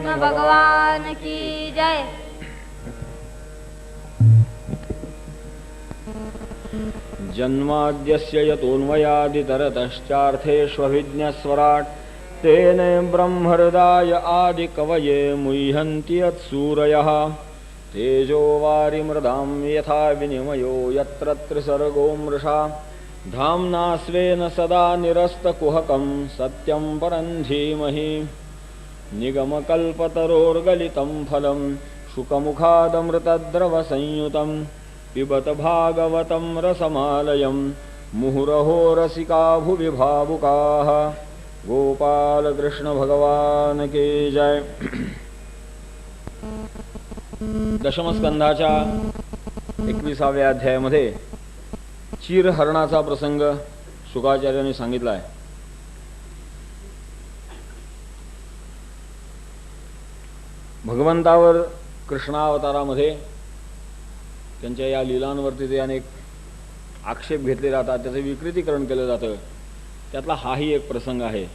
कृष्ण भगवान की जय। जन्माद्यस्य यतोऽन्वयादितरतश्चार्थेष्वभिज्ञस्वराट् तेने ब्रह्महृदाय आदिकवये मुह्यन्ति यत्सूरयः तेजो वारिमृदां यथा विनिमयो यत्र त्रिसर्गो मृषा धाम्ना स्वेन सदा निरस्तकुहकं सत्यं परं धीमहि निगमकल्पतरोर्गलितं फलं शुकमुखादमृतद्रवसंयुतं पिबत भागवतं रसमालयं मुहुरहो रसिका भुवि भावुकाः। गोपाल कृष्ण भगवान की जय। दशमस्कंधाच्या 21व्या अध्यायामध्ये चीरहरणाचा प्रसंग शुकाचार्यांनी सांगितला आहे। भगवंतावर कृष्णावतारामध्ये त्यांच्या या लीलांवरती जे अनेक आक्षेप घेतले जातात, त्याचे विकृतीकरण केलं जातं, त्यातला हाही एक प्रसंग आहे।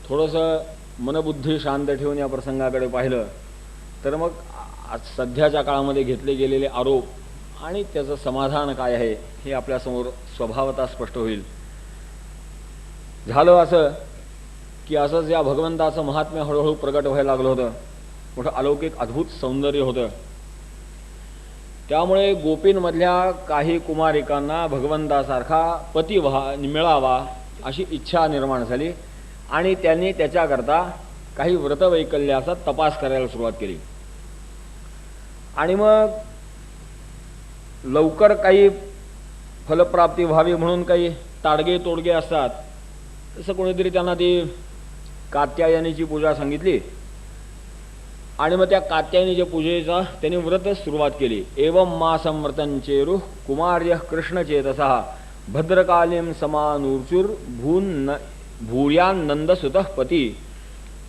थोडंसं मनबुद्धी शांत ठेवून या प्रसंगाकडे पाहिलं तर मग सध्याच्या काळामध्ये घेतले गेलेले आरोप आणि त्याचं समाधान काय आहे हे आपल्यासमोर स्वभावतः स्पष्ट होईल। झालं असं की असंच या भगवंताचं महात्म्य हळूहळू प्रगट व्हायला लागलं होतं। मोठं अलौकिक अद्भुत सौंदर्य होतं। त्यामुळे गोपींमधल्या काही कुमारिकांना भगवंतासारखा पती मिळावा अशी इच्छा निर्माण झाली आणि त्यांनी त्याच्याकरता काही व्रतवैकल्याचा तपास करायला सुरुवात केली। आणि मग लवकर काही फलप्राप्ती व्हावी म्हणून काही ताडगे तोडगे असतात, तसं कोणीतरी त्यांना ती कात्यायनीची पूजा सांगितली आणि मग त्या कात्यायनीच्या पूजेचा त्यांनी व्रत सुरुवात केली। एवं मासं व्रतंचेरु कुमार्य कृष्णचेतसः भद्रकालीं समानूर्चुर भूयानंदसुतः पती,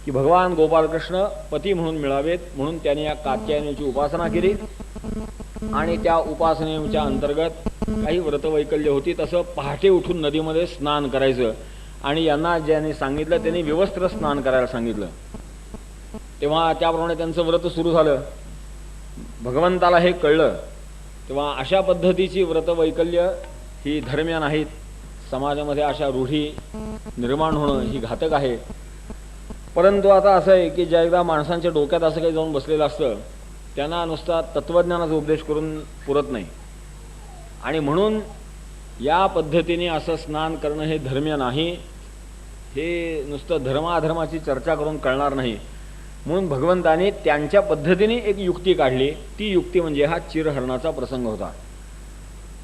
की भगवान गोपालकृष्ण पती म्हणून मिळावेत म्हणून त्यांनी या कात्यायनीची उपासना केली आणि त्या उपासनेच्या अंतर्गत काही व्रतवैकल्य होती। तसं पहाटे उठून नदीमध्ये स्नान करायचं आणि यांना ज्यांनी सांगितलं त्यांनी विवस्त्र स्नान करायला सांगितलं। तेव्हा त्याप्रमाणे त्यांचं व्रत सुरू झालं। भगवंताला हे कळलं तेव्हा अशा पद्धतीची व्रतवैकल्य ही धर्म्य नाहीत। समाजामध्ये अशा रूढी निर्माण होणं ही घातक आहे। परंतु आता असं आहे की ज्या एकदा माणसांच्या डोक्यात असं काही जाऊन बसलेलं असतं त्यांना नुसता तत्त्वज्ञानाचा उपदेश करून पुरत नाही आणि म्हणून या पद्धतीने असं स्नान करणं हे धर्म्य नाही। हे नुसतं धर्माधर्माची चर्चा करून कळणार नाही म्हणून भगवंताने त्यांच्या पद्धतीने एक युक्ती काढली। ती युक्ती म्हणजे हा चिरहरणाचा प्रसंग होता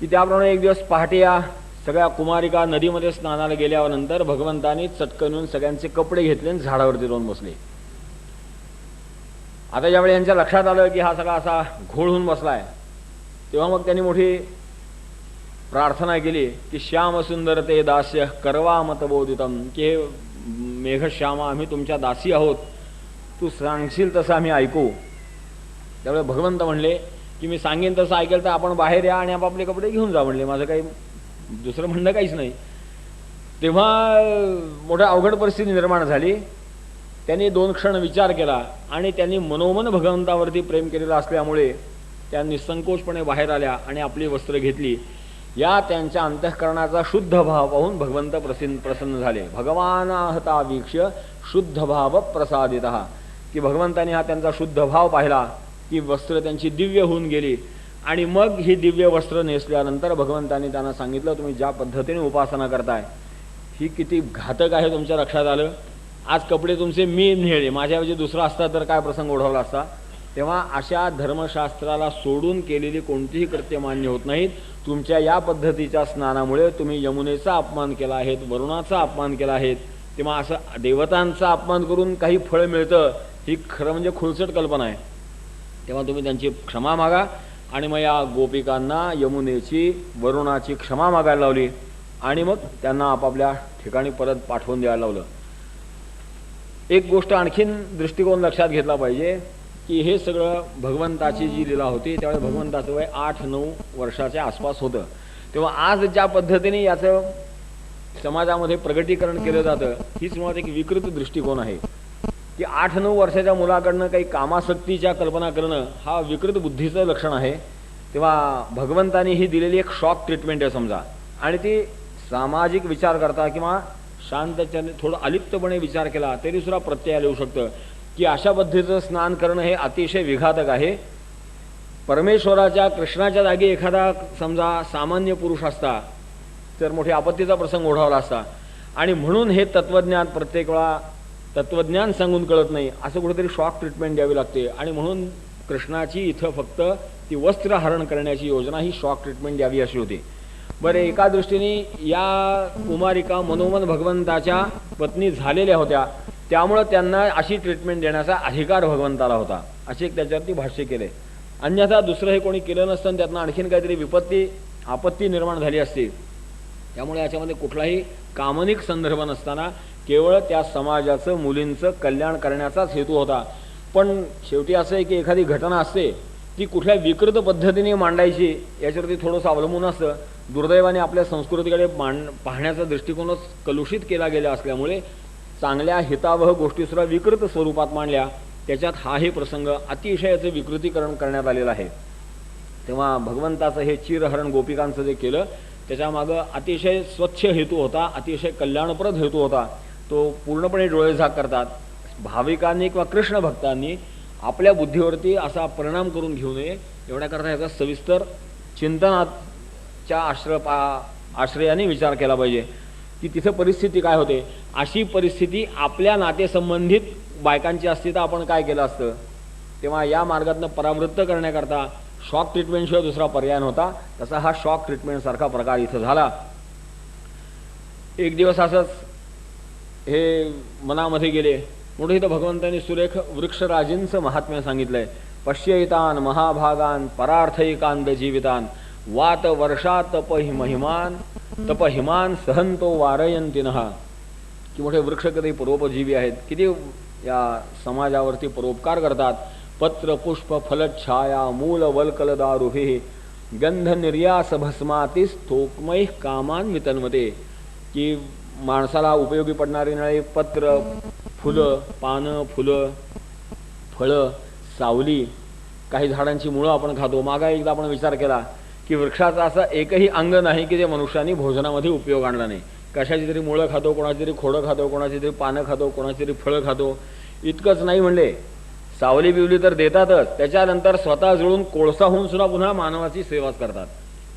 की त्याप्रमाणे एक दिवस पहाटे या सगळ्या कुमारिका नदीमध्ये स्नानाला गेल्यानंतर भगवंतांनी चटकन येऊन सगळ्यांचे कपडे घेतले आणि झाडावरती जाऊन बसले। आता ज्यावेळी यांच्या लक्षात आलं की हा सगळा असा घोळ होऊन बसलाय तेव्हा मग त्यांनी मोठी प्रार्थना केली की श्याम सुंदर ते दास्य करवा मतबोधितम, की हे मेघश्यामा आम्ही तुमच्या दासी आहोत, तू सांगशील तसं आम्ही ऐकू। त्यावेळी भगवंत म्हणले की मी सांगेन तसं ऐकेल तर आपण बाहेर या आणि आपापले कपडे घेऊन जा म्हणले, माझं काही दुसरं म्हणणं काहीच नाही। तेव्हा मोठ्या अवघड परिस्थिती निर्माण झाली। त्यांनी 2 क्षण विचार केला आणि त्यांनी मनोमन भगवंतावरती प्रेम केलेलं असल्यामुळे त्या निसंकोचपणे बाहेर आल्या आणि आपली वस्त्र घेतली। या त्यांच्या अंतःकरणाचा शुद्ध भाव पाहून भगवंत प्रसन्न झाले। भगवानाहता वीक्ष्य शुद्ध भाव प्रसादितः, की भगवंताने हा त्यांचा शुद्ध भाव पाहिला की वस्त्र त्यांची दिव्य होऊन गेली आणि मग ही दिव्य वस्त्र नेसल्यानंतर भगवंतांनी त्यांना सांगितलं तुम्ही ज्या पद्धतीने उपासना करताय ही किती घातक आहे तुमच्या लक्षात आलं। आज कपडे तुमचे मी नेले, माझ्याऐवजी दुसरा असता तर काय प्रसंग ओढवला असता। तेव्हा अशा धर्मशास्त्राला सोडून केलेली कोणतीही कृत्य मान्य होत नाहीत। तुमच्या या पद्धतीच्या स्नानामुळे तुम्ही यमुनेचा अपमान केला आहे, वरुणाचा अपमान केला आहे। तेव्हा असं देवतांचा अपमान करून काही फळ मिळतं ही खरं म्हणजे खुळचट कल्पना आहे। तेव्हा तुम्ही त्यांची क्षमा मागा आणि मग या गोपिकांना यमुनेची वरुणाची क्षमा मागायला लावली आणि मग त्यांना आपापल्या ठिकाणी परत पाठवून द्यायला लावलं। एक गोष्ट आणखीन दृष्टिकोन लक्षात घेतला पाहिजे की हे सगळं भगवंताची जी लीला होती त्यावेळी भगवंताचं वय 8-9 वर्षाच्या आसपास होतं। तेव्हा आज ज्या पद्धतीने याचं समाजामध्ये प्रगटीकरण केलं जातं हीच मुळात एक विकृत दृष्टिकोन आहे। की 8-9 वर्षाच्या मुलाकडनं काही कामासक्तीच्या कल्पना करणं हा विकृत बुद्धीचं लक्षण आहे. तेव्हा भगवंतानी ही दिलेली एक शॉक ट्रीटमेंट आहे समजा, आणि ती सामाजिक विचार करता किंवा शांततेने थोडं अलिप्तपणे विचार केला तरी सुद्धा प्रत्ययाला येऊ शकतं की अशा पद्धतीचं स्नान करणं हे अतिशय विघातक आहे. परमेश्वराच्या कृष्णाच्या जागी एखादा समजा सामान्य पुरुष असता तर मोठी आपत्तीचा प्रसंग ओढावला असता, आणि म्हणून हे तत्त्वज्ञान प्रत्येक वेळा तत्त्वज्ञान सांगून कळत नाही असं कुठेतरी शॉक ट्रीटमेंट द्यावी लागते. आणि म्हणून कृष्णाची इथं फक्त ती वस्त्रहरण करण्याची योजना ही शॉक ट्रीटमेंट द्यावी अशी होती. बरं, एका दृष्टीने या कुमारिका मनोमन भगवंताच्या पत्नी झालेल्या होत्या, त्यामुळं त्यांना अशी ट्रीटमेंट देण्याचा अधिकार भगवंताला होता, असे एक त्याच्यावरती भाष्य केले. अन्यथा दुसरं हे कोणी केलं नसतं, त्यातनं आणखीन काहीतरी आपत्ती निर्माण झाली असती. त्यामुळे याच्यामध्ये कुठलाही कामनिक संदर्भ नसताना केवळ त्या समाजाचं मुलींचं कल्याण करण्याचाच हेतू होता. पण शेवटी असं आहे की एखादी घटना असते ती कुठल्या विकृत पद्धतीने मांडायची याच्यावरती थोडंसं अवलंबून असतं. दुर्दैवाने आपल्या संस्कृतीकडे पाहण्याचा दृष्टिकोनच कलुषित केला गेला असल्यामुळे चांगल्या हितावह गोष्टीसुद्धा विकृत स्वरूपात मांडल्या. त्याच्यात हाही प्रसंग अतिशयाचं विकृतीकरण करण्यात आलेलं आहे. तेव्हा भगवंताचं हे चिरहरण गोपिकांचं जे केलं त्याच्यामागं अतिशय स्वच्छ हेतू होता, अतिशय कल्याणप्रद हेतू होता. तो पूर्णपणे डोळेझाक करतात. भाविकांनी किंवा कृष्ण भक्तांनी आपल्या बुद्धीवरती असा परिणाम करून घेऊ नये एवढ्याकरता याचा सविस्तर चिंतनाच्या आश्रयाने विचार केला पाहिजे की तिथं परिस्थिती काय होते. अशी परिस्थिती आपल्या नातेसंबंधित बायकांची असती तर आपण काय केलं असतं. तेव्हा या मार्गातनं परावृत्त करण्याकरता शॉक ट्रीटमेंटशिवाय दुसरा पर्याय नव्हता. तसा हा शॉक ट्रीटमेंटसारखा प्रकार इथं झाला. एक दिवस असंच हे मनामध्ये गेले. मोठे इथं भगवंतांनी सुरेख वृक्षराजींचं महात्म्य सांगितलंय. पश्यैतान महाभागान परार्थैकांद जीवितान वात वर्षात तपहिमान सहंतो वारयंतिनः, की मोठे वृक्ष कधी परोपजीवी आहेत, किती या समाजावरती परोपकार करतात. पत्र पुष्प फलच्छाया मूल वल्कलदारुभिः गंध निर्यास भस्मातीस थोकमय कामान वितन्वते, की माणसाला उपयोगी पडणारी नळे पत्र, फुलं, पानं, फुलं, फळं, सावली, काही झाडांची मुळं आपण खातो. मागा एकदा आपण विचार केला की वृक्षाचा असं एकही अंग नाही की जे मनुष्याने भोजनामध्ये उपयोग आणला नाही. कशाची तरी मुळं खातो, कोणाची तरी खोडं खातो, कोणाची तरी पानं खातो, कोणाची तरी फळं खातो. इतकंच नाही म्हणले, सावली बिवली तर देतातच, त्याच्यानंतर स्वतः जळून कोळसा होऊन सुद्धा पुन्हा मानवाची सेवाच करतात.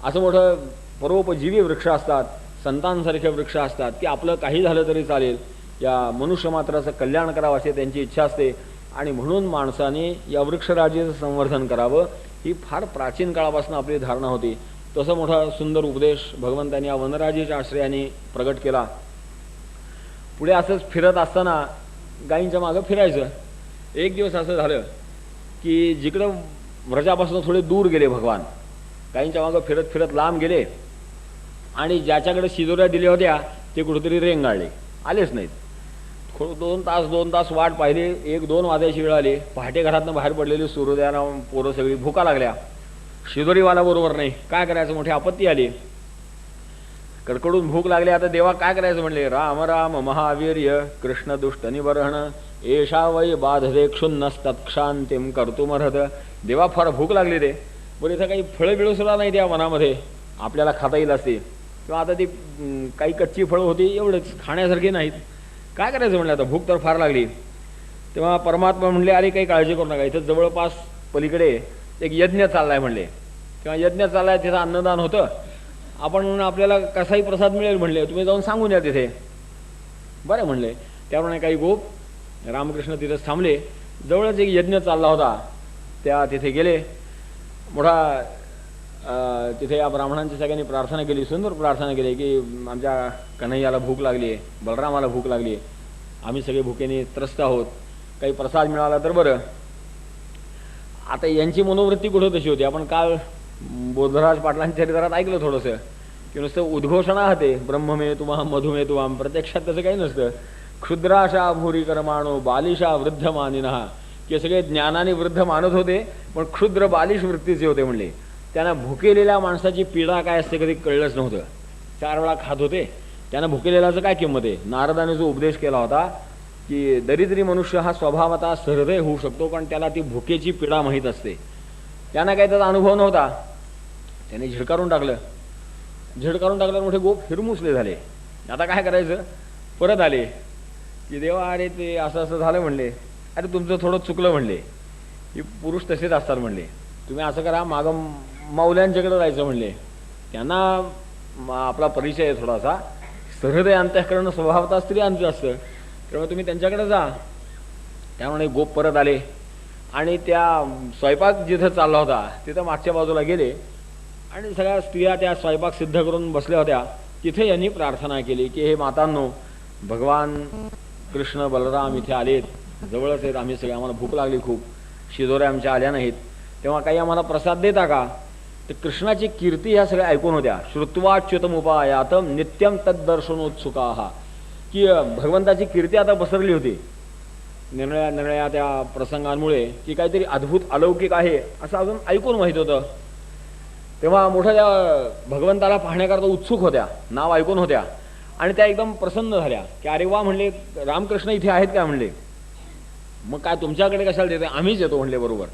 असं मोठं परोपजीवी वृक्ष असतात, संतांसारखे वृक्ष असतात की आपलं काही झालं तरी चालेल, या मनुष्य मात्राचं कल्याण करावं अशी त्यांची इच्छा असते. आणि म्हणून माणसाने या वृक्षराजीचं संवर्धन करावं ही फार प्राचीन काळापासून आपली धारणा होती. तसं मोठा सुंदर उपदेश भगवंतांनी या वनराजीच्या आश्रयाने प्रगट केला. पुढे असंच फिरत असताना गायींच्या मागं फिरायचं. एक दिवस असं झालं की जिकडं व्रजापासून थोडे दूर गेले भगवान, गायींच्या मागं फिरत फिरत लांब गेले आणि ज्याच्याकडे शिदोऱ्या दिल्या होत्या ते कुठेतरी रेंगाळले, आलेच नाहीत. 2 तास वाट पाहिली. 1-2 वाजायची वेळ आली. पहाटे घरातनं बाहेर पडलेली सूर्योदयाला पोरं सगळी भुका लागल्या. शिदोरीवाला बरोबर नाही, काय करायचं, मोठी आपत्ती आली. कडकडून भूक लागली. आता देवा काय करायचं म्हणले. राम राम महावीर्य कृष्ण दुष्ट निबर्हण एषा वै बाधदे क्षुन्नस्तत्क्षांतिम कर्तुमर्हत. देवा फार भूक लागली रे. बरं इथं काही फळं बिळं सुद्धा नाही त्या वनामध्ये आपल्याला खाता येईल असते, किंवा आता ती काही कच्ची फळं होती एवढंच, खाण्यासारखी नाहीत. काय करायचं म्हणलं, आता भूक तर फार लागली. तेव्हा परमात्मा म्हणले अरे काही काळजी करू नका, इथं जवळपास पलीकडे एक यज्ञ चाललाय म्हणले. तेव्हा यज्ञ चाललाय, तिथं अन्नदान होतं, आपण आपल्याला कसाही प्रसाद मिळेल म्हणले, तुम्ही जाऊन सांगून या तिथे. बरं म्हणले. त्याप्रमाणे काही गोप रामकृष्ण तिथेच थांबले. जवळच एक यज्ञ चालला होता, त्या तिथे गेले. मोठा तिथे या ब्राह्मणांची सगळ्यांनी प्रार्थना केली, सुंदर प्रार्थना केली की आमच्या कन्हैयाला भूक लागली आहे, बलरामाला भूक लागली आहे, आम्ही सगळे भुकेने त्रस्त आहोत, काही प्रसाद मिळाला तर बरं. आता यांची मनोवृत्ती कुठं तशी होती. आपण काल बोधराज पाटलांच्या चरित्रात ऐकलं थोडंसं की नुसतं उद्घोषणा होते, ब्रह्ममे तुमा मधुमे तुमाम. प्रत्यक्षात तसं काही नसतं. क्षुद्राशा भूरी कर्माणो बालिशा वृद्ध मानिनहा, की सगळे ज्ञानाने वृद्ध मानत होते पण क्षुद्र बालिश वृत्तीचे होते म्हणले. त्यांना भुकेलेल्या माणसाची पीडा काय असते कधी कळलंच नव्हतं. 4 वेळा खात होते, त्यांना भुकेलेल्याचं काय किंमत आहे. नारदाने जो उपदेश केला होता की दरिद्री मनुष्य हा स्वभावतः सहृदय होऊ शकतो, पण त्याला ती भुकेची पीडा माहीत असते. त्यांना काही त्याचा अनुभव नव्हता. त्याने झिडकारून टाकलं. झिडकारून टाकल्यावर मोठे गोप हिरमुसले झाले. आता काय करायचं? परत आले की देवा अरे ते असं असं झालं म्हणले. अरे तुमचं थोडं चुकलं म्हणले. की पुरुष तसेच असतात म्हणले. तुम्ही असं करा, मागं मौल्यांच्याकडे जायचं म्हणले. त्यांना आपला परिचय आहे थोडासा. सहृदय अंतःकरण स्वभावतः स्त्रियांचं असतं, तेव्हा तुम्ही त्यांच्याकडे जा. त्यामुळे गोप परत आले आणि त्या स्वयंपाक जिथं चालला होता तिथं मागच्या बाजूला गेले आणि सगळ्या स्त्रिया त्या स्वयंपाक सिद्ध करून बसल्या होत्या. तिथे यांनी प्रार्थना केली की हे मातांनो, भगवान कृष्ण बलराम इथे आलेत, जवळच आहेत, आम्ही सगळे, आम्हाला भूक लागली खूप, शिदोऱ्या आमच्या आल्या नाहीत, तेव्हा काही आम्हाला प्रसाद देता का? तर कृष्णाची कीर्ती ह्या सगळ्या ऐकून होत्या. श्रुत्वाच्युतमुपायातम नित्यम तद्दर्शनोत्सुकाः, की भगवंताची कीर्ती आता पसरली होती निर्णया निर्णया त्या प्रसंगांमुळे, की काहीतरी अद्भुत अलौकिक आहे असं अजून ऐकून माहीत होतं. तेव्हा मोठ्या त्या भगवंताला पाहण्याकरता उत्सुक होत्या, नाव ऐकून होत्या आणि त्या एकदम प्रसन्न झाल्या की अरे वा म्हणले, रामकृष्ण इथे आहेत काय म्हणले. मग काय तुमच्याकडे कशाला देते, आम्हीच येतो म्हणले बरोबर.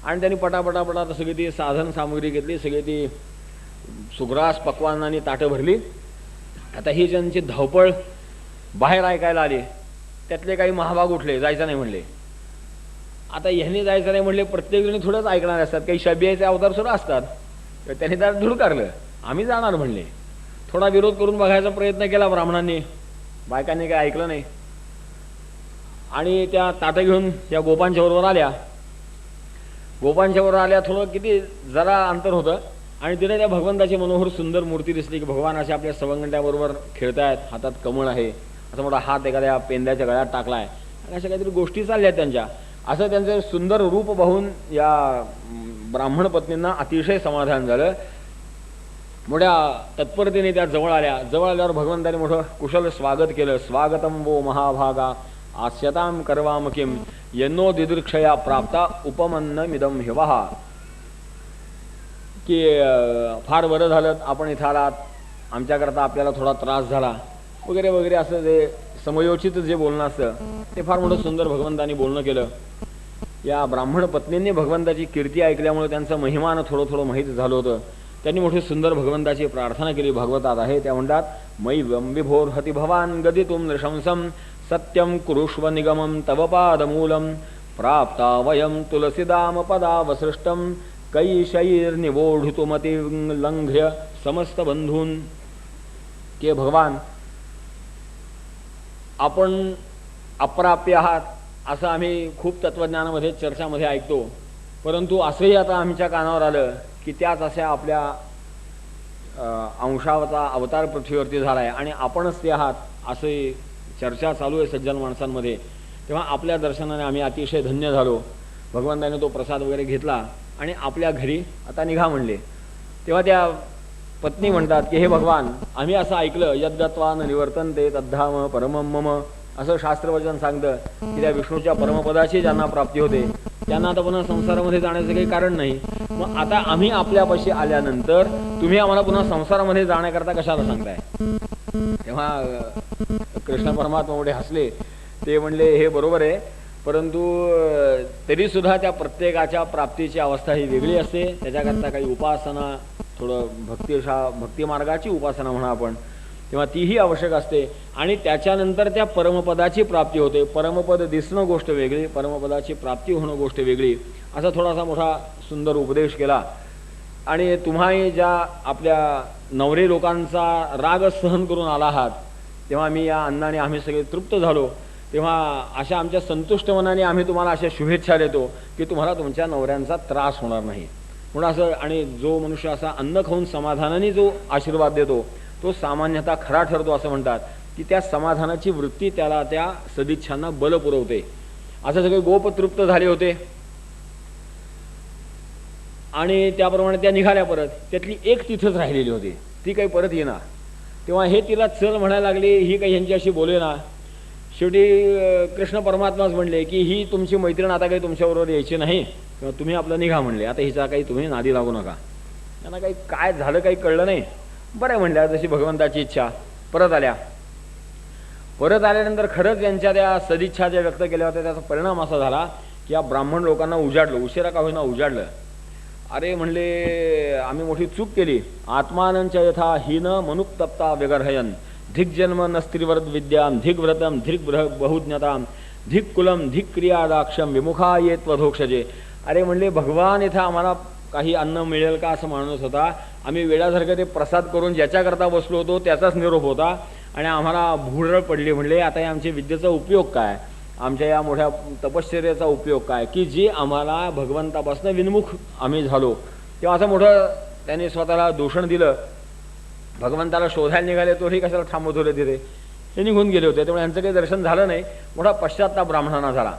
आणि त्यांनी पटापटापटा सगळी ती साधन सामग्री घेतली, सगळी ती सुग्रास पक्वानांनी ताटं भरली. आता ही ज्यांची धावपळ बाहेर ऐकायला आली, त्यातले काही महाभाग उठले, जायचं नाही म्हणले. आता ह्यांनी जायचं नाही म्हणले, प्रत्येकजणी थोडंच ऐकणार असतात, काही शबियाचे अवतार सुद्धा असतात. तर त्यांनी त्याला धुडकारलं, आम्ही जाणार म्हणले. थोडा विरोध करून बघायचा प्रयत्न केला ब्राह्मणांनी, बायकांनी काही ऐकलं नाही आणि त्या ताटं घेऊन या गोपांच्या बरोबर आल्या. गोपांच्या बरोबर आल्या, थोडं किती जरा अंतर होतं आणि तिथे त्या भगवंताची मनोहर सुंदर मूर्ती दिसली की भगवान असे आपल्या सवंगड्याबरोबर खेळतायत, हातात कमळ आहे, असा मोठा हात एखाद्या पेंद्याच्या गळ्यात टाकलाय आणि अशा काहीतरी गोष्टी चालल्या त्यांच्या. असं त्यांचं सुंदर रूप पाहून या ब्राह्मण पत्नींना अतिशय समाधान झालं. मोठ्या तत्परतेने त्या जवळ आल्या. जवळ आल्यावर भगवंताने मोठं कुशल स्वागत केलं. स्वागतम वो महाभागा आस्यताम करवाम किम यन्नो दिदृक्षया प्राप्ता उपमन्नमिदम हिवहा, की फार बरं झालं आपण इथं आलात, आमच्याकरता आपल्याला थोडा त्रास झाला वगैरे वगैरे, असं जे समयोचित जे बोलणं असतं ते फार मोठं सुंदर भगवंतानी बोलणं केलं. या ब्राह्मण पत्नींनी भगवंताची कीर्ती ऐकल्यामुळे त्यांचं महिमान थोडं थोडं माहीत झालं होतं. त्यांनी मोठी सुंदर भगवंताची प्रार्थना केली. भागवतात आहे, त्या म्हणतात मै विभोर हती भवान गदितुम नृशंसम सत्यम कुरुष्व निगमम तव पादमूलम प्राप्ता वयम तुलसीदाम पदावसृष्टम कैशैर्निवोढुतुमति लंघ्य समस्त बंधून. के भगवान, आपण अप्राप्य आहात असं आम्ही खूप तत्त्वज्ञानामध्ये चर्चामध्ये ऐकतो, परंतु असंही आता आमच्या कानावर आलं की त्याच अशा आपल्या अंशावरचा अवतार पृथ्वीवरती झाला आहे आणि आपणच ते आहात असे चर्चा चालू आहे सज्जन माणसांमध्ये. तेव्हा आपल्या दर्शनाने आम्ही अतिशय धन्य झालो. भगवंताने तो प्रसाद वगैरे घेतला आणि आपल्या घरी आता निघा म्हणले. तेव्हा त्या पत्नी म्हणतात की हे भगवान, आम्ही असं ऐकलं यद्गत्वा न निवर्तन्ते तद्धाम परमम मम, असं शास्त्रवचन सांगतं की त्या विष्णूच्या परमपदाची ज्यांना प्राप्ती होते त्यांना आता पुन्हा संसारामध्ये जाण्याचं काही कारण नाही. मग आता आम्ही आपल्यापाशी आल्यानंतर तुम्ही आम्हाला पुन्हा संसारामध्ये जाण्याकरता कशाला सांगताय. तेव्हा कृष्ण परमात्मा मोठे हसले. ते म्हणले हे बरोबर आहे, परंतु तरीसुद्धा त्या प्रत्येकाच्या प्राप्तीची अवस्था ही वेगळी असते. त्याच्याकरता काही उपासना, थोडं भक्ती मार्गाची उपासना म्हणा आपण, तेव्हा तीही आवश्यक असते आणि त्याच्यानंतर त्या परमपदाची प्राप्ती होते. परमपद दिसणं गोष्ट वेगळी, परमपदाची प्राप्ती होणं गोष्ट वेगळी, असा थोडासा मोठा सुंदर उपदेश केला. आणि तुम्हाही ज्या आपल्या नवरे लोकांचा राग सहन करून आला आहात, तेव्हा मी या अन्नाने आम्ही सगळे तृप्त झालो. तेव्हा अशा आमच्या संतुष्ट मनाने आम्ही तुम्हाला अशा शुभेच्छा देतो की तुम्हाला तुमच्या नवऱ्यांचा त्रास होणार नाही म्हणून असं. आणि जो मनुष्य असा अन्न खाऊन समाधानाने जो आशीर्वाद देतो तो सामान्यतः खरा ठरतो असं म्हणतात की त्या समाधानाची वृत्ती त्याला त्या सदिच्छांना बल पुरवते. असं सगळे गोप तृप्त झाले होते आणि त्याप्रमाणे त्या निघाल्या परत. त्यातली एक तिथंच राहिलेली होती, ती काही परत येणार. तेव्हा हे तिला चल म्हणायला लागली, ही काही ह्यांच्याशी बोले ना. शेवटी कृष्ण परमात्माच म्हणले की ही तुमची मैत्रीण आता काही तुमच्याबरोबर यायची नाही, किंवा तुम्ही आपलं निघा म्हणले. आता हिचा काही तुम्ही नादी लागू नका. त्यांना काही काय झालं काही कळलं नाही. बरं म्हणल्या, जशी भगवंताची इच्छा. परत आल्या. परत आल्यानंतर खरंच यांच्या त्या सदिच्छा ज्या व्यक्त केल्या होत्या त्याचा परिणाम असा झाला की या ब्राह्मण लोकांना उजाडलं, उशिरा का होईना उजाडलं. अरे म्हणले आम्ही मोठी चूक केली. आत्मानंच्या यथा हीन मनुक्तप्ता व्यगर्हयन धिक जन्म नस्त्रीवर्त विद्याम धिक व्रतम धिक बहुज्ञताम धिक कुलम धिक क्रियादाक्षम विमुखा येत वधोक्षजे. अरे म्हणले भगवान इथं आम्हाला काही अन्न मिळेल का असं माणूस होता. आम्ही वेळासारखं ते प्रसाद करून ज्याच्याकरता बसलो होतो त्याचाच निरोप होता आणि आम्हाला भुरळ पडली. म्हणले आता या आमच्या विद्येचा उपयोग काय, आमच्या या मोठ्या तपश्चर्याचा उपयोग काय की जी आम्हाला भगवंतापासून विन्मुख आम्ही झालो. तेव्हा असं मोठं त्यांनी स्वतःला दूषण दिलं. भगवंताला शोधायला निघाले तोही कशाला थांबवत होते तिथे, ते निघून गेले होते. त्यामुळे यांचं काही दर्शन झालं नाही. मोठा पश्चात्ताप ब्राह्मणांना झाला.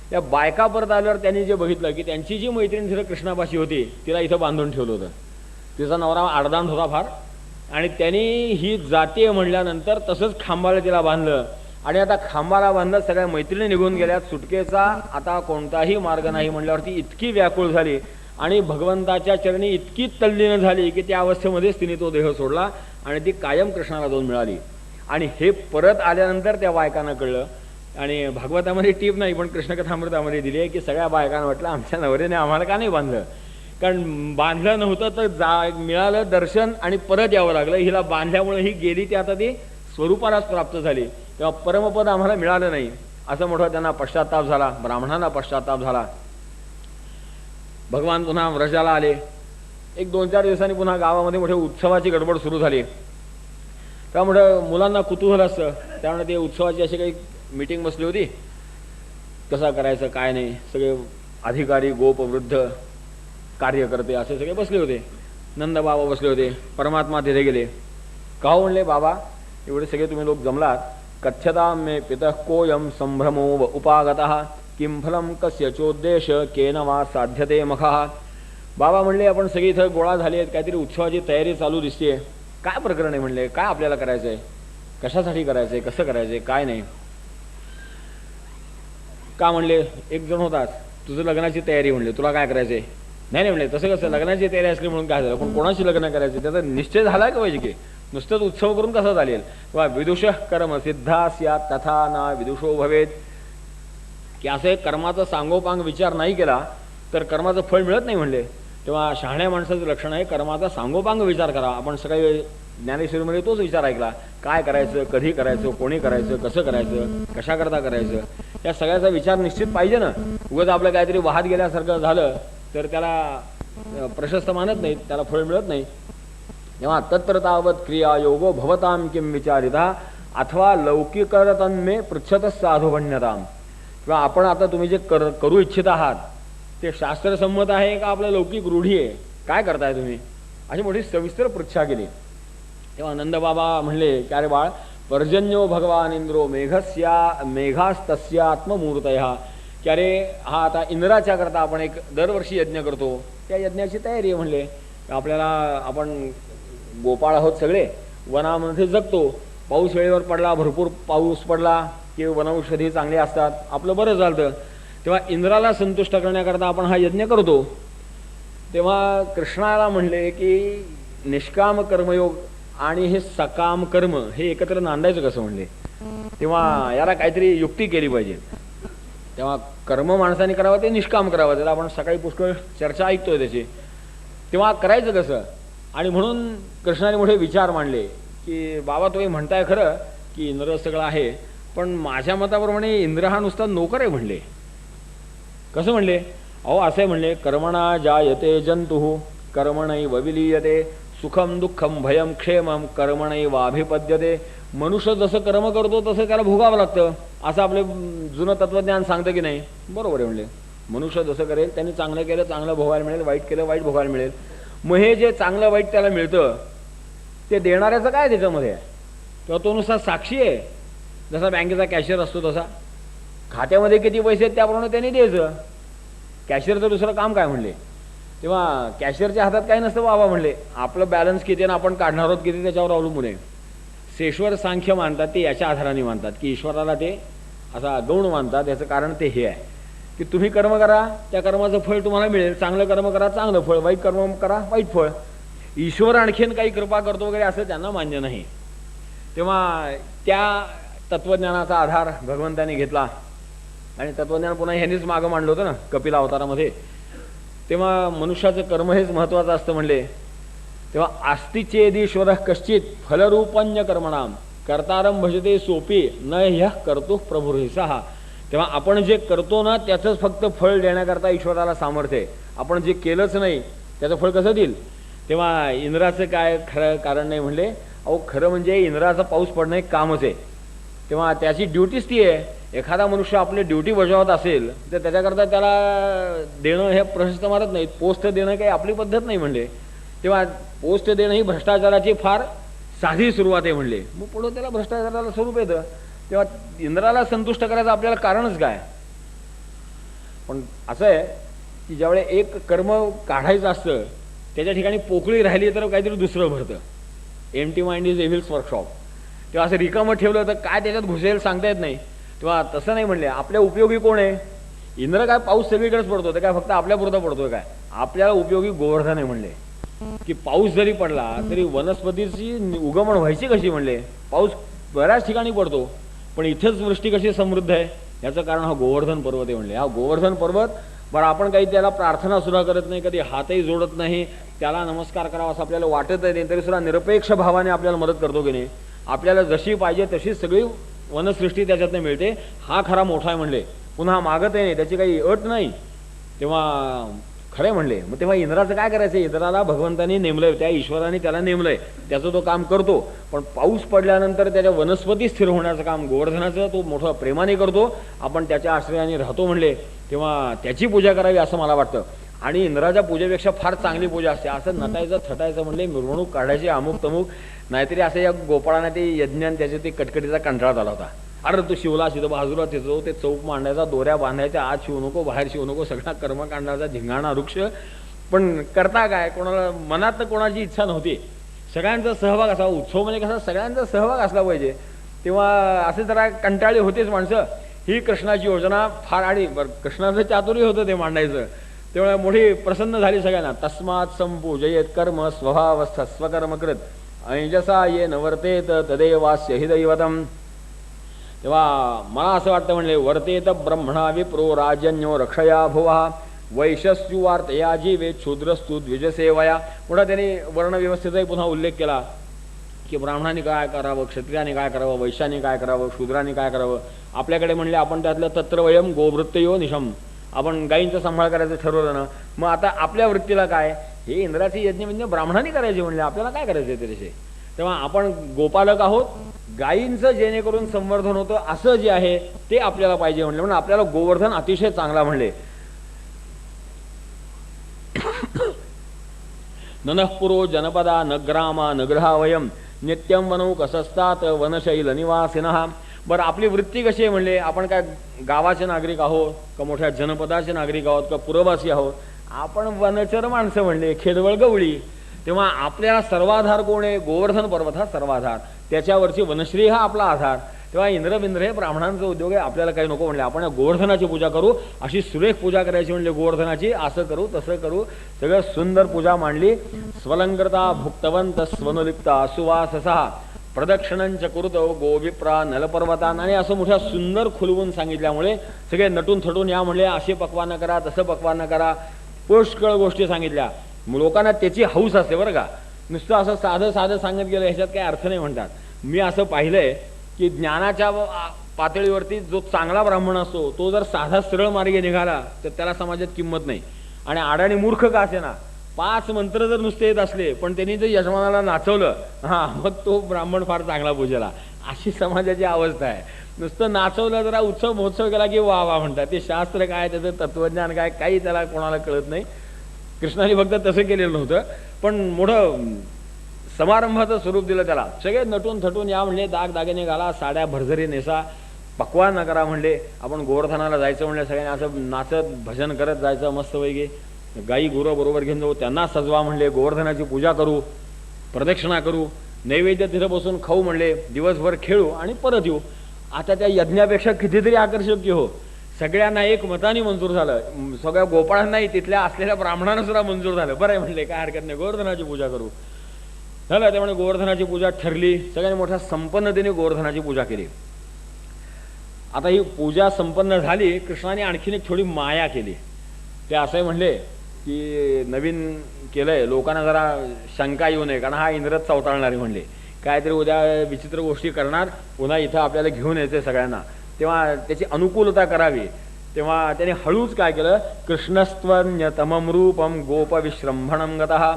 त्या बायका परत आल्यावर त्यांनी जे बघितलं की त्यांची जी मैत्रीण तिथं कृष्णापाशी होती तिला इथं बांधून ठेवलं होतं. तिचा नवरा आडदांत होता फार आणि त्यांनी ही जातीय म्हणल्यानंतर तसंच खांबाला तिला बांधलं आणि आता खांबाला बांधलं. सगळ्या मैत्रिणी निघून गेल्यात. सुटकेचा आता कोणताही मार्ग नाही म्हणल्यावरती इतकी व्याकुळ झाली आणि भगवंताच्या चरणी इतकी तल्लीन झाली की त्या अवस्थेमध्येच तिने तो देह सोडला आणि ती कायम कृष्णाला जाऊन मिळाली. आणि हे परत आल्यानंतर त्या बायकांना कळलं आणि भागवतामध्ये टीप नाही पण कृष्णकथामृतामध्ये दिली आहे की सगळ्या बायकांना वाटलं आमच्या नवऱ्याने आम्हाला का नाही बांधलं, कारण बांधलं नव्हतं तर मिळालं दर्शन आणि परत यावं लागलं. हिला बांधल्यामुळे ही गेली ती आता ती स्वरूपालाच प्राप्त झाली. तेव्हा परमपद आम्हाला मिळालं नाही असं मोठा त्यांना पश्चात्ताप झाला. ब्राह्मणांना पश्चात्ताप झाला. भगवान पुन्हा व्रजाला आले. एक 2-4 दिवसांनी पुन्हा गावामध्ये मोठ्या उत्सवाची गडबड सुरू झाली. त्यामुळे मुलांना कुतूहल असतं. त्यामुळे ते उत्सवाची अशी काही मीटिंग बसली होती, कसं करायचं काय नाही. सगळे अधिकारी गोप वृद्ध कार्यकर्ते असे सगळे बसले होते. नंद बाबा बसले होते. परमात्मा तिथे गेले. का हो म्हणले बाबा एवढे सगळे तुम्ही लोक जमलात. कथ्यता मे पितः कोयम संभ्रमो व उपागतः किं फलम कस्य चोद्देश केन वा साध्यते मखः. बाबा म्हणले आपण सगळे इथं गोळा झाले आहेत, काहीतरी उत्सवाची तयारी चालू दिसते. काय प्रकरण आहे म्हणले, काय आपल्याला करायचं आहे, कशासाठी करायचं आहे, कसं करायचं आहे, काय नाही. का म्हणले एक जण होताच, तुझं लग्नाची तयारी म्हणले, तुला काय करायचं आहे. नाही म्हणले तसं कसं, लग्नाची तयारी असली म्हणून काय झालं, पण कोणाशी लग्न करायचं त्याचा निश्चय झाला का पाहिजे की नुसतंच उत्सव करून कसं चालेल. किंवा विदुष कर्म सिद्धा स्यात् तथा ना विदुषो भवेत, की असं एक कर्माचा सांगोपांग विचार नाही केला तर कर्माचं फळ मिळत नाही म्हणले. तेव्हा शहाण्या माणसाचं लक्षण आहे कर्माचा सांगोपांग विचार करा. आपण सगळे ज्ञानेश्वरीमध्ये तोच विचार ऐकला, काय करायचं, कधी करायचं, कोणी करायचं, कसं करायचं, कशाकरता करायचं, या सगळ्याचा विचार निश्चित पाहिजे ना. उगाच आपलं काहीतरी वाहत गेल्यासारखं झालं तर त्याला प्रशस्त मानत नाहीत, त्याला फळ मिळत नाही. तेव्हा तत्र तावत क्रिया योगो भवताम किम विचारिता अथवा लौकिकरतन्मे पृच्छत साधुभण्यताम. किंवा आपण आता तुम्ही जे करू इच्छित आहात ते शास्त्रसंमत आहे का आपलं लौकिक रूढी आहे, काय करताय तुम्ही, अशी मोठी सविस्तर पृच्छा केली. तेव्हा नंदबाबा म्हणले की अरे बाळ, पर्जन्यो भगवान इंद्रो मेघास्तस्यात्ममूर्तया, की अरे हा आता इंद्राच्या करता आपण एक दरवर्षी यज्ञ करतो, त्या यज्ञाची तयारी आहे म्हणले. आपल्याला आपण गोपाळ आहोत सगळे, वनामध्ये जगतो, पाऊस वेळेवर पडला, भरपूर पाऊस पडला की वनौषधी चांगली असतात, आपलं बरं चालतं. तेव्हा इंद्राला संतुष्ट करण्याकरता आपण हा यज्ञ करतो. तेव्हा कृष्णाला म्हणले की निष्काम कर्मयोग आणि हे सकाम कर्म हे एकत्र नांदायचं कसं म्हणले. तेव्हा याला काहीतरी युक्ती केली पाहिजे. तेव्हा कर्म माणसाने करावं ते निष्काम करावं, त्याला आपण सकाळी पुष्कळ चर्चा ऐकतोय त्याची. तेव्हा करायचं कसं. आणि म्हणून कृष्णाने मोठे विचार मांडले की बाबा तुम्ही म्हणताय खरं की इंद्र सगळं आहे, पण माझ्या मताप्रमाणे इंद्र हा नुसता नोकर आहे म्हणले. कसं म्हणले, अहो असं आहे म्हणले, कर्मणा जायते जंतु कर्मणैव विलीयते सुखम दुःखम भयम क्षेमम कर्मणैवाभिपद्यते. मनुष्य जसं कर्म करतो तसं त्याला भोगावं लागतं, असं आपले जुनं तत्वज्ञान सांगतं की नाही. बरोबर आहे म्हणले, मनुष्य जसं करेल त्यांनी चांगलं केलं चांगलं भोगायला मिळेल, वाईट केलं वाईट भोगायला मिळेल. मग हे जे चांगलं वाईट त्याला मिळतं ते देणाऱ्याचं काय त्याच्यामध्ये आहे. किंवा तो नुसता साक्षी आहे, जसा बँकेचा कॅशियर असतो तसा, खात्यामध्ये किती पैसे आहेत त्याप्रमाणे त्यांनी द्यायचं. कॅशियरचं दुसरं काम काय म्हणले. तेव्हा कॅशियरच्या हातात काही नसतं बाबा म्हणले, आपलं बॅलन्स किती आणि आपण काढणार आहोत किती त्याच्यावर अवलंबून आहे. शेश्वर सांख्य मानतात ते याच्या आधाराने मानतात की ईश्वराला ते असा गौण मानतात. याचं कारण ते हे आहे की तुम्ही कर्म करा त्या कर्माचं फळ तुम्हाला मिळेल, चांगलं कर्म करा चांगलं फळ, वाईट कर्म करा वाईट फळ. ईश्वर आणखीन काही कृपा करतो वगैरे असं त्यांना मान्य नाही. तेव्हा त्या तत्वज्ञानाचा आधार भगवंतांनी घेतला आणि तत्वज्ञान पुन्हा ह्यांनीच मागं मांडलं होतं ना कपिल अवतारामध्ये. तेव्हा मनुष्याचं कर्म हेच महत्त्वाचं असतं म्हणले. तेव्हा आस्ति चेदीश्वर कश्चित फलरूपन्य कर्मणाम कर्तारम भजते सोपी न ह्यः कर्तुः प्रभुर्हिसः. तेव्हा आपण जे करतो ना त्याचंच फक्त फळ देण्याकरता ईश्वराला सामर्थ्य आहे. आपण जे केलंच नाही त्याचं फळ कसं देईल. तेव्हा इंद्राचं काय खरं कारण नाही म्हणले. अहो खरं म्हणजे इंद्राचा पाऊस पडणं एक कामच आहे. तेव्हा त्याची ड्युटीच ती आहे. एखादा मनुष्य आपली ड्युटी बजावत असेल तर त्याच्याकरता त्याला देणं हे प्रशस्त मारत नाहीत. पोस्ट देणं काही आपली पद्धत नाही म्हणले. तेव्हा पोस्ट देणं ही भ्रष्टाचाराची फार साधी सुरुवात आहे म्हणले. मग पुढं त्याला भ्रष्टाचाराला स्वरूप येतं. तेव्हा इंद्राला संतुष्ट करायचं आपल्याला कारणच काय. पण असं आहे की ज्यावेळेस एक कर्म काढायचं असतं त्याच्या ठिकाणी पोकळी राहिली तर काहीतरी दुसरं भरतं. Empty mind is evil's workshop. तेव्हा असं रिकामं ठेवलं तर काय त्याच्यात घुसेल सांगता येत नाही. तेव्हा तसं नाही म्हणले. आपल्या उपयोगी कोण आहे. इंद्र काय पाऊस सगळीकडेच पडतो तर काय फक्त आपल्यापुरता पडतोय काय. आपल्याला उपयोगी गोवर्धन आहे म्हणले. की पाऊस जरी पडला तरी वनस्पतीची उगमन व्हायची कशी म्हणले. पाऊस बऱ्याच ठिकाणी पडतो पण इथेच वृष्टी कशी समृद्ध आहे याचं कारण हा गोवर्धन पर्वत आहे म्हणले. हा गोवर्धन पर्वत बरं आपण काही त्याला प्रार्थना सुद्धा करत नाही, कधी हातही जोडत नाही, त्याला नमस्कार करावा असं आपल्याला वाटत नाही, तरी सुद्धा निरपेक्ष भावाने आपल्याला मदत करतो की नाही. आपल्याला जशी पाहिजे तशी सगळी वनसृष्टी त्याच्यातनं मिळते. हा खरा मोठा आहे म्हणले. पुन्हा मागत नाही त्याची काही अट नाही. तेव्हा खरे म्हणले. मग तेव्हा इंद्राचं काय करायचं. इंद्राला भगवंतांनी नेमलंय, त्या ईश्वराने त्याला नेमलंय, त्याचं तो काम करतो. पण पाऊस पडल्यानंतर त्याच्या वनस्पती स्थिर होण्याचं काम गोवर्धनाचं तो मोठं प्रेमाने करतो. आपण त्याच्या आश्रयाने राहतो म्हणले. तेव्हा त्याची पूजा करावी असं मला वाटतं. आणि इंद्राच्या पूजेपेक्षा फार चांगली पूजा असते. असं नटायचं थटायचं म्हणले, मिरवणूक काढायची अमुक तमुक, नाहीतरी असं या गोपाळाने ते यज्ञान त्याचे ते कटकटीचा कंटाळा झाला होता. अरे तू शिवला तिथं बाजूला तिथं ते चौक मांडायचा, दोऱ्या बांधायच्या, आत शिवू नको बाहेर शिवू नको, सगळा कर्मकांडाचा धिंगाणा वृक्ष. पण करता काय, कोणाला मनात कोणाची इच्छा नव्हती. सगळ्यांचा सहभाग असावा. उत्सव म्हणजे कसा सगळ्यांचा सहभाग असला पाहिजे. तेव्हा असे जरा कंटाळी होतेच माणसं. ही कृष्णाची योजना फार, आणि कृष्णाचं चातुर्य होतं ते मांडायचं. तेव्हा मोठी प्रसन्न झाली सगळ्यांना. तस्मात संपूजयेत कर्म स्वभावस्थ स्वकर्मकृत ऐजसा ये नवर्तेत तदेवास्य हि दैवतम. तेव्हा मला असं वाटतं म्हणले, वर्तेत ब्रह्मणा विप्रो राजन्यो रक्षया भुवा वैशस्युवार्तया जीवे क्षुद्रस्तु द्विजसेवया. पुन्हा त्यांनी वर्णव्यवस्थेचाही पुन्हा उल्लेख केला की ब्राह्मणांनी काय करावं, क्षत्रियाने काय करावं, वैश्याने काय करावं, शूद्राने काय करावं. आपल्याकडे म्हणले आपण त्यातलं तत्रवयम गोवृत्तयो निशम, आपण गायींचा सांभाळ करायचं ठरवलं ना. मग आता आपल्या वृत्तीला काय, हे इंद्राची यज्ञ म्हणजे ब्राह्मणांनी करायचे म्हणले, आपल्याला काय करायचं त्याचे. तेव्हा आपण गोपालक आहोत. गायींचं जेणेकरून संवर्धन होतं असं जे आहे ते आपल्याला पाहिजे म्हणले. म्हणून आपल्याला गोवर्धन अतिशय चांगला म्हणले. ननःपुरो जनपदा नग्रामा नगृहावयम नित्यम वनौ कसस्तात वनशैल निवासिनः. बरं आपली वृत्ती कशी आहे म्हणले. आपण काय गावाचे नागरिक आहोत का मोठ्या जनपदाचे नागरिक आहोत का पुरवासी आहोत. आपण वनचर माणसं म्हणले, खेडवळ गवळी. तेव्हा आपल्याला सर्वाधार कोण आहे, गोवर्धन पर्वत हा सर्वाधार, त्याच्यावरची वनश्री हा आपला आधार. तेव्हा इंद्रबिंद्र हे ब्राह्मणांचा उद्योग आहे, आपल्याला काही नको म्हणले. आपण गोवर्धनाची पूजा करू, अशी सुरेख पूजा करायची म्हणले गोवर्धनाची. असं करू तसं करू, सगळं सुंदर पूजा मांडली. स्वलंकृता भुक्तवंत स्वनुलिप्ता सुवाससा प्रदक्षिणंच कुरुतो गोविप्रा नलपर्वतान. आणि असं मोठ्या सुंदर खुलवून सांगितल्यामुळे सगळे नटून थटून या म्हणले. असे पक्वानं करा, तसं पक्वानं करा, पुष्कळ गोष्टी सांगितल्या. लोकांना त्याची हौस असते बरं का. नुसतं असं साधं साधं सांगत गेलं ह्याच्यात काही अर्थ नाही म्हणतात. मी असं पाहिलंय की ज्ञानाच्या पातळीवरती जो चांगला ब्राह्मण असतो तो जर साधा सरळ मार्गे निघाला तर त्याला समाजात किंमत नाही. आणि आडाणी मूर्ख का असे ना, 5 मंत्र जर नुसते येत असले पण त्यांनी जर यजमानाला नाचवलं, हा मग तो ब्राह्मण फार चांगला पूजेला. अशी समाजाची अवस्था आहे. नुसतं नाचवलं, जरा उत्सव महोत्सव केला की वा वा म्हणतात. ते शास्त्र काय, त्याचं तत्वज्ञान काय, काही त्याला कोणाला कळत नाही. कृष्णाने फक्त तसं केलेलं नव्हतं, पण मोठं समारंभाचं स्वरूप दिलं त्याला. सगळे नटून थटून या म्हणले, दागदागिने घाला, साड्या भरझरी नेसा, पक्वान करा म्हणले. आपण गोवर्धनाला जायचं म्हणले, सगळ्यांनी असं नाचत भजन करत जायचं मस्त वैगे. गाई गुरं बरोबर घेऊन जाऊ, त्यांना सजवा म्हणले, गोवर्धनाची पूजा करू, प्रदक्षिणा करू, नैवेद्य तिथं बसून खाऊ म्हणले, दिवसभर खेळू आणि परत येऊ. आता त्या यज्ञापेक्षा कितीतरी आकर्षक की हो. सगळ्यांना एक मताने मंजूर झालं. सगळ्या गोपाळांनाही तिथल्या असलेल्या ब्राह्मणांना सुद्धा मंजूर झालं. बरं आहे म्हणले, काय हरकत नाही, गोवर्धनाची पूजा करू. झालं त्यामुळे गोवर्धनाची पूजा ठरली. सगळ्यांनी मोठ्या संपन्नतेने गोवर्धनाची पूजा केली. आता ही पूजा संपन्न झाली. कृष्णाने आणखीन एक थोडी माया केली. ते असंही म्हणले की नवीन केलंय, लोकांना जरा शंका येऊ नये, कारण हा इंद्रच चवताळणारे म्हणले, काहीतरी उद्या विचित्र गोष्टी करणार, पुन्हा इथं आपल्याला घेऊन यायचं सगळ्यांना, तेव्हा त्याची अनुकूलता करावी. तेव्हा त्याने हळूच काय केलं, कृष्णस्त्वन्यतमं रूपम गोपविश्रंभणं गतः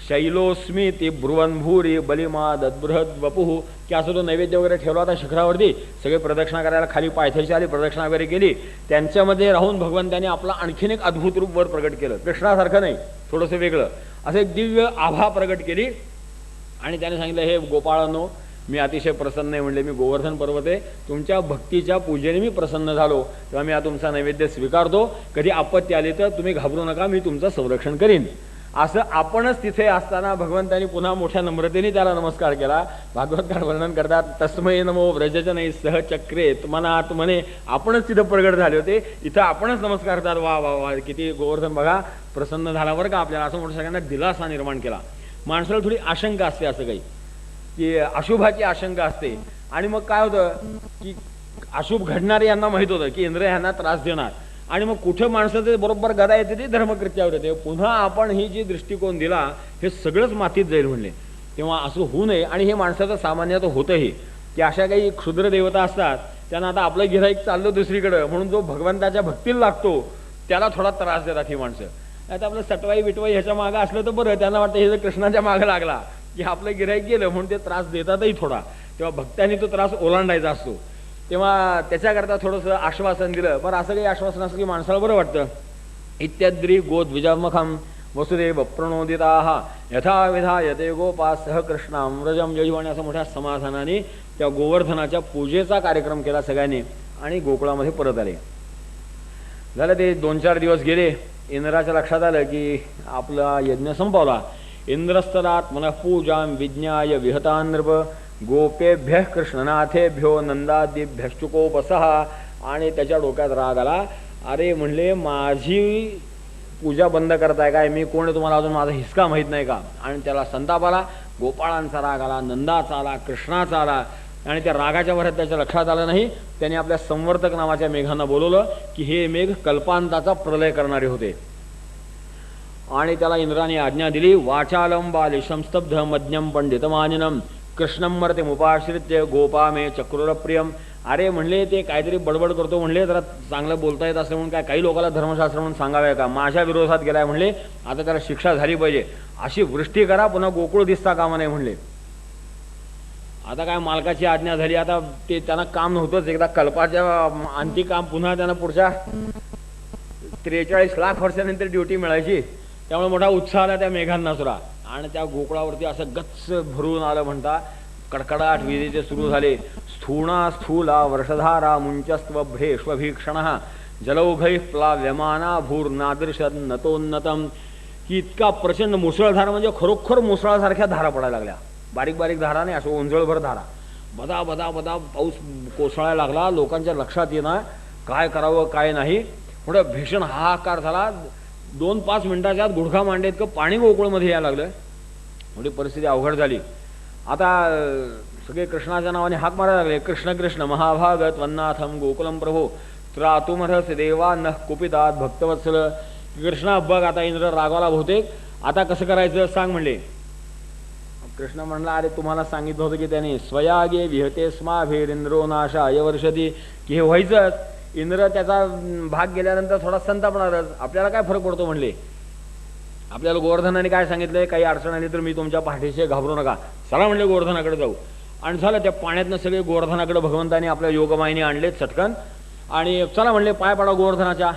शैलोस्मी ती ब्रुवनभूरी बलिमा दद्बृहद वपुः, की असं तो नैवेद्य वगैरे ठेवला होता शिखरावरती. सगळे प्रदक्षिणा करायला खाली पायथ्याशी आली, प्रदक्षिणा वगैरे केली. त्यांच्यामध्ये राहून भगवंताने आपला आणखीन एक अद्भुत रूप वर प्रकट केलं. कृष्णासारखं नाही, थोडंसं वेगळं, असं एक दिव्य आभा प्रकट केली. आणि त्याने सांगितलं, हे गोपाळांनो, मी अतिशय प्रसन्न आहे. म्हणले, मी गोवर्धन पर्वत आहे, तुमच्या भक्तीच्या पूजेने मी प्रसन्न झालो, तेव्हा मी तुमचा नैवेद्य स्वीकारतो. कधी आपत्ती आली तर तुम्ही घाबरू नका, मी तुमचं संरक्षण करीन. असं आपणच तिथे असताना भगवंतांनी पुन्हा मोठ्या नम्रतेने त्याला नमस्कार केला. भागवतकार वर्णन करतात, तस्मै नमो व्रजजनै सहचक्रे मनात म्हणे, आपणच तिथं प्रगट झाले होते, इथं आपणच नमस्कार करतात. वा वा वा, किती गोवर्धन बघा प्रसन्न झाला बरं का आपल्याला, असं मोठं सगळ्यांना दिलासा निर्माण केला. माणसाला थोडी आशंका असते, असं काही की अशुभाची आशंका असते. आणि मग काय होतं की अशुभ घडणारे यांना माहीत होतं की इंद्र यांना त्रास देणार, आणि मग कुठं माणसाचं बरोबर गदा येते ते धर्मकृत्यावर येते. पुन्हा आपण ही जी दृष्टिकोन दिला हे सगळंच मातीत जाईल म्हणले. तेव्हा असं होऊ नये. आणि हे माणसाचं सामान्यतः होतंही की अशा काही क्षुद्र देवता असतात, त्यांना आता आपलं गिऱ्हाईक चाललं दुसरीकडं, म्हणून जो भगवंताच्या भक्तीला लागतो त्याला थोडा त्रास देतात ही माणसं. आता आपलं सटवाई बिटवाई ह्याच्या मागं असलं तर बरं, त्यांना वाटतं हे जर कृष्णाच्या मागं लागला की आपलं गिऱ्हाईक गेलं म्हणून ते त्रास देतातही थोडा. तेव्हा भक्तांनी तो त्रास ओलांडायचा असतो. तेव्हा त्याच्याकरता थोडंसं आश्वासन दिलं. बरं, असं काही आश्वासन असलं की माणसाला बरं वाटतं. इत्याद्री गोद्विजात्मकं वसुदेव प्रणोदिताः यथा विधायते गोपा सह कृष्णां व्रजं यजुवाणी, असं मोठ्या समाधानाने त्या गोवर्धनाच्या पूजेचा कार्यक्रम केला सगळ्यांनी आणि गोकुळामध्ये परत आले. झालं ते 2-4 दिवस गेले. इंद्राच्या लक्षात आलं की आपला यज्ञ संपवला. इंद्रस्तरात मनः पूजां विज्ञाय विहतान् नृप गोपेभ्यः कृष्णनाथेभ्यो नंदादिभ्यश्चुकोपसः. आणि त्याच्या डोक्यात राग आला. अरे म्हणले, माझी पूजा बंद करताय काय? मी कोण आहे तुम्हाला अजून माझा हिसका माहीत नाही का? आणि त्याला संताप आला. गोपाळांचा राग आला, नंदाचा आला, कृष्णाचा आला. आणि त्या रागाच्या भरात त्याच्या लक्षात आलं नाही. त्याने आपल्या संवर्तक नावाच्या मेघांना बोलवलं की हे मेघ कल्पांताचा प्रलय करणारे होते. आणि त्याला इंद्राने आज्ञा दिली, वाचालम बालिशम स्तब्ध मध्यम पंडितमानिनम कृष्णम मर्ते मुपाश्रित्य गोपा मे चक्रुरप्रियम. अरे म्हणले, ते काहीतरी बडबड करतो म्हणले, जरा चांगलं बोलता येत असलं म्हणून काय काही लोकांना धर्मशास्त्र म्हणून सांगावे का? माझ्या विरोधात गेलाय म्हणले, आता त्याला शिक्षा झाली पाहिजे. अशी वृष्टी करा, पुन्हा गोकुळ दिसता कामा नाही म्हणले. आता काय मालकाची आज्ञा झाली. आता ते त्यांना काम नव्हतंच, एकदा कल्पाच्या अंती काम पुन्हा त्यांना पुढच्या 43 लाख वर्षानंतर ड्युटी मिळायची. त्यामुळे मोठा उत्साह आला त्या मेघांना सुद्धा. आणि त्या गोकुळावरती असं गच्च भरून आलं म्हणता. कडकडाट विजेचे सुरू झाले. स्थूणा स्थूला वर्षधारा मुंचस्त्वभ्रेष्वभीक्षण जलौघै प्लाव्यमाना भूर्नादृशत नतोन्नतम. की इतका प्रचंड मुसळधार, म्हणजे खरोखर मुसळासारख्या धारा पडायला लागल्या. बारीक बारीक धारा नाही, असं ओंजळभर धारा. बदा बदा बदा पाऊस कोसळायला लागला. लोकांच्या लक्षात येणार काय करावं काय नाही. थोडं भीषण हाहाकार झाला. 2-5 मिनिटाच्या आत गुडघा मांडे इतकं पाणी गोकुळमध्ये यायला लागलं. थोडी परिस्थिती अवघड झाली. आता सगळे कृष्णाच्या नावाने हाक मारायला लागले, कृष्ण कृष्ण महाभागत वन्नाथम गोकुलम प्रभो त्रातुमर्हस देवा न कुपितात भक्तवत्सल. कृष्णा बघ, आता इंद्र रागावला बहुतेक, आता कसं करायचं सांग म्हणले. कृष्ण म्हणला, अरे तुम्हाला सांगितलं होतं की त्याने स्वयागे विहते स्माभिरिंद्रो नाशाय वर्षती, की हे व्हायचंच. इंद्र त्याचा भाग गेल्यानंतर थोडा संतापणारच, आपल्याला काय फरक पडतो म्हणले. आपल्याला गोवर्धनाने काय सांगितलंय, काही अडचण आली तर मी तुमच्या पाठीशी, घाबरू नका, चला म्हणले गोवर्धनाकडे जाऊ. आणि झालं, त्या पाण्यातनं सगळे गोवर्धनाकडे भगवंताने आपल्या योगमायेने आणले चटकन. आणि चला म्हणले पाय पडा गोवर्धनाच्या.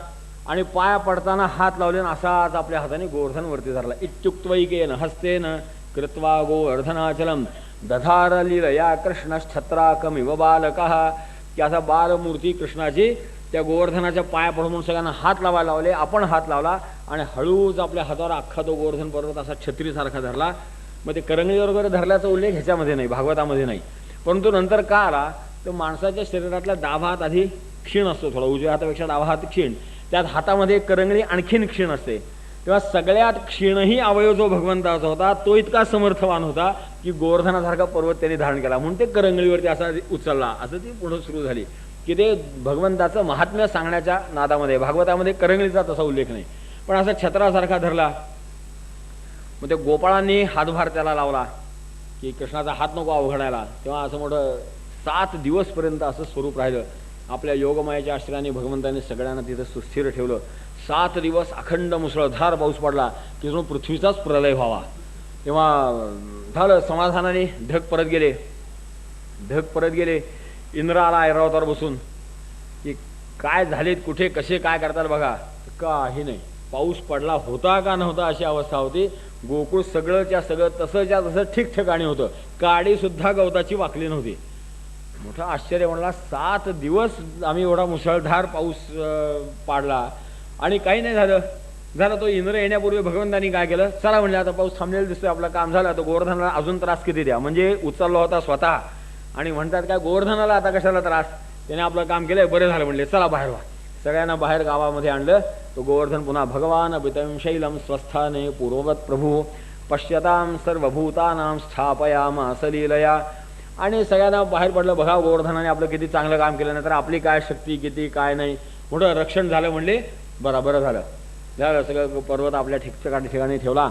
आणि पाया पडताना हात लावले, असाच आपल्या हाताने गोवर्धन वरती धरला. इत्युक्त्वैकेन हस्तेन कृत्वा गोवर्धनाचलम दधार लीलया कृष्णश्छत्राकमिव बालकः. की असा बालमूर्ती कृष्णाची त्या गोवर्धनाच्या पाया पडून म्हणून सगळ्यांना हात लावायला लावले. आपण हात लावला आणि हळूच आपल्या हातावर अख्खा तो गोवर्धन पर्वत असा छत्रीसारखा धरला. मग ते करंगळीवर वगैरे धरल्याचा उल्लेख ह्याच्यामध्ये नाही, भागवतामध्ये नाही. परंतु नंतर का आला तर माणसाच्या शरीरातला डावा हात आधी क्षीण असतो, थोडा उजव्या हातापेक्षा डावा हात क्षीण. त्यात हातामध्ये करंगळी आणखीन क्षीण असते. तेव्हा सगळ्यात क्षीणही अवयव जो भगवंताचा होता तो इतका समर्थवान होता की गोवर्धनासारखा पर्वत त्यांनी धारण केला. म्हणून ते करंगळीवरती असा उचलला. असं ती पुढे सुरू झाली. की ते भगवंताचं महात्म्य सांगण्याच्या नादामध्ये. भागवतामध्ये करंगळीचा तसा उल्लेख नाही, पण असा छत्रासारखा धरला. मग ते गोपाळांनी हातभार त्याला लावला की कृष्णाचा हात नको अवघडायला. तेव्हा असं मोठं 7 दिवसपर्यंत असं स्वरूप राहिलं. आपल्या योगमायाच्या आश्रयाने भगवंतांनी सगळ्यांना तिथं सुस्थिर ठेवलं. 7 दिवस अखंड मुसळधार पाऊस पडला की जणू पृथ्वीचाच प्रलय व्हावा. तेव्हा झालं समाधानाने. ढग परत गेले. इंद्र आला ऐरावतावर बसून की काय झालेत, कुठे कसे काय करतात बघा. काही नाही, पाऊस पडला होता का नव्हता अशी अवस्था होती. गोकुळ सगळंच्या सगळं तसंच्या तसं ठिकठिकाणी होतं. काडी सुद्धा गवताची वाकली नव्हती. मोठं आश्चर्य म्हणला, 7 दिवस आम्ही एवढा मुसळधार पाऊस पाडला आणि काही नाही झालं. तो इंद्र येण्यापूर्वी भगवंतांनी काय केलं, चला म्हणले आता पाऊस थांबलेला दिसतोय, आपलं काम झालं. तर गोवर्धनाला अजून त्रास किती द्या, म्हणजे उचलला होता स्वतः आणि म्हणतात काय गोवर्धनाला आता कशाला त्रास, त्याने आपलं काम केलंय, बरं झालं म्हणले, चला बाहेर व्हा. सगळ्यांना बाहेर गावामध्ये आणलं. तो गोवर्धन पुन्हा भगवान अभितम शैलम स्वस्थाने पूर्ववत प्रभू पश्यताम सर्वभूतानां स्थापयामास लीलया. आणि सगळ्यांना बाहेर पडलं. बघा गोवर्धनाने आपलं किती चांगलं काम केलं, नंतर आपली काय शक्ती किती काय नाही, मोठं रक्षण झालं म्हणले. बरं झालं. सगळं पर्वत आपल्या ठिकाणी ठेवला.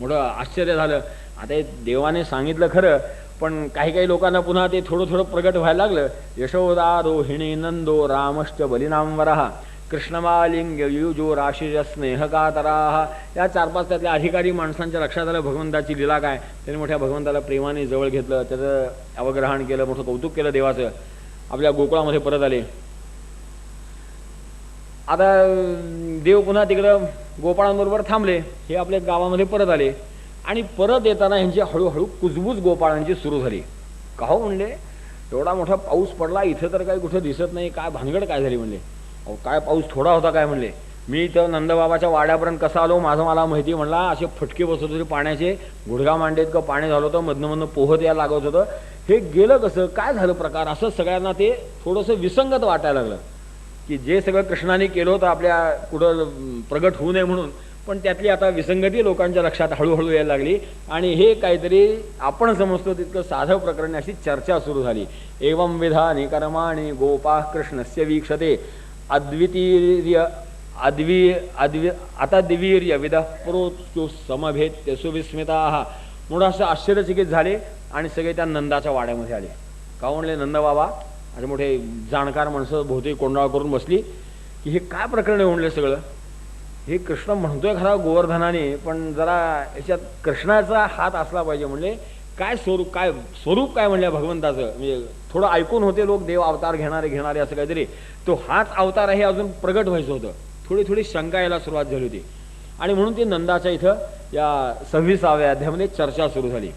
मोठं आश्चर्य झालं. आता हे देवाने सांगितलं खरं, पण काही लोकांना पुन्हा ते थोडं प्रगट व्हायला लागलं. यशोदा रोहिणी नंदो रामश्च बलिनांवरः कृष्णमालिंग युजो राशिज स्नेहकातराः. या 4-5 त्यातल्या अधिकारी माणसांच्या लक्षात आलं भगवंताची लीला काय. त्यांनी मोठ्या भगवंताला प्रेमाने जवळ घेतलं, त्याचं अवग्रहण केलं, मोठं कौतुक केलं देवाचं. आपल्या गोकुळामध्ये परत आले. आता देव पुन्हा तिकडं गोपाळांबरोबर थांबले. हे आपल्या गावामध्ये परत आले आणि परत येताना ह्यांची हळूहळू कुजबूज गोपाळांची सुरू झाली. का हो म्हणले, एवढा मोठा पाऊस पडला, इथं तर काही कुठं दिसत नाही, काय भानगड काय झाली म्हणले. अहो काय पाऊस थोडा होता काय म्हणले. मी इथं नंदबाबाच्या वाड्यापर्यंत कसा आलो माझं मला माहिती म्हणला. असे फटके बसत होते पाण्याचे, गुडघा मांडे इतकं पाणी झालं होतं, मधनं पोहत यायला लागत होतं. हे गेलं कसं, काय झालं प्रकार, असं सगळ्यांना ते थोडंसं विसंगत वाटायला लागलं की जे सगळं कृष्णाने केलं होतं आपल्या कुठं प्रगट होऊ नये म्हणून, पण त्यातली आता विसंगती लोकांच्या लक्षात हळूहळू यायला लागली. आणि हे काहीतरी आपण समजतो तितकं साधं प्रकरण, अशी चर्चा सुरू झाली. एवं विधानी कर्माणि गोपाः कृष्णस्य वीक्षते अद्वितीय अतद्वीर्य विदः प्रोच्यु समभेत्य सुविस्मिताः. म्हणून असं आश्चर्यचकित झाले आणि सगळे त्या नंदाच्या वाड्यामध्ये आले. का म्हणले, नंदबाबा असे मोठे जाणकार माणसं भोवती कोंडाळ करून बसली की हे काय प्रकरण आहे म्हणले सगळं. हे कृष्ण म्हणतोय खरा गोवर्धनाने, पण जरा याच्यात कृष्णाचा हात असला पाहिजे म्हणले. काय स्वरूप काय म्हणले भगवंताचं, म्हणजे थोडं ऐकून होते लोक देव अवतार घेणारे असं काहीतरी, तो हाच अवतार आहे अजून प्रगट व्हायचं होतं. थोडी शंका यायला सुरुवात झाली होती. आणि म्हणून ते नंदाच्या इथं या 26व्या अध्यायामध्ये चर्चा सुरू झाली.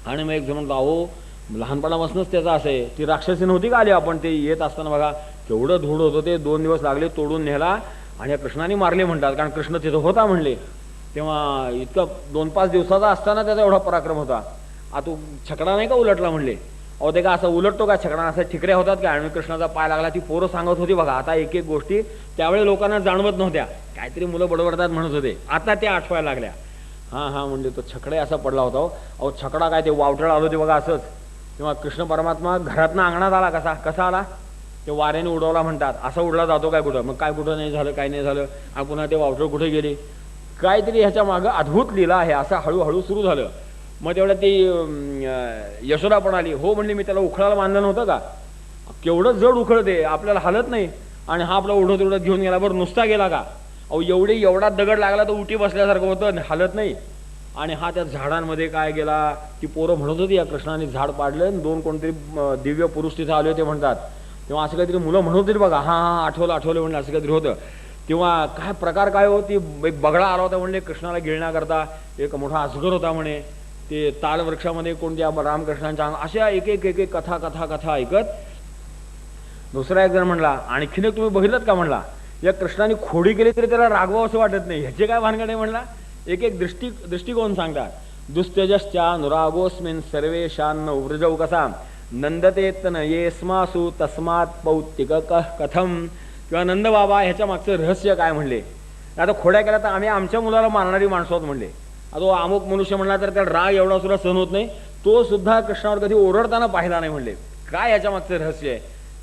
आणि मग एक जण म्हणतो, अहो लहानपणापासूनच त्याचं असं आहे, ती राक्षसी नव्हती का आली, आपण ते येत असताना बघा केवढं धूळ होतं, ते 2 दिवस लागले तोडून नेला आणि या कृष्णाने मारले म्हणतात, कारण कृष्ण तिथं होता म्हणले. तेव्हा इतकं 2-5 दिवसाचा असताना त्याचा एवढा पराक्रम होता. तो छकडा नाही का उलटला म्हणले. अहो ते का असं उलटतो का छकडा, असं ठिकऱ्या होतात का, आणि कृष्णाचा पाय लागला. ती पोरं सांगत होती बघा. आता एक गोष्टी त्यावेळी लोकांना जाणवत नव्हत्या, काहीतरी मुलं बडबडतात म्हणत होते, आता त्या आठवायला लागल्या. हां म्हणजे तो छकडा असा पडला होता. अहो छकडा काय, ते वावटळ आलो ते बघा असंच. तेव्हा कृष्ण परमात्मा घरातनं अंगणात आला. कसा आला, ते वाऱ्याने उडवला म्हणतात. असा उडला जातो काय कुठं, मग काय कुठं नाही झालं, काय नाही झालं, आणि पुन्हा ते वावटळ कुठे गेले, काहीतरी ह्याच्या मागं अद्भुत लीला आहे. असं हळूहळू सुरू झालं. मग तेवढ्या ती यशोदा पण आली. हो म्हणली, मी त्याला उखळाला बांधलं नव्हतं का, केवढं जड उखळते, आपल्याला हालत नाही, आणि हा आपला उडत घेऊन गेला. बरं नुसता गेला का, अहो एवढा दगड लागला तर उटी बसल्यासारखं होतं, हालत नाही. आणि हा त्या झाडांमध्ये काय गेला. ती पोरं म्हणत होती या कृष्णाने झाड पाडलं, 2 कोणतरी दिव्य पुरुष तिथं आले होते म्हणतात. तेव्हा असं काहीतरी मुलं म्हणत होती बघा. हां आठवलं म्हणलं, असं काहीतरी होतं. तेव्हा काय प्रकार काय होती, एक बगळा आला होता म्हणले कृष्णाला गिळण्याकरता. एक मोठा अजगर होता म्हणे. ते तालवृक्षामध्ये कोणत्या रामकृष्णांच्या अशा एक कथा ऐकत. दुसरा एक जण म्हणला, आणखीन एक तुम्ही बघितलं का म्हणला, या कृष्णाने खोडी केली तरी त्याला रागवावं असं वाटत नाही, ह्याचे काय भानगड आहे म्हणला. एक दृष्टिकोन सांगतात. दुस्त्यजश्चा नुरागोस्मिन सर्वेशान्न व्रजौ कसा नंदतेतन येस्मासु तस्मात पौत्तिक कथम. किंवा नंदबाबा ह्याच्या मागचं रहस्य काय म्हणले. आता खोड्या केल्या तर आम्ही आमच्या मुलाला मारणारी माणसं आहोत म्हणले. आता अमुक मनुष्य म्हणला तर त्याला राग एवढा सुद्धा सहन होत नाही, तो सुद्धा कृष्णावर कधी ओरडताना पाहिला नाही म्हणले. काय याच्या मागचं रहस्य आहे.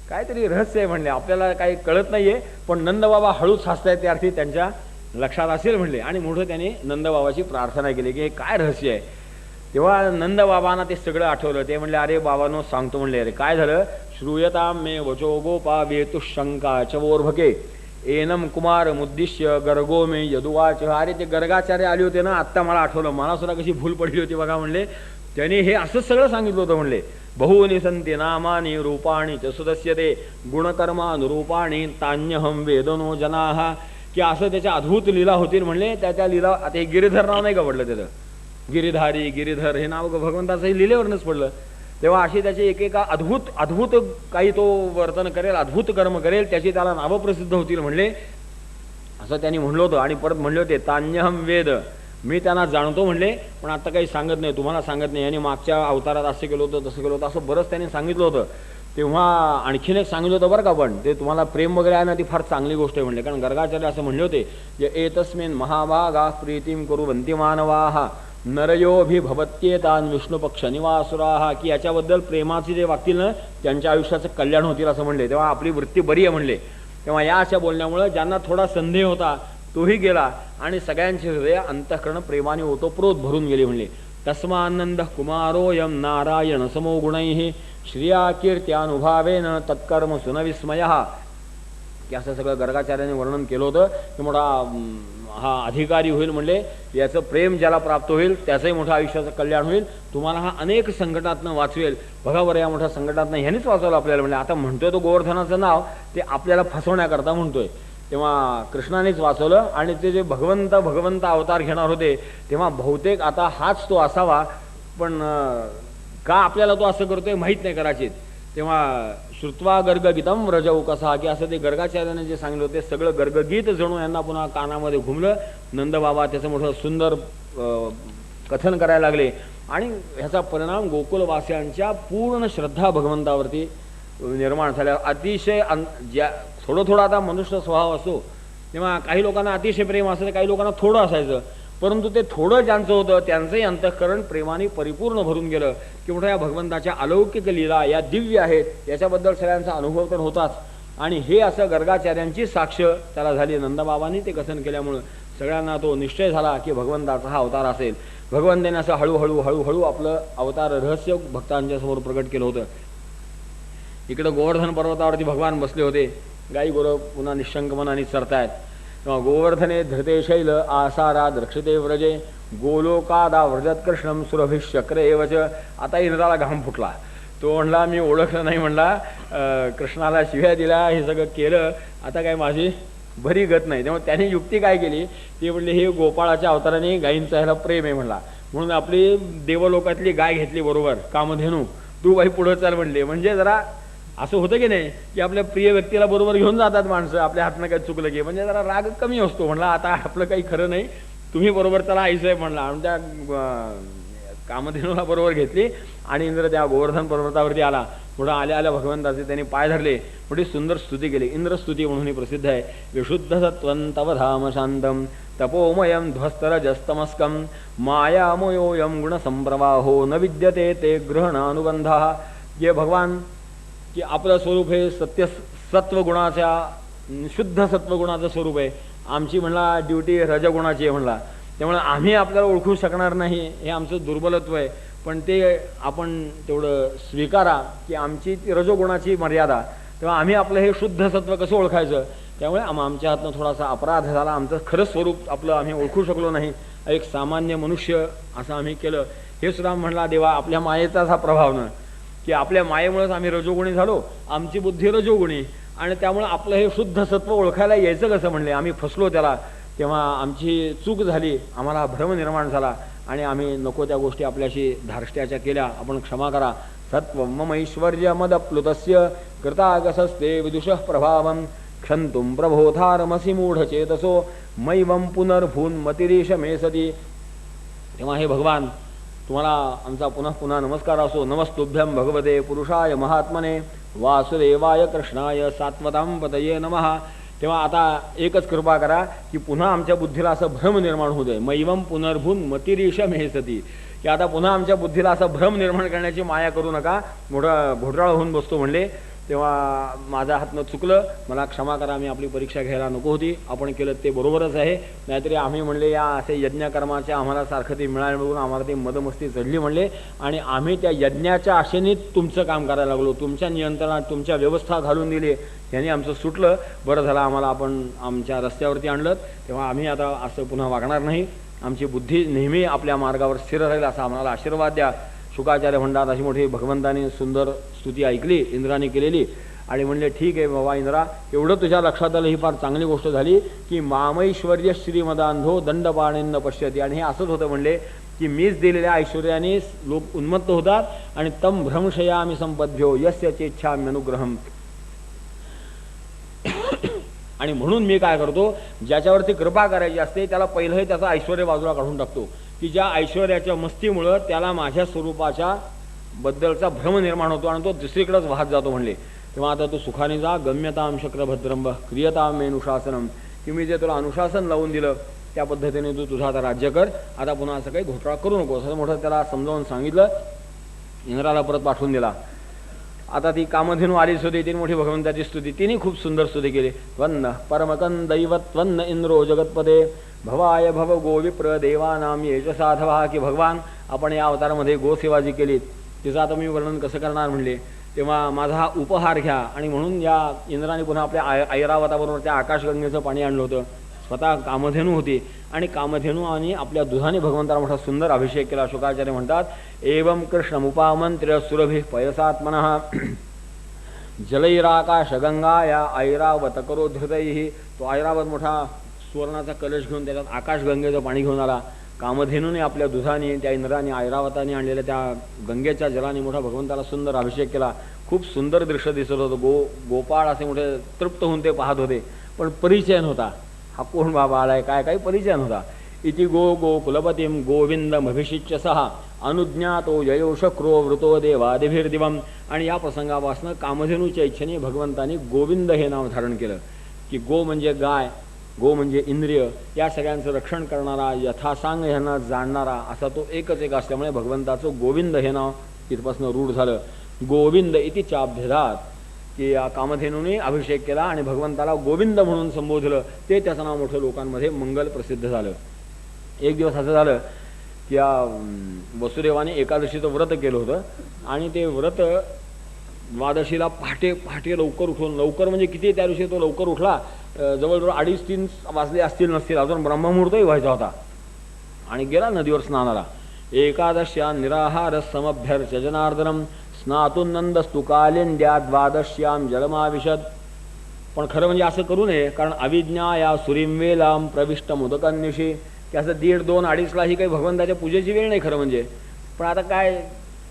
काहीतरी रहस्य आहे म्हणले, आपल्याला काही कळत नाहीये, पण नंदबाबा हळूच हसतायत त्या अर्थी त्यांच्या लक्षात असेल म्हणले. आणि मोठं त्याने नंदबाबाची प्रार्थना केली की हे काय रहस्य आहे. तेव्हा नंदबाबांना ते सगळं आठवलं. ते म्हणले अरे बाबांनो सांगतो म्हणले. अरे काय झालं. श्रूयतां मे वचो गोपा वेतुशंका चवोर्भके एनम कुमार मुद्दिश्य गर्गो मे यदुवाच. अरे ते गर्गाचार्य आले होते ना, आत्ता मला आठवलं, मला सुद्धा कशी भूल पडली होती बघा म्हणले. त्यांनी हे असंच सगळं सांगितलं होतं म्हणले. बहूनि संती नामानि रूपाणि च सुदस्यते गुणकर्मानुरूपाणि तान्यहम वेदनो जनाः. की असं त्याच्या अद्भुत लीला होतील म्हणले. त्या लीला, आता हे गिरिधर नाव नाही का पडलं त्याचं, गिरिधारी गिरिधर हे नाव भगवंताचं लिलेवरनंच पडलं. तेव्हा अशी त्याची एकेका अद्भुत अद्भुत काही तो वर्तन करेल, अद्भुत कर्म करेल, त्याची त्याला नावं प्रसिद्ध होतील म्हणले. असं त्यांनी म्हणलं होतं. आणि परत म्हणले होते तान्यहम वेद, मी त्यांना जाणतो म्हणले, पण आता काही सांगत नाही, तुम्हाला सांगत नाही. यांनी मागच्या अवतारात असं केलं होतं, तसं केलं होतं, असं बरंच त्यांनी सांगितलं होतं. तेव्हा आणखीन एक सांगितलं होतं बरं का, पण ते तुम्हाला प्रेम वगैरे आहे ना, ती फार चांगली गोष्ट आहे म्हणले. कारण गर्गाचार्य असं म्हणले होते जे एतस्मिन् महाभागा प्रीतिम कुर्वन्ति मानवाः नरयोभिभवत्येतान् विष्णुपक्ष निवासुराः. की याच्याबद्दल प्रेमाचे जे वागतील ना, त्यांच्या आयुष्याचं कल्याण होतील असं म्हणले. तेव्हा आपली वृत्ती बरी आहे म्हणले. तेव्हा या अशा बोलण्यामुळं ज्यांना थोडा संदेह होता तोही गेला आणि सगळ्यांचे हृदय अंतःकरण प्रेमाने ओतप्रोत भरून गेले म्हणले. तस्मानंद कुमारोयम नारायण समो गुणैः श्रिया कीर्त्यानुभावेन तत्कर्म सुनविस्मयः. की असं सगळं गर्गाचार्याने वर्णन केलं होतं की मोठा हा अधिकारी होईल म्हणले. याचं प्रेम ज्याला प्राप्त होईल त्याचंही मोठं आयुष्याचं कल्याण होईल. तुम्हाला हा अनेक संकटातनं वाचवेल. बघा बरं, या मोठ्या संकटातनं ह्यानेच वाचवलं आपल्याला म्हणले. आता म्हणतोय तो गोवर्धनाचं नाव, ते आपल्याला फसवण्याकरता म्हणतोय. तेव्हा कृष्णानेच वाचवलं. आणि ते जे भगवंत अवतार घेणार होते तेव्हा बहुतेक आता हाच तो असावा, पण का आपल्याला तो असं करतोय माहीत नाही कदाचित. तेव्हा श्रुत्वा गर्गगीतम व्रजौ कसा, की असं ते गर्गाचार्याने जे सांगितलं होते सगळं गर्गगीत जणू यांना पुन्हा कानामध्ये घुमलं. नंदबाबा त्याचं मोठं सुंदर कथन करायला लागले. आणि ह्याचा परिणाम गोकुलवासियांच्या पूर्ण श्रद्धा भगवंतावरती निर्माण झाल्या. अतिशय ज्या थोडं आता मनुष्य स्वभाव असो, तेव्हा काही लोकांना अतिशय प्रेम असायचं, काही लोकांना थोडं असायचं. परंतु ते थोडं ज्यांचं होतं त्यांचंही अंतःकरण प्रेमाने परिपूर्ण भरून गेलं. की मोठ्या या भगवंताच्या अलौकिक लीला या दिव्य आहेत, याच्याबद्दल सगळ्यांचा अनुभव तर होताच. आणि हे असं गर्गाचार्यांची साक्ष त्याला झाली. नंदबाबांनी ते कथन केल्यामुळं सगळ्यांना तो निश्चय झाला की भगवंताचा हा अवतार असेल. भगवंताने असं हळूहळू आपलं अवतार रहस्य भक्तांच्या समोर प्रकट केलं होतं. इकडं गोवर्धन पर्वतावरती भगवान बसले होते. गाई गोरं पुन्हा निशंक मनाने चरतायत. तेव्हा गोवर्धने धृते शैल आसारा द्रक्षिते व्रजे गोलोकादा व्रजत कृष्णम सुरभिश्चक्र एवच. आता इंद्राला घाम फुटला. तो म्हणला मी ओळखलं नाही म्हणला, कृष्णाला शिव्या दिल्या, हे सगळं केलं, आता काय माझी भरी गत नाही. तेव्हा त्याने युक्ती काय केली ती म्हणली हे गोपाळाच्या अवताराने गायींचा ह्याला प्रेम आहे म्हणला, म्हणून आपली देवलोकातली गाय घेतली बरोबर कामधेनू, तू बाई पुढं चाल म्हणले. म्हणजे जरा असं होतं की नाही की आपल्या प्रिय व्यक्तीला बरोबर घेऊन जातात माणसं, आपल्या हातनं काही चुकलं की म्हणजे जरा राग कमी असतो. म्हणला आता आपलं काही खरं नाही, तुम्ही बरोबर त्याला आईसाहेब म्हणला. आणि त्या कामधेनूला बरोबर घेतली आणि इंद्र त्या गोवर्धन पर्वतावरती आला. पुढं आल्या भगवंताचे त्यांनी पाय धरले, मोठी सुंदर स्तुती केली. इंद्रस्तुती म्हणून प्रसिद्ध आहे. विशुद्ध सत्वं तव धाम शांतम तपोमयं ध्वस्तरजस्तमस्कं मायामयोऽयं गुणसंप्रवाहो न विद्यते ते ग्रहणानुबंधः. जे भगवान की आपलं स्वरूप हे सत्वगुणाच्या शुद्ध सत्वगुणाचं स्वरूप आहे. आमची म्हणला ड्युटी रजगुणाची आहे म्हणला, त्यामुळे आम्ही आपल्याला ओळखू शकणार नाही, हे आमचं दुर्बलत्व आहे. पण ते आपण तेवढं स्वीकारा की आमची रजोगुणाची मर्यादा, तेव्हा आम्ही आपलं हे शुद्ध सत्व कसं ओळखायचं. त्यामुळे आमच्या हातनं थोडासा अपराध झाला, आमचं खरं स्वरूप आपलं आम्ही ओळखू शकलो नाही, एक सामान्य मनुष्य असं आम्ही केलं. हे सुद्धा म्हणला देवा आपल्या मायेचाच हा प्रभाव न की आपल्या मायेमुळेच आम्ही रजोगुणी झालो, आमची बुद्धी रजोगुणी, आणि त्यामुळे आपलं हे शुद्ध सत्व ओळखायला यायचं कसं म्हणले, आम्ही फसलो त्याला. तेव्हा आमची चूक झाली, आम्हाला भ्रम निर्माण झाला आणि आम्ही नको त्या गोष्टी आपल्याशी धार्ष्ट्याच्या केल्या, आपण क्षमा करा. सत्व मम ऐश्वर्य मदप्लुतस्य कृतागसस्ते विदुषः प्रभावं क्षंतुं प्रभोधारमसि मूढचेतसो मैवं पुनर्भून मतिरीश मे सती. तेव्हा हे भगवान तुम्हाला आमचा पुन्हा नमस्कार असो. नमस्तुभ्यं भगवते पुरुषाय महात्मने वासुदेवाय कृष्णाय सात्वतां पतये नमः. तेव्हा आता एकच कृपा करा की पुन्हा आमच्या बुद्धीला असं भ्रम निर्माण होऊ दे. मैवम पुनर्भून मतिरीश मे सती, की आता पुन्हा आमच्या बुद्धीला असं भ्रम निर्माण करण्याची माया करू नका, मोठा घोटाळा होऊन बसतो म्हणले. तेव्हा माझ्या हातनं चुकलं, मला क्षमा करा, मी आपली परीक्षा घ्यायला नको होती, आपण केलं ते बरोबरच आहे. नाहीतरी आम्ही म्हणले या असे यज्ञकर्माच्या आम्हाला सारखं ते मिळालं बघून आम्हाला ते मदमस्ती चढली म्हणले, आणि आम्ही त्या यज्ञाच्या आशेने तुमचं काम करायला लागलो, तुमच्या नियंत्रणात तुमच्या व्यवस्था घालून दिली, यांनी आमचं सुटलं. बरं झालं आम्हाला आपण आमच्या रस्त्यावरती आणलं, तेव्हा आम्ही आता असं पुन्हा वागणार नाही, आमची बुद्धी नेहमी आपल्या मार्गावर स्थिर राहील असा आम्हाला आशीर्वाद द्या. शुकाचार्य म्हणतात अशी मोठी भगवंताने सुंदर स्तुती ऐकली इंद्राने केलेली, आणि म्हणले ठीक आहे बाबा इंद्रा, एवढं तुझ्या लक्षात आलं ही फार चांगली गोष्ट झाली की मामैश्वर्य श्रीमदांधो दंडपाणींन पश्यती. आणि हे असंच होतं म्हणले की मीच दिलेल्या ऐश्वर्याने लोक उन्मत्त होतात, आणि तम भ्रंशयामि संपद्भ्यो यस्य चेच्छाम्यनुग्रहम. आणि म्हणून मी काय करतो, ज्याच्यावरती कृपा करायची असते त्याला पहिलं त्याचं ऐश्वर्य बाजूला काढून टाकतो, की ज्या ऐश्वर्याच्या मस्तीमुळं त्याला माझ्या स्वरूपाच्या बद्दलचा भ्रम निर्माण होतो आणि तो दुसरीकडेच वाहत जातो म्हणले. तेव्हा आता तू सुखाने जा, गम्यताम शक्रभद्रंब क्रियताम मेनुशासनम, की मी जे तुला अनुशासन लावून दिलं त्या पद्धतीने तू तुझा आता राज्य कर, आता पुन्हा असं काही घोटाळा करू नको, असं मोठं त्याला समजावून सांगितलं. इंद्राला परत पाठवून दिला. आता ती कामधेनू आलीच होती, तिने मोठी भगवंताची स्तुती, तिने खूप सुंदर स्तुती केली. वन्न परमकं दैवत्वन्न इंद्रो जगतपदे भवाय भव गोविप्र देवानाम येज साधवा. की भगवान आपण या अवतारामध्ये गोसेवा जी केली तिचं आता मी वर्णन कसं करणार म्हणले. तेव्हा माझा हा उपहार घ्या. आणि म्हणून या इंद्राने पुन्हा आपल्या ऐरावताबरोबर त्या आकाशगंगेचं पाणी आणलं होतं. स्वतः कामधेनू होती, आणि कामधेनू आणि आपल्या दुधाने भगवंताला मोठा सुंदर अभिषेक केला. शुकाचार्य म्हणतात एवं कृष्णमुपामंत्र्य सुरभि पयसात्मनः जलैराकाशगंगा या ऐरावत करो धृतैः. तो ऐरावत मोठा सुवर्णाचा कलश घेऊन त्याच्यात आकाशगंगेचं पाणी घेऊन आला. कामधेनूने आपल्या दुधाने त्या इंद्राने ऐरावताने आणलेल्या त्या गंगेच्या जलाने मोठा भगवंताला सुंदर अभिषेक केला. खूप सुंदर दृश्य दिसत होतं. गोपाळ असे मोठे तृप्त होऊन ते पाहत होते, पण परिचय नव्हता. हा कोण बाबा आलाय, काय काही परिचय नव्हता. इति गो कुलपतीम गोविंदमभिषिच्य सहा अनुज्ञातो ययोशक्रो वृतो देवादिभिर्दिवम. आणि या प्रसंगापासून कामधेनूच्या इच्छेने भगवंतानी गोविंद हे नाव धारण केलं, की गो म्हणजे गाय, गो म्हणजे इंद्रिय, या सगळ्यांचं रक्षण करणारा, यथासांग ह्यांना जाणणारा असा तो एकच एक असल्यामुळे भगवंताचं गोविंद हे नाव तिथपासून रूढ झालं. गोविंद इति चाभ्यधात, की या कामधेनूने अभिषेक केला आणि भगवंताला गोविंद म्हणून संबोधलं, ते त्याचं नाव मोठं लोकांमध्ये मंगल प्रसिद्ध झालं. एक दिवस असं झालं की या वसुदेवाने एकादशीचं व्रत केलं होतं, आणि ते व्रत द्वादशीला पहाटे पहाटे लवकर उठून, लवकर म्हणजे किती त्या दिवशी तो लवकर उठला, जवळजवळ 2:30-3 वाजले असतील नसतील, अजून ब्रह्ममुहूर्तही व्हायचा होता, आणि गेला नदीवर स्नानाला. एकादश्या निराहार समभ्यर्च जनार्दनम स्नातून नंदस्तु कालिंद्या द्वादश्याम जलमाविशद. पण खरं म्हणजे असं करू नये, कारण अविज्ञा या सुरीम वेलाम प्रविष्ट मुदकन्निशी, की असं 1:30-2:30 ही काही भगवंताच्या पूजेची वेळ नाही खरं म्हणजे. पण आता काय,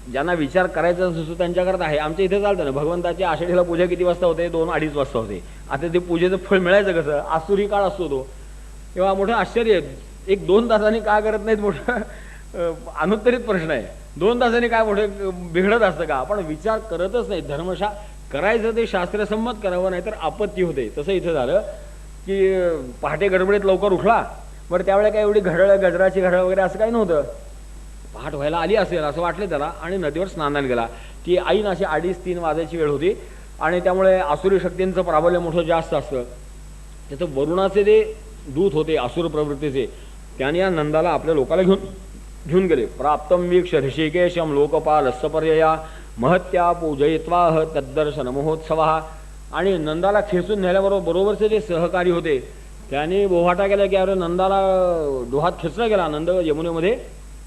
ज्यांना विचार करायचा असतो त्यांच्याकरता आहे. आमच्या इथे चालतं ना, भगवंताची आषाढीला पूजा किती वाजता होते, 2-2:30 वाजता होते. आता ते पूजेचं फळ मिळायचं कसं, आसुरी काळ असतो तो. तेव्हा मोठं आश्चर्य आहे, 1-2 तासांनी काय करत नाहीत, मोठं अनुत्तरित प्रश्न आहे. 2 तासांनी काय मोठं बिघडत असतं का, आपण विचार करतच नाही. धर्मशा करायचं ते शास्त्रसंमत करावं, नाही तर आपत्ती होते. तसं इथं झालं की पहाटे गडबडीत लवकर उठला, बरं त्यावेळेला काय एवढी गजराची घड्याळ वगैरे असं काही नव्हतं. पहाट व्हायला आली असेल असं वाटलं त्याला, आणि नदीवर स्नानाला गेला. ती ऐन अशी 2:30-3 वाजायची वेळ होती, आणि त्यामुळे आसुरी शक्तींचं प्राबल्य मोठं जास्त असतं. त्याचं वरुणाचे जे दूत होते असुर प्रवृत्तीचे, त्याने या नंदाला आपल्या लोकाला घेऊन गेले. प्राप्तम वीक्ष ऋषिकेशम लोकपालस्य पर्यया महत्या पूजयित्वाह तद्दर्शन महोत्सवा. आणि नंदाला खेचून बरोबरचे जे सहकारी होते त्याने बोहाटा केला की अरे नंदाला डोहात खेचला गेला. नंद यमुनेमध्ये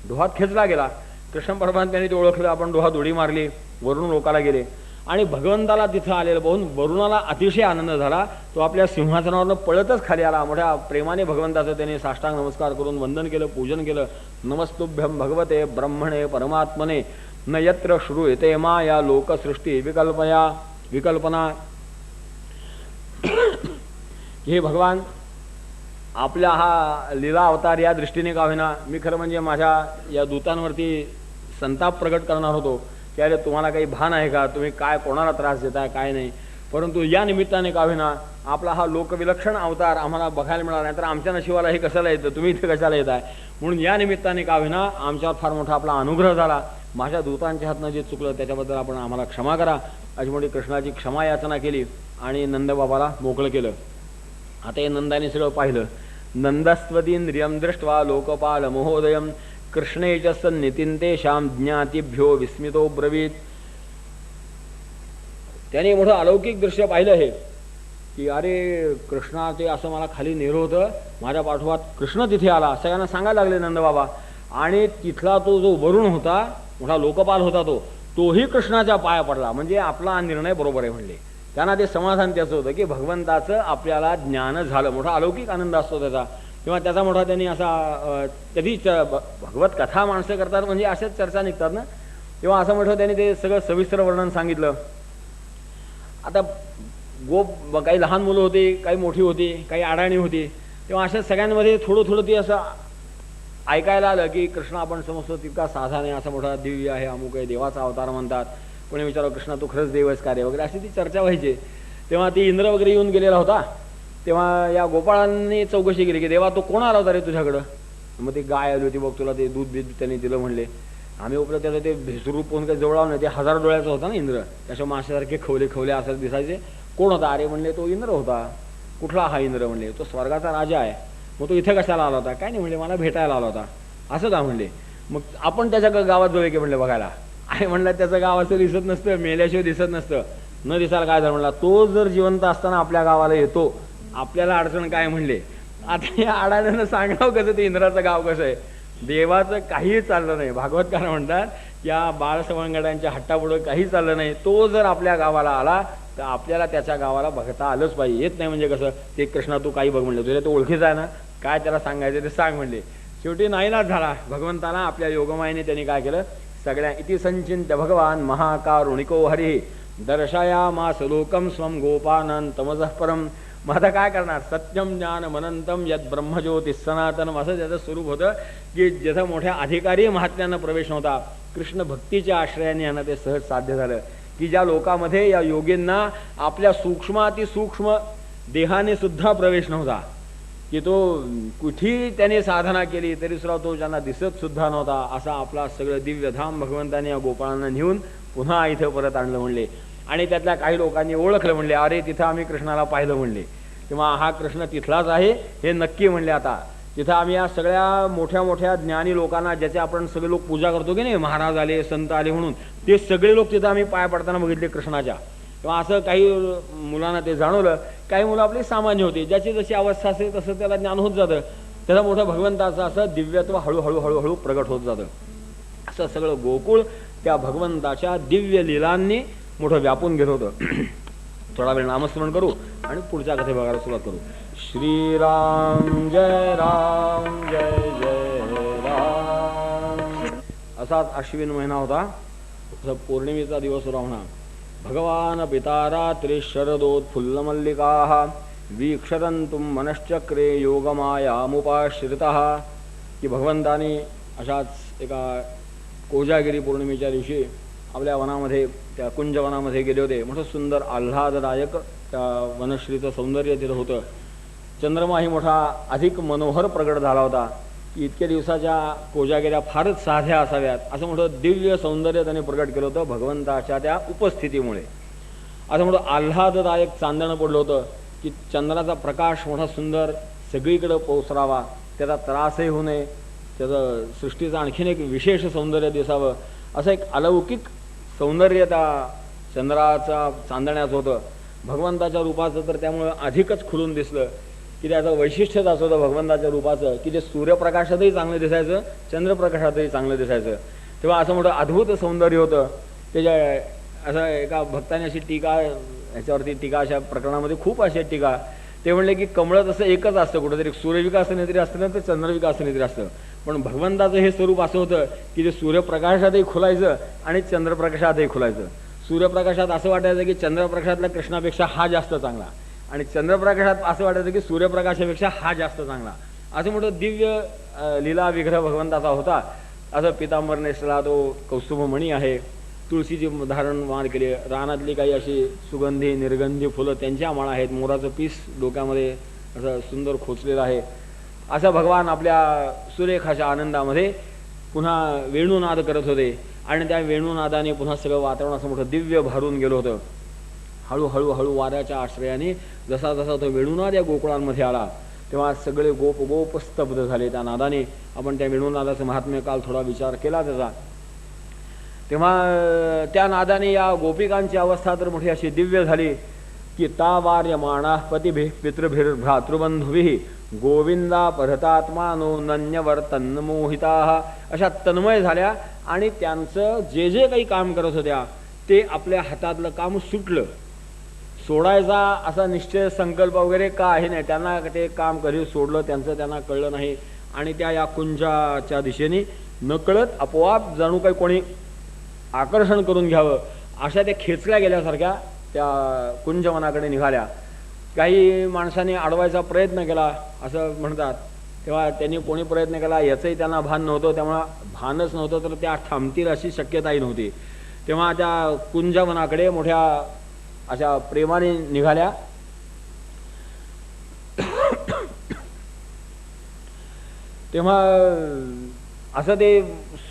डोहात खेचला गेला. कृष्ण परमात्म्याने ते ओळखलं, आपण डोहात उडी मारली, वरुण लोकाला गेले. आणि भगवंताला तिथं आलेलं पाहून वरुणाला अतिशय आनंद झाला. तो आपल्या सिंहासनावरनं पळतच खाली आला. मोठ्या प्रेमाने भगवंताचं त्याने साष्टांग नमस्कार करून वंदन केलं, पूजन केलं. नमस्तुभ्यं भगवते ब्रह्मणे परमात्मने न यत्र श्रूयते माया लोकसृष्टी विकल्पना. हे भगवान, आपला हा लीला अवतार या दृष्टीने का होईना, मी खरं म्हणजे माझ्या या दूतांवरती संताप प्रकट करणार होतो की अरे तुम्हाला काही भान आहे का, तुम्ही काय कोणाला त्रास देताय काय नाही. परंतु या निमित्ताने का होईना आपला हा लोकविलक्षण अवतार आम्हाला बघायला मिळाला, नाही तर आमच्या नशिबाला हे कशाला येतं, तुम्ही इथे कशाला येत आहे. म्हणून या निमित्ताने का होईना आमच्यावर फार मोठा आपला अनुग्रह झाला. माझ्या दूतांच्या हातनं जे चुकलं त्याच्याबद्दल आपण आम्हाला क्षमा करा, अशी मोठी कृष्णाची क्षमा याचना केली आणि नंदबाबाला मोकळं केलं. आता हे नंदाने सगळं पाहिलं. नंदस्त्वतींद्रियं दृष्ट्वा लोकपाल महोदयं कृष्णे च सन्नितींतेषां ज्ञातिभ्यो विस्मितो ब्रवीत. त्याने मोठं अलौकिक दृश्य पाहिलं हे की अरे कृष्णा ते असं मला खाली नेलं होतं, माझ्या पाठोपाठ कृष्ण तिथे आला, सगळ्यांना सांगायला लागले नंदबाबा. आणि तिथला तो जो वरुण होता, मोठा लोकपाल होता, तोही कृष्णाच्या पाया पडला. म्हणजे आपला निर्णय बरोबर आहे म्हणले. त्यांना ते समाधान त्याचं होतं की भगवंताचं आपल्याला ज्ञान झालं. मोठा अलौकिक आनंद असतो त्याचा. तेव्हा त्याचा मोठा त्यांनी असा कधी भगवत कथा माणसं करतात म्हणजे अशाच चर्चा निघतात ना, तेव्हा असं मोठं त्यांनी ते सगळं सविस्तर वर्णन सांगितलं. आता काही लहान मुलं होती, काही मोठी होती, काही अडाणी होती. तेव्हा अशा सगळ्यांमध्ये थोडं थोडं ते असं ऐकायला आलं की कृष्ण आपण समजतो तितका साधा नाही, असा मोठा दिव्य आहे, अमुक आहे, देवाचा अवतार म्हणतात. कोणी विचारलं कृष्णा तू खरंच देवच कार्य वगैरे अशी ती चर्चा व्हायची. तेव्हा ती इंद्र वगैरे येऊन गेलेला होता. तेव्हा या गोपाळांनी चौकशी केली की देवा तो कोण आला होता रे तुझ्याकडं. मग ती गाय आली होती बघ, तुला ते दूध बीज त्यांनी दिलं म्हणले. आम्ही उपलं त्याचं ते भेसरूप पोहून काही जवळ नाही, ते 1000 डोळ्याचा होता ना इंद्र, त्याच्या माशासारखे खवले खवले असं दिसायचे. कोण होता. अरे म्हणले तो इंद्र होता. कुठला हा इंद्र म्हणले. तो स्वर्गाचा राजा आहे. मग तो इथे कशाला आला होता. काय नाही म्हणले, मला भेटायला आला होता. असं का म्हणले. मग आपण त्याच्या गावात जाऊया की म्हणले बघायला. आहे म्हणलं त्याचं गाव असं दिसत नसतं, मेल्याशिवाय दिसत नसतं. न दिसायला काय झालं म्हणला, तो जर जिवंत असताना आपल्या गावाला येतो, आपल्याला अडचण काय म्हणले. आता या अडाण्यानं सांगावं कसं ते इंद्राचं गाव कसं आहे. देवाचं काहीही चाललं नाही. भागवतकार म्हणतात या बाळसवंगड्यांच्या हट्टापुढं काही चाललं नाही. तो जर आपल्या गावाला आला तर आपल्याला त्याच्या गावाला बघता आलंच पाहिजे. येत नाही म्हणजे कसं. ते कृष्णा तू काही बघ म्हणले, तुझ्या तो ओळखीचा आहे ना, काय त्याला सांगायचं ते सांग म्हणले. शेवटी नाईलाज झाला भगवंताला. आपल्या योगमायेने त्यांनी काय केलं, सगळ्या इति संचिंत्य भगवान महाकारुणिको हरी दर्शयामास लोकम स्वम गोपानं तमसः परम. मग आता काय करणार. सत्यम ज्ञानम अनंतम यद ब्रह्मज्योती सनातनम असं त्याचं स्वरूप होतं की ज्याचा मोठ्या अधिकारी महात्म्यांना प्रवेश नव्हता. कृष्ण भक्तीच्या आश्रयाने यांना ते सहज साध्य झालं की ज्या लोकांमध्ये या योगींना आपल्या सूक्ष्मातिसूक्ष्म देहाने सुद्धा प्रवेश नव्हता, की तो कुठेही त्याने साधना केली तरी सुद्धा तो ज्यांना दिसत सुद्धा नव्हता, असा आपला सगळं दिव्यधाम भगवंताने या गोपाळांना नेऊन पुन्हा इथं परत आणलं म्हणले. आणि त्यातल्या काही लोकांनी ओळखलं म्हणले, अरे तिथं आम्ही कृष्णाला पाहिलं म्हणले. तेव्हा हा कृष्ण तिथलाच आहे हे नक्की म्हणले. आता तिथं आम्ही या सगळ्या मोठ्या मोठ्या ज्ञानी लोकांना, ज्याचे आपण सगळे लोक पूजा करतो की नाही, महाराज आले, संत आले म्हणून, ते सगळे लोक तिथं आम्ही पाय पडताना बघितले कृष्णाच्या. तेव्हा असं काही मुलांना ते जाणवलं. काही मुलं आपली सामान्य होती, ज्याची जशी अवस्था असेल तसं त्याला ज्ञान होत जातं. त्याला मोठं भगवंताचं असं दिव्यत्व हळूहळू हळूहळू प्रगट होत जातं. असं सगळं गोकुळ त्या भगवंताच्या दिव्य लीलांनी मोठं व्यापून घेत होतं. थोडा वेळ नामस्मरण करू आणि पुढच्या कथे बघायला सुरुवात करू. श्रीराम जय राम जय जय राम. असाच अश्विन महिना होता. पौर्णिमेचा दिवस होता म्हणा. भगवान पिता रात्री शरदोत्फुल्लमल्लिकाः वीक्षरंतुम मनश्चक्रे योगमायामुपाश्रितः. की भगवंताने अशाच एका कोजागिरी पौर्णिमेच्या दिवशी आपल्या वनामध्ये, त्या कुंजवनामध्ये गेले होते. मोठं सुंदर आल्हाददायक त्या वनश्रीचं सौंदर्य तिथं होतं. चंद्रमाही मोठा अधिक मनोहर प्रगट झाला होता. इतक्या दिवसाच्या कोजागिऱ्या फारच साध्या असाव्यात असं मोठं दिव्य सौंदर्य त्याने प्रगट केलं होतं भगवंताच्या त्या उपस्थितीमुळे. असं मोठं आल्हाददायक चांदणं पडलं होतं की चंद्राचा प्रकाश मोठा सुंदर सगळीकडं पोचरावा, त्याचा त्रासही होऊ नये, त्याचं सृष्टीचं आणखीन एक विशेष सौंदर्य दिसावं, असं एक अलौकिक सौंदर्य त्या चंद्राचा चांदण्याचं होतं. भगवंताच्या रूपाचं तर त्यामुळं अधिकच खुलून दिसलं की त्याचं वैशिष्ट्यच असं होतं भगवंताच्या रूपाचं की ते सूर्यप्रकाशातही चांगलं दिसायचं, चंद्रप्रकाशातही चांगलं दिसायचं. तेव्हा असं मोठं अद्भुत सौंदर्य होतं. त्याच्या असं एका भक्ताने अशी टीका, ह्याच्यावरती टीका, अशा प्रकरणामध्ये खूप अशा टीका, ते म्हणले की कमळं तसं एकच असतं, कुठंतरी सूर्यविकासने तरी असतं ना तर चंद्रविकासने तरी असतं. पण भगवंताचं हे स्वरूप असं होतं की ते सूर्यप्रकाशातही खुलायचं आणि चंद्रप्रकाशातही खुलायचं. सूर्यप्रकाशात असं वाटायचं की चंद्रप्रकाशातल्या कृष्णापेक्षा हा जास्त चांगला, आणि चंद्रप्रकाशात असं वाटायचं की सूर्यप्रकाशापेक्षा हा जास्त चांगला. असं मोठं दिव्य लीला विग्रह भगवंताचा होता. असं पितांबर नेसला तो कौस्तुभमणी आहे, तुळशीची धारण माळ केली, रानातली काही अशी सुगंधी निर्गंधी फुलं त्यांच्या माळा आहेत, मोराचं पीस डोक्यामध्ये असं सुंदर खोचलेलं आहे. असा भगवान आपल्या सुरेख अशा आनंदामध्ये पुन्हा वेणुनाद करत होते. आणि त्या वेणुनादाने पुन्हा सगळं वातावरण असं मोठं दिव्य भारून गेलं होतं. हळूहळू हळू वाऱ्याच्या आश्रयाने जसा जसा तो वेणुनाद या गोकुळांमध्ये आला तेव्हा सगळे गोप स्तब्ध झाले त्या नादाने. आपण त्या वेणुनादाचं महात्म्य काल थोडा विचार केला त्याचा. तेव्हा त्या नादाने या गोपिकांची अवस्था तर मोठी अशी दिव्य झाली की तावार्यमाणा पतिभिः पितृभिर्भ्रातृबंधुभिः गोविंदा परतात्मानो नन्यवर्तन मोहिताः अशा तन्मय झाल्या आणि त्यांचं जे जे काही काम करत होत्या ते आपल्या हातातलं काम सुटलं. सोडायचा असा निश्चय संकल्प वगैरे काही नाही. त्यांना ते काम कधी सोडलं त्यांचं त्यांना कळलं नाही आणि त्या या कुंजाच्या दिशेने नकळत आपोआप जणू काही कोणी आकर्षण करून घ्यावं अशा त्या खेचल्या गेल्यासारख्या त्या कुंजवनाकडे निघाल्या. काही माणसांनी अडवायचा प्रयत्न केला असं म्हणतात. तेव्हा त्यांनी कोणी प्रयत्न केला याचंही त्यांना भान नव्हतं. त्यामुळं भानच नव्हतं तर त्या थांबतील अशी शक्यताही नव्हती. तेव्हा त्या कुंजवनाकडे मोठ्या अशा प्रेमाने निघाल्या. तेव्हा असं ते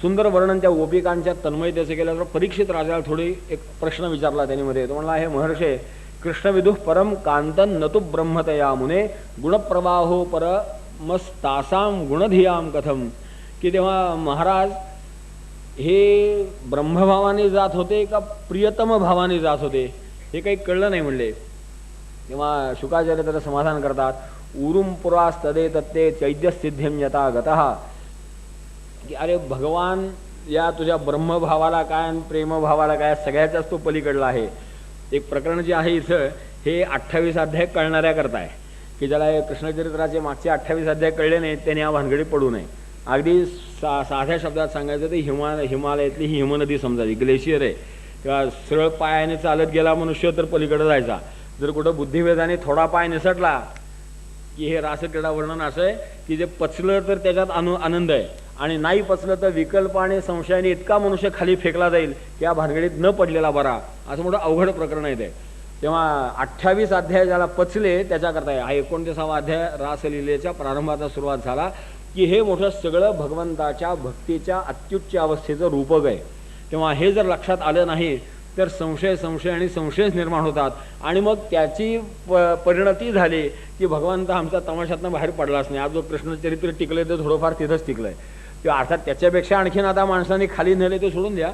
सुंदर वर्णन त्या गोपिकांच्या तन्मयतेचं केलं. तर परीक्षित राजाला थोडी एक प्रश्न विचारला त्यांनी मध्ये. तो म्हणला, हे महर्षे कृष्णविदुः परम कांतन नतु ब्रह्मतया मुने गुणप्रवाहो परमस्तासाम गुणधियाम कथम. की तेव्हा महाराज हे ब्रह्मभावाने जात होते का प्रियतम भावाने जात होते हे काही कळलं नाही म्हणले. तेव्हा शुकाचार्य त्याला समाधान करतात. उरुम पुरास्तदे तत्ते चैद्यसिद्धिम यथा गतः. की अरे भगवान या तुझ्या ब्रह्मभावाला काय आणि प्रेमभावाला काय सगळ्याचाच तो पलीकडला आहे. एक प्रकरण जे आहे इथं हे 28 अध्याय कळणाऱ्या करता आहे की ज्याला कृष्णचरित्राचे मागचे 28 अध्याय कळले नाहीत त्याने या भानगडी पडू नये. अगदी साध्या शब्दात सांगायचं तर हिमालयातली ही हिमनदी समजावी. ग्लेशियर आहे तेव्हा सरळ पायाने चालत गेला मनुष्य तर पलीकडे जायचा. जर कुठं बुद्धिभेदाने थोडा पाय निसटला की हे रासक्रीडा वर्णन असं आहे की जे पचलं तर त्याच्यात आनंद आहे आणि नाही पचलं तर विकल्प आणि संशयाने इतका मनुष्य खाली फेकला जाईल की या भानगडीत न पडलेला बरा असं मोठं अवघड प्रकरण आहे ते. तेव्हा 28 अध्याय ज्याला पचले त्याच्याकरता आहे. हा 29वा अध्याय रासलीलेच्या प्रारंभाचा सुरुवात झाला की हे मोठं सगळं भगवंताच्या भक्तीच्या अत्युच्च अवस्थेचं रूपक आहे. तेव्हा हे जर लक्षात आलं नाही तर संशय आणि संशयच निर्माण होतात आणि मग त्याची परिणती झाली की भगवंत आमचा तमाशातनं बाहेर पडलाच नाही. आज जो कृष्णचरित्र टिकलंय ते थोडंफार तिथंच टिकलंय किंवा अर्थात त्याच्यापेक्षा आणखीन आता माणसांनी खाली नेले ते सोडून द्या.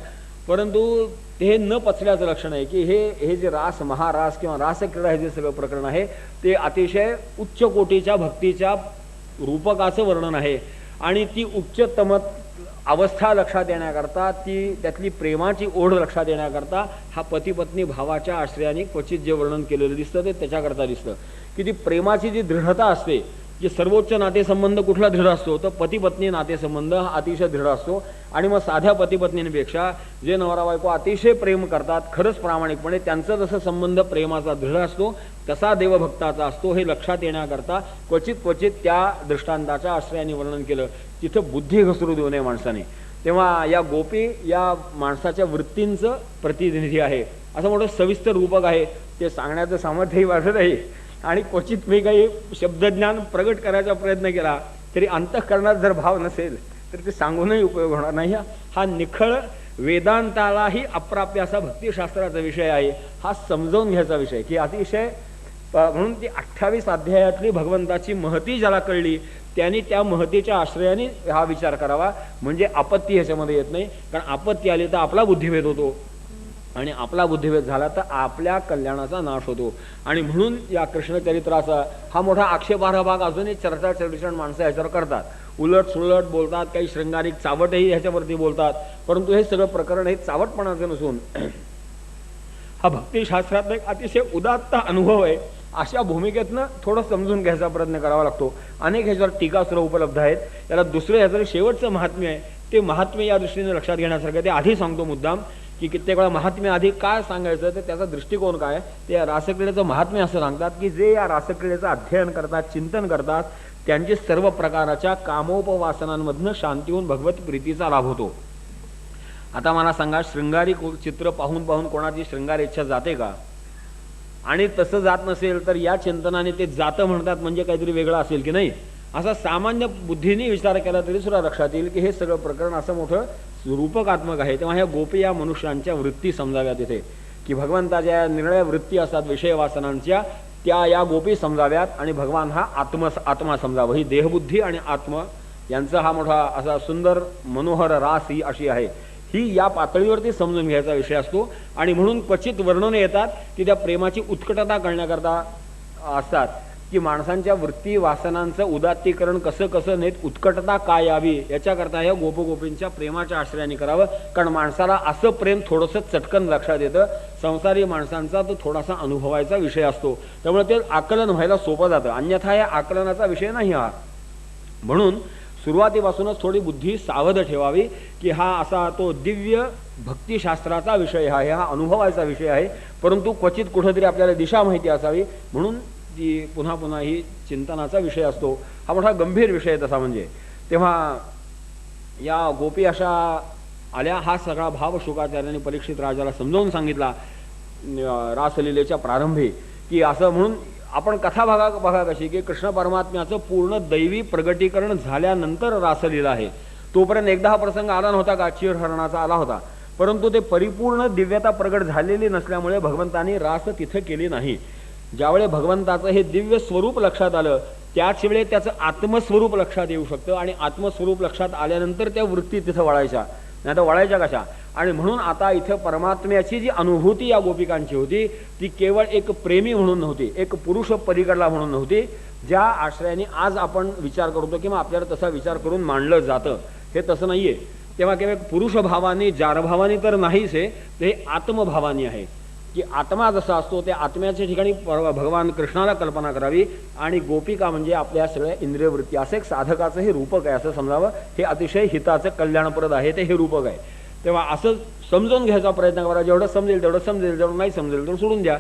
परंतु ते न पचल्याचं लक्षण आहे की हे जे रास महारास किंवा रासक्रीडा हे जे सगळं प्रकरण आहे ते अतिशय उच्च कोटीच्या भक्तीच्या रूपकाचं वर्णन आहे आणि ती उच्चतम अवस्था लक्षात येण्याकरता त्यातली प्रेमाची ओढ लक्षात येण्याकरता हा पती पत्नी भावाच्या आश्रयाने क्वचित जे वर्णन केलेलं दिसतं ते त्याच्याकरता दिसतं की ती प्रेमाची जी दृढता असते की सर्वोच्च नातेसंबंध कुठला दृढ असतो तर पती पत्नी नातेसंबंध हा अतिशय दृढ असतो. आणि मग साध्या पती पत्नींपेक्षा जे नवरा बायको अतिशय प्रेम करतात खरंच प्रामाणिकपणे त्यांचा जसा संबंध प्रेमाचा दृढ असतो तसा देवभक्ताचा असतो हे लक्षात येण्याकरता क्वचित त्या दृष्टांताच्या आश्रयाने वर्णन केलं. तिथं बुद्धी घसरू देऊ नये माणसाने. तेव्हा या गोपी या माणसाच्या वृत्तींचं प्रतिनिधी आहे असं मोठं सविस्तर रूपक आहे. ते सांगण्याचं सामर्थ्यही वाढत आहे आणि क्वचित मी काही शब्दज्ञान प्रगट करायचा प्रयत्न केला तरी अंतःकरणात जर भाव नसेल तर ते सांगूनही उपयोग होणार नाही. हा निखळ वेदांतालाही अप्राप्य असा भक्तिशास्त्राचा विषय आहे. हा समजावून घ्यायचा विषय की अतिशय म्हणून ती 28 अध्यायातली भगवंताची महती ज्याला कळली त्यांनी त्या महतीच्या आश्रयाने हा विचार करावा. म्हणजे आपत्ती ह्याच्यामध्ये येत नाही. कारण आपत्ती आली तर आपला बुद्धिभेद होतो आणि आपला बुद्धिभेद झाला तर आपल्या कल्याणाचा नाश होतो. आणि म्हणून या कृष्णचरित्राचा हा मोठा आक्षेपार्ह भाग अजूनही चर्चा चर्चण माणसं ह्याच्यावर करतात. उलट सुलट बोलतात. काही शृंगारिक चावटही ह्याच्यावरती बोलतात. परंतु हे सगळं प्रकरण हे चावटपणाचं नसून हा भक्तिशास्त्रातला एक अतिशय उदात्त अनुभव आहे. अशा भूमिकेतनं थोडं समजून घ्यायचा प्रयत्न करावा लागतो. अनेक ह्याच्यावर टीकास्त्र उपलब्ध आहेत. याला दुसरं ह्याचं शेवटचं महात्म्य आहे ते महात्म्य या दृष्टीने लक्षात घेण्यासारखं. ते आधी सांगतो मुद्दाम की कित्येक वेळा महात्म्य आधी काय सांगायचं तर त्याचा दृष्टिकोन काय ते या रासक्रीडेचं महात्म्य असं सांगतात की जे या रासक्रीडेचं अध्ययन करतात चिंतन करतात त्यांची सर्व प्रकारच्या कामोपवासनांमधनं शांती होऊन भगवत प्रीतीचा लाभ होतो. आता मला सांगा शृंगारिक चित्र पाहून पाहून कोणाची शृंगार इच्छा जाते का? आणि तसं जात नसेल तर या चिंतनाने ते जातं म्हणतात म्हणजे काहीतरी वेगळं असेल की नाही असा सामान्य बुद्धीने विचार केला तरी सुद्धा लक्षात येईल की हे सगळं प्रकरण असं मोठं रूपकात्मक आहे, तेव्हा ह्या गोपी या मनुष्यांच्या वृत्ती समजाव्यात इथे, की भगवंताच्या निर्णय वृत्ती असतात विषय वासनांच्या, त्या या गोपी समजाव्यात आणि भगवान हा आत्मा समजावं. ही देहबुद्धी आणि आत्मा यांचा हा मोठा असा सुंदर मनोहर रास ही अशी आहे, ही या पातळीवरती समजून घ्यायचा विषय असतो. आणि म्हणून क्वचित वर्णने येतात की त्या प्रेमाची उत्कटता करण्याकरता असतात, की माणसांच्या वृत्ती वासनांचं उदात्तीकरण कसं कसं नेत उत्कटता काय यावी याच्याकरता ह्या गोपगोपींच्या प्रेमाच्या आश्रयाने करावं. कारण माणसाला असं प्रेम थोडंसं चटकन लक्षात येतं, संसारी माणसांचा तो थोडासा अनुभवायचा विषय असतो, त्यामुळे ते आकलन व्हायला सोपं जातं. अन्यथा या आकलनाचा विषय नाही हा. म्हणून सुरुवातीपासूनच थोडी बुद्धी सावध ठेवावी, की हा असा तो दिव्य भक्तिशास्त्राचा विषय आहे, हा अनुभवायचा विषय आहे, परंतु क्वचित कुठेतरी आपल्याला दिशा माहिती असावी म्हणून ती पुन्हा पुन्हा ही चिंतनाचा विषय असतो. हा मोठा गंभीर विषय आहे तसा. म्हणजे तेव्हा या गोपी अशा आल्या, हा सगळा भाव शुकाचार्यांनी परीक्षित राजाला समजावून सांगितला रासलीलेच्या प्रारंभी, की असं म्हणून आपण कथा बघा कशी, की कृष्ण परमात्म्याचं पूर्ण दैवी प्रगटीकरण झाल्यानंतर रासलीला आहे. तोपर्यंत एकदा हा प्रसंग आला नव्हता का, चिरहरणाचा आला होता, परंतु ते परिपूर्ण दिव्यता प्रगट झालेली नसल्यामुळे भगवंतांनी रास तिथं केली नाही. ज्यावेळी भगवंताचं हे दिव्य स्वरूप लक्षात आलं त्याच वेळी त्याचं आत्मस्वरूप लक्षात येऊ शकतं, आणि आत्मस्वरूप लक्षात आल्यानंतर त्या वृत्ती तिथं वळायच्या, नाही तर वळायच्या कशा. आणि म्हणून आता इथं परमात्म्याची जी अनुभूती या गोपिकांची होती ती केवळ एक प्रेमी म्हणून नव्हती, एक पुरुष पलीकडला म्हणून नव्हती, ज्या आश्रयाने आज आपण विचार करतो किंवा आपल्याला तसा विचार करून मांडलं जातं, हे तसं नाहीये. तेव्हा केवळ पुरुष भावाने जारभावाने तर नाहीच आहे, ते आत्मभावाने आहे, की आत्मा जसा असतो त्या आत्म्याच्या ठिकाणी भगवान कृष्णाला कल्पना करावी. आणि गोपिका म्हणजे आपल्या सगळ्या इंद्रियवृत्ती, असं एक साधकाचं हे रूपक आहे असं समजावं. हे अतिशय हिताचं कल्याणप्रद आहे ते हे रूपक आहे. तेव्हा असं समजून घ्यायचा प्रयत्न करा, जेवढं समजेल तेवढं समजेल, जेवढं नाही समजेल तेवढं सोडून द्या.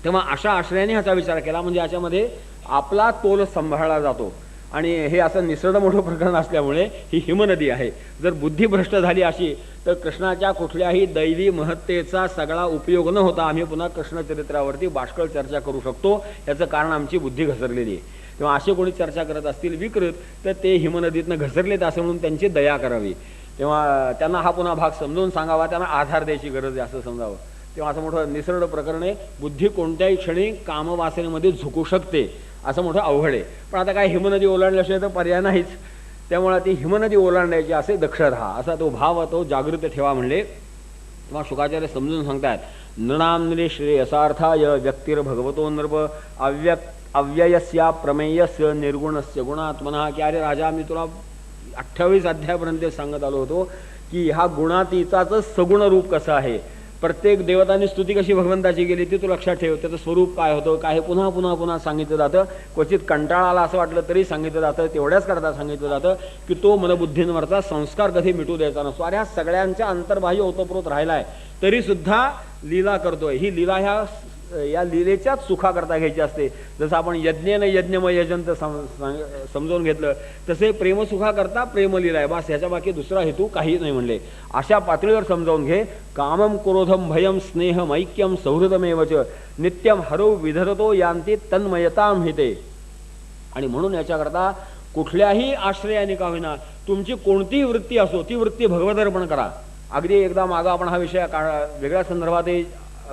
तेव्हा अशा आश्रयाने ह्याचा विचार केला म्हणजे याच्यामध्ये आपला तोल सांभाळला जातो. आणि हे असं निसर्ग मोठं प्रकरण असल्यामुळे ही हिमनदी आहे. जर बुद्धी भ्रष्ट झाली अशी तर कृष्णाच्या कुठल्याही दैवी महत्तेचा सगळा उपयोग न होता आम्ही पुन्हा कृष्णचरित्रावरती बाष्कळ चर्चा करू शकतो. याचं कारण आमची बुद्धी घसरलेली आहे. तेव्हा असे कोणी चर्चा करत असतील विकृत तर ते हिमनदीतनं घसरलेत असं म्हणून त्यांची दया करावी. तेव्हा त्यांना हा पुन्हा भाग समजून सांगावा, त्यांना आधार द्यायची गरज आहे असं समजावं. तेव्हा असं मोठं निसर्ग प्रकरण आहे. बुद्धी कोणत्याही क्षणी कामवासनेमध्ये झुकू शकते, असं मोठं अवघड आहे. पण आता काय हिमनदी ओलांडल्याशिवाय तर पर्याय नाहीच, त्यामुळे ती हिमनदी ओलांडायची असे दक्ष राहा, असा तो भाव तो जागृत ठेवा म्हणले. तेव्हा शुकाचार्य समजून सांगतात, नृणाम श्रेयसार्थाय व्यक्तिर्भगवतो नृप अव्ययस्या प्रमेयस्य निर्गुणस्य गुणात्मना. की अरे राजा, मी तुला 28 अध्यायापर्यंत सांगत आलो होतो की हा गुणातीताच सगुण रूप कसं आहे. प्रत्येक देवतांनी स्तुती कशी भगवंताची केली ती तू लक्षात ठेव. त्याचं स्वरूप काय होतं, काय पुन्हा पुन्हा पुन्हा सांगितलं जातं. क्वचित कंटाळाला असं वाटलं तरी सांगितलं जातं, तेवढ्याच करता सांगितलं जातं की तो मनबुद्धींवरचा संस्कार कधी मिटू द्यायचा नसतो. अरे हा सगळ्यांच्या अंतर्बाह्य ओतप्रोत राहिला आहे तरी सुद्धा लीला करतोय. ही लीला या लीलेच्याच सुखाकरता घ्यायची असते. जसं आपण यज्ञेन यज्ञमय यजंत समजून घेतलं तसे प्रेमसुखाकरता प्रेमलीला आहे, बस ह्याच्या बाकी दुसरा हेतू काही नाही म्हणले. अशा पातळीवर समजावून घे. कामम क्रोधम भयम स्नेहम ऐक्यम सौहृदमेवच नित्यम हरौ विधरतो यांती तन्मयताम हिते. आणि म्हणून याच्याकरता कुठल्याही आश्रयाने का होईना तुमची कोणतीही वृत्ती असो ती वृत्ती भगवदर्पण करा. अगदी एकदा मागं आपण हा विषय वेगळ्या संदर्भात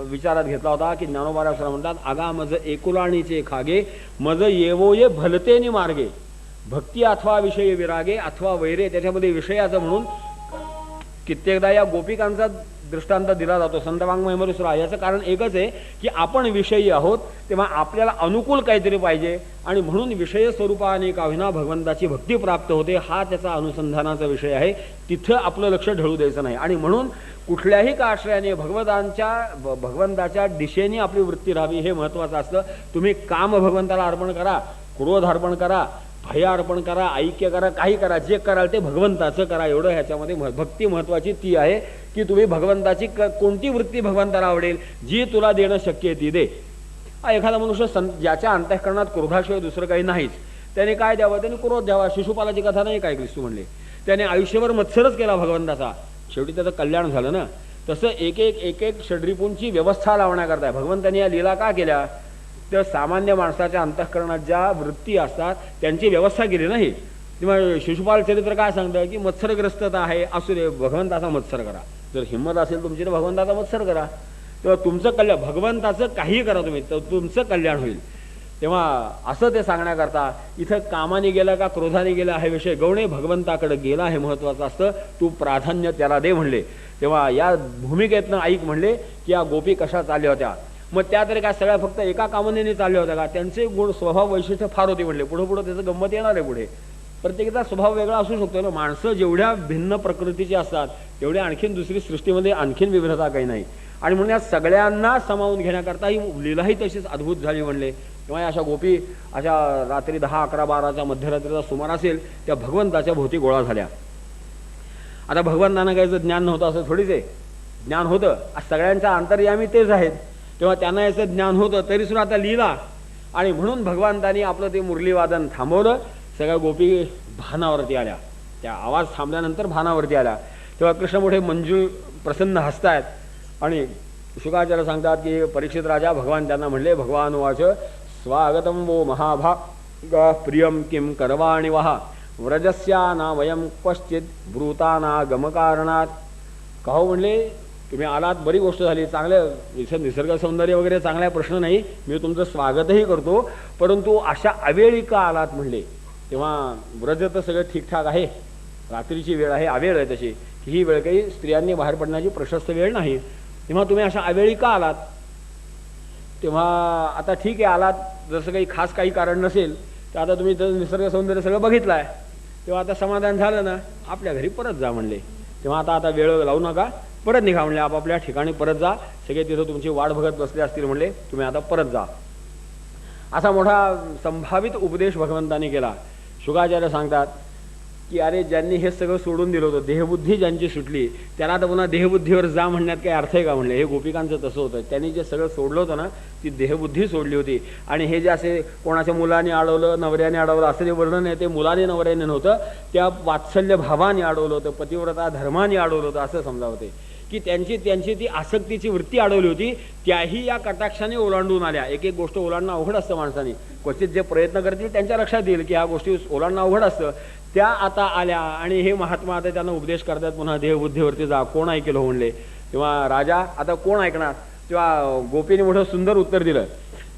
विचारात घेतला होता की ज्ञानोबाराव म्हणतात, आगा मज एकुलाणीचे खागे मज येवो ये भलतेनी मार्गे. भक्ती अथवा विषय विरागे अथवा वैरे, त्याच्यामध्ये विषयाचं म्हणून कित्येकदा या गोपिकांचा दृष्टांत दिला जातो संत वाङ्मयमरुसरा. याचं कारण एकच आहे की आपण विषयी आहोत, तेव्हा आपल्याला अनुकूल काहीतरी पाहिजे आणि म्हणून विषय स्वरूपाने का होईना भगवंताची भक्ती प्राप्त होते. हा त्याचा अनुसंधानाचा विषय आहे. तिथं आपलं लक्ष ढळू द्यायचं नाही. आणि म्हणून कुठल्याही का आश्रयाने भगवंताच्या दिशेने आपली वृत्ती राहावी हे महत्त्वाचं असतं. तुम्ही काम भगवंताला अर्पण करा, क्रोध अर्पण करा, भय अर्पण करा, ऐक्य करा, काही करा, जे कराल ते भगवंताचं करा. एवढं ह्याच्यामध्ये भक्ती महत्त्वाची ती आहे की तुम्ही भगवंताची कोणती वृत्ती भगवंताला आवडेल जी तुला देणं शक्य आहे ती दे. एखादा मनुष्य ज्याच्या अंतःकरणात क्रोधाशिवाय दुसरं काही नाहीच त्याने काय द्यावं, त्याने क्रोध द्यावा. शिशुपालाची कथा नाही काय ख्रिस्तू म्हणले, त्याने आयुष्यभर मत्सरच केला भगवंताचा, शेवटी त्याचं कल्याण झालं ना. तसं एक एक षड्रिपूंची व्यवस्था लावण्याकरता भगवंतांनी या लीला का केल्या, तर सामान्य माणसाच्या अंतःकरणात ज्या वृत्ती असतात त्यांची व्यवस्था केली नाही. तेव्हा शिशुपाल चरित्र काय सांगतं की मत्सरग्रस्तता आहे, असू दे, भगवंताचा मत्सर करा. जर हिंमत असेल तुमची तर भगवंताचा मत्सर करा. तेव्हा तुमचं कल्याण, भगवंताचं काही करा तुम्ही तर तुमचं कल्याण होईल. तेव्हा असं ते सांगण्याकरता इथं कामाने गेलं का क्रोधाने गेलं हा विषय गौणे, भगवंताकडे गेला हे महत्त्वाचं असतं. तू प्राधान्य त्याला दे म्हणले. तेव्हा या भूमिकेतनं ऐक म्हणले की या गोपी कशा चालल्या होत्या. मग त्या तरी काय सगळ्या फक्त एका कामनेने चालल्या होत्या का, त्यांचे गुण स्वभाव वैशिष्ट्य फार होती म्हणले. पुढं पुढं त्याचं गंमत येणार आहे. पुढे प्रत्येकाचा स्वभाव वेगळा असू शकतो ना. माणसं जेवढ्या भिन्न प्रकृतीची असतात तेवढ्या आणखीन दुसरी सृष्टीमध्ये आणखीन विविधता काही नाही. आणि म्हणून या सगळ्यांना सामावून घेण्याकरता ही लीलाही तशीच अद्भुत झाली म्हणले. तेव्हा अशा गोपी अशा रात्री 10, 11, 12च्या मध्यरात्रीचा सुमार असेल त्या भगवंताच्या भोवती गोळा झाल्या. आता भगवंतांना काही ज्ञान नव्हतं असं थोडीच आहे, ज्ञान होतं. सगळ्यांच्या अंतर्यामी तेच आहेत. तेव्हा त्यांना याचं ज्ञान होतं तरी सुद्धा आता लीला, आणि म्हणून भगवंतांनी आपलं ते मुरलीवादन थांबवलं. सगळ्या गोपी भानावरती आल्या. त्या आवाज थांबल्यानंतर भानावरती आल्या. तेव्हा कृष्ण मोठे मंजू प्रसन्न हसतायत आणि शुकाचार्य सांगतात की परीक्षित राजा भगवान त्यांना म्हणले, भगवान वाच स्वागतम वो महाभाग प्रियम किम करवाणि वहा व्रजस्या ना वयम क्वचित ब्रूताना गमकारणात. कहो म्हणले तुम्ही आलात, बरी गोष्ट झाली, चांगलं इथं निसर्ग सौंदर्य वगैरे चांगला प्रश्न नाही, मी तुमचं स्वागतही करतो, परंतु अशा अवेळी का आलात म्हणले. तेव्हा व्रज तर सगळं ठीकठाक आहे, रात्रीची वेळ आहे, अवेळ आहे तशी, ही वेळ काही स्त्रियांनी बाहेर पडण्याची प्रशस्त वेळ नाही. तेव्हा तुम्ही अशा अवेळी का आलात. तेव्हा आता ठीक आहे आलात, जसं काही खास काही कारण नसेल तर आता तुम्ही तर निसर्ग सौंदर्य सगळं बघितलं आहे, तेव्हा आता समाधान झालं ना, आपल्या घरी परत जा म्हणले. तेव्हा आता वेळ लावू नका, परत निघा म्हणले, आपापल्या ठिकाणी परत जा, सगळे तिथं तुमची वाट बघत बसले असतील म्हणले, तुम्ही आता परत जा. असा मोठा संभावित उपदेश भगवंतांनी केला. शुकाचार्य सांगतात की अरे ज्यांनी हे सगळं सोडून दिलं होतं, देहबुद्धी ज्यांची सुटली त्याला आता पुन्हा देहबुद्धीवर जा म्हणण्यात काही अर्थ आहे का म्हणले. हे गोपिकांचं तसं होतं, त्यांनी जे सगळं सोडलं होतं ना ती देहबुद्धी सोडली होती. आणि हे जे असे कोणाच्या मुलाने अडवलं, नवऱ्याने अडवलं असं जे वर्णन आहे ते मुलाने नवऱ्याने नव्हतं, त्या वात्सल्य भावाने अडवलं होतं, पतिव्रता धर्माने अडवलं होतं असं समजावते. की त्यांची ती आसक्तीची वृत्ती अडवली होती, त्याही या कटाक्षाने ओलांडून आल्या. एक एक गोष्ट ओलांडणं अवघड असतं माणसाने, क्वचित जे प्रयत्न करतील त्यांच्या लक्षात येईल की ह्या गोष्टी ओलांडणं अवघड असतं. त्या आता आल्या आणि हे महात्मा आता त्यांना उपदेश करतात पुन्हा देहबुद्धीवरती जा. कोण ऐकेल हो म्हणले. तेव्हा राजा आता कोण ऐकणार. तेव्हा गोपीने मोठं सुंदर उत्तर दिलं.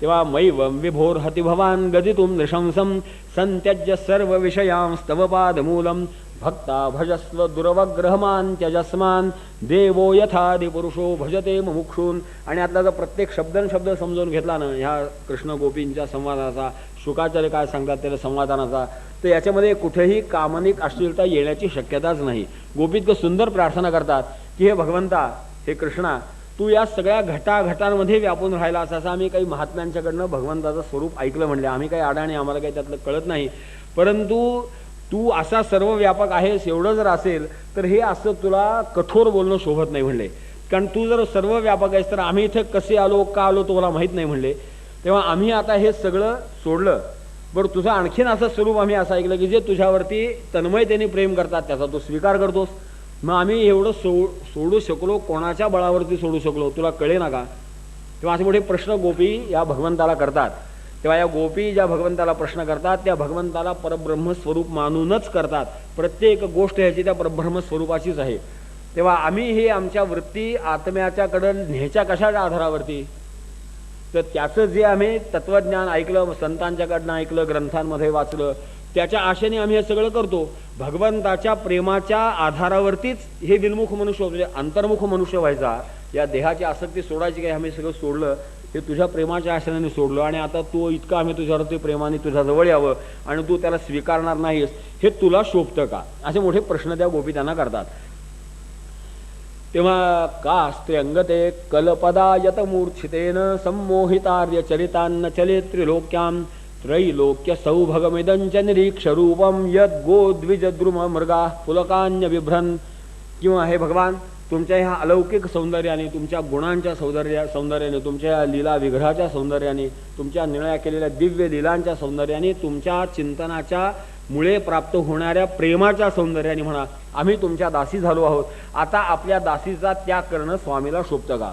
तेव्हा मै विभोर हती भवान गदितुम नृशंसम संत्यज्य सर्व विषयांस्तव पादमूलम भक्ता भजस्व दुर्वग्रहमान त्यजस्मान देवो यथादि पुरुषो भजते मुमुक्षून. आणि आतला जर प्रत्येक शब्द समजून घेतला ना ह्या कृष्ण गोपींच्या संवादाचा, शुकाचार्य काय सांगतात त्याला संवादानाचा, तर याच्यामध्ये कुठेही कामनिक अश्लीलता येण्याची शक्यताच नाही. गोपी इतकं सुंदर प्रार्थना करतात की हे भगवंता, हे कृष्णा, तू या सगळ्या घटाघटांमध्ये व्यापून राहिला असं आम्ही काही महात्म्यांच्याकडनं भगवंताचं स्वरूप ऐकलं म्हणले. आम्ही काही अडाणी, आम्हाला काही त्यातलं कळत नाही, परंतु तू असा सर्व व्यापक आहेस एवढं जर असेल तर हे असं तुला कठोर बोलणं शोभत नाही म्हणले. कारण तू जर सर्व व्यापक आहेस तर आम्ही इथे कसे आलो, का आलो तुम्हाला माहीत नाही म्हणले. तेव्हा आम्ही आता हे सगळं सोडलं. बरं तुझं आणखीन असं स्वरूप आम्ही असं ऐकलं की जे तुझ्यावरती तन्मयतेने प्रेम करतात त्याचा तू स्वीकार करतोस. मग आम्ही एवढं सोडू शकलो, कोणाच्या बळावरती सोडू शकलो तुला कळे ना का. तेव्हा असे मोठे प्रश्न गोपी या भगवंताला करतात. तेव्हा या गोपी ज्या भगवंताला प्रश्न करतात त्या भगवंताला परब्रह्म स्वरूप मानूनच करतात. प्रत्येक गोष्ट ह्याची त्या परब्रह्म स्वरूपाचीच आहे. तेव्हा आम्ही हे आमच्या वृत्ती आत्म्याच्याकडं न्यायच्या कशाच्या आधारावरती, तर त्याचं जे आम्ही तत्वज्ञान ऐकलं, संतांच्याकडनं ऐकलं, ग्रंथांमध्ये वाचलं, त्याच्या आशेने आम्ही हे सगळं करतो. भगवंताच्या प्रेमाच्या आधारावरतीच हे विनमुख मनुष्य, म्हणजे अंतर्मुख मनुष्य व्हायचा. या देहाची आसक्ती सोडायची काही, आम्ही सगळं सोडलं, हे तुझ्या प्रेमाच्या आशेने सोडलं. आणि आता तू इतकं आम्ही तुझ्यावरती प्रेमाने तुझ्याजवळ यावं आणि तू त्याला स्वीकारणार नाहीस, हे तुला शोभतं का, असे मोठे प्रश्न त्या गोपी त्यांना करतात. तेव्हा का स्त्र्यंगते कलपदायत मूर्छितेन संमोहितार्य चरितान्न चले त्रिलोक्याम त्रैलोक्य सौभगमिदंच निरीक्ष रूपम यद गोद्विजद्रुम मृगा पुलकान्य बिभ्रन. किंवा हे भगवान, तुमच्या ह्या अलौकिक सौंदर्याने, तुमच्या गुणांच्या सौंदर्याने, तुमच्या लीला विग्रहाच्या सौंदर्याने, तुमच्या निर्णया केलेल्या दिव्य लीलांच्या सौंदर्याने, तुमच्या चिंतनाच्या मुळे प्राप्त होणाऱ्या प्रेमाच्या सौंदर्याने म्हणा, आम्ही तुमच्या दासी झालो आहोत. आता आपल्या दासीचा त्याग करणं स्वामीला शोभतं का.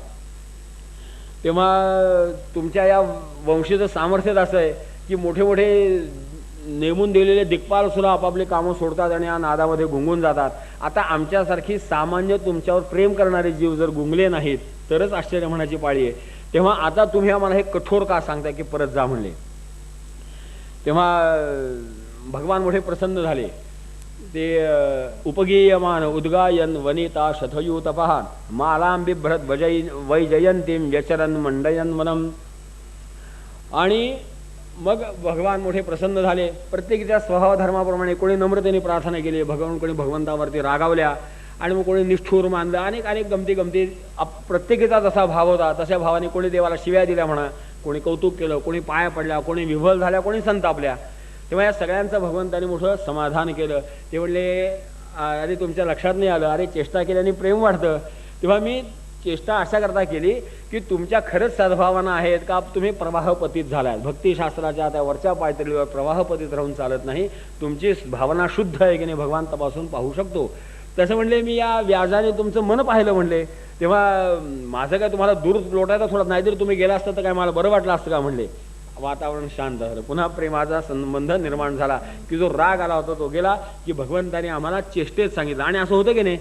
तेव्हा तुमच्या या वंशीचं सामर्थ्यच असं आहे की मोठे मोठे नेमून दिलेले दिग्पाल सुद्धा आपापली कामं सोडतात आणि या नादामध्ये गुंगून जातात. आता आमच्यासारखी सामान्य तुमच्यावर प्रेम करणारे जीव जर गुंगले नाहीत तरच आश्चर्य म्हणायची पाळी आहे. तेव्हा आता तुम्ही आम्हाला हे कठोर का सांगताय की परत जा म्हणले. तेव्हा भगवान मोठे प्रसन्न झाले. ते उपगीयमान उद्गायन वनिता शतयूतपहा मालां बिभ्रत वैजयंतीं व्यचरन मंडयन वनम. आणि मग भगवान मोठे प्रसन्न झाले. प्रत्येकीच्या स्वभावधर्माप्रमाणे कोणी नम्रतेने प्रार्थना केली, कोणी भगवंतावरती रागावल्या आणि मग कोणी निष्ठूर मानलं. अनेक गमती प्रत्येकीचा जसा भाव होता तशा भावाने कोणी देवाला शिव्या दिल्या म्हणा, कोणी कौतुक केलं, कोणी पाया पडल्या, कोणी विव्हल झाल्या, कोणी संतापल्या. तेव्हा या सगळ्यांचं भगवंतानी मोठं समाधान केलं. ते म्हणले अरे तुमच्या लक्षात नाही आलं, अरे चेष्टा केल्याने प्रेम वाढतं. तेव्हा मी चेष्टा अशा करता केली की तुमच्या खरंच सद्भावना आहेत का, तुम्ही प्रवाहपतीत झालात. भक्तिशास्त्राच्या त्या वरच्या पायतळीवर प्रवाहपतीत राहून चालत नाही, तुमची भावना शुद्ध आहे की नाही भगवान तपासून पाहू शकतो. तसं म्हणले मी या व्याजाने तुमचं मन पाहिलं म्हणले. तेव्हा माझं काय तुम्हाला दूर लोटायचा थोडा, नाहीतर तुम्ही गेला असतं तर काय मला बरं वाटलं असतं का म्हणले. वातावरण शांत झालं. पुन्हा प्रेमाचा संबंध निर्माण झाला की जो राग आला होता तो गेला की भगवंताने आम्हाला चेष्टेत सांगितलं. आणि असं होतं की नाही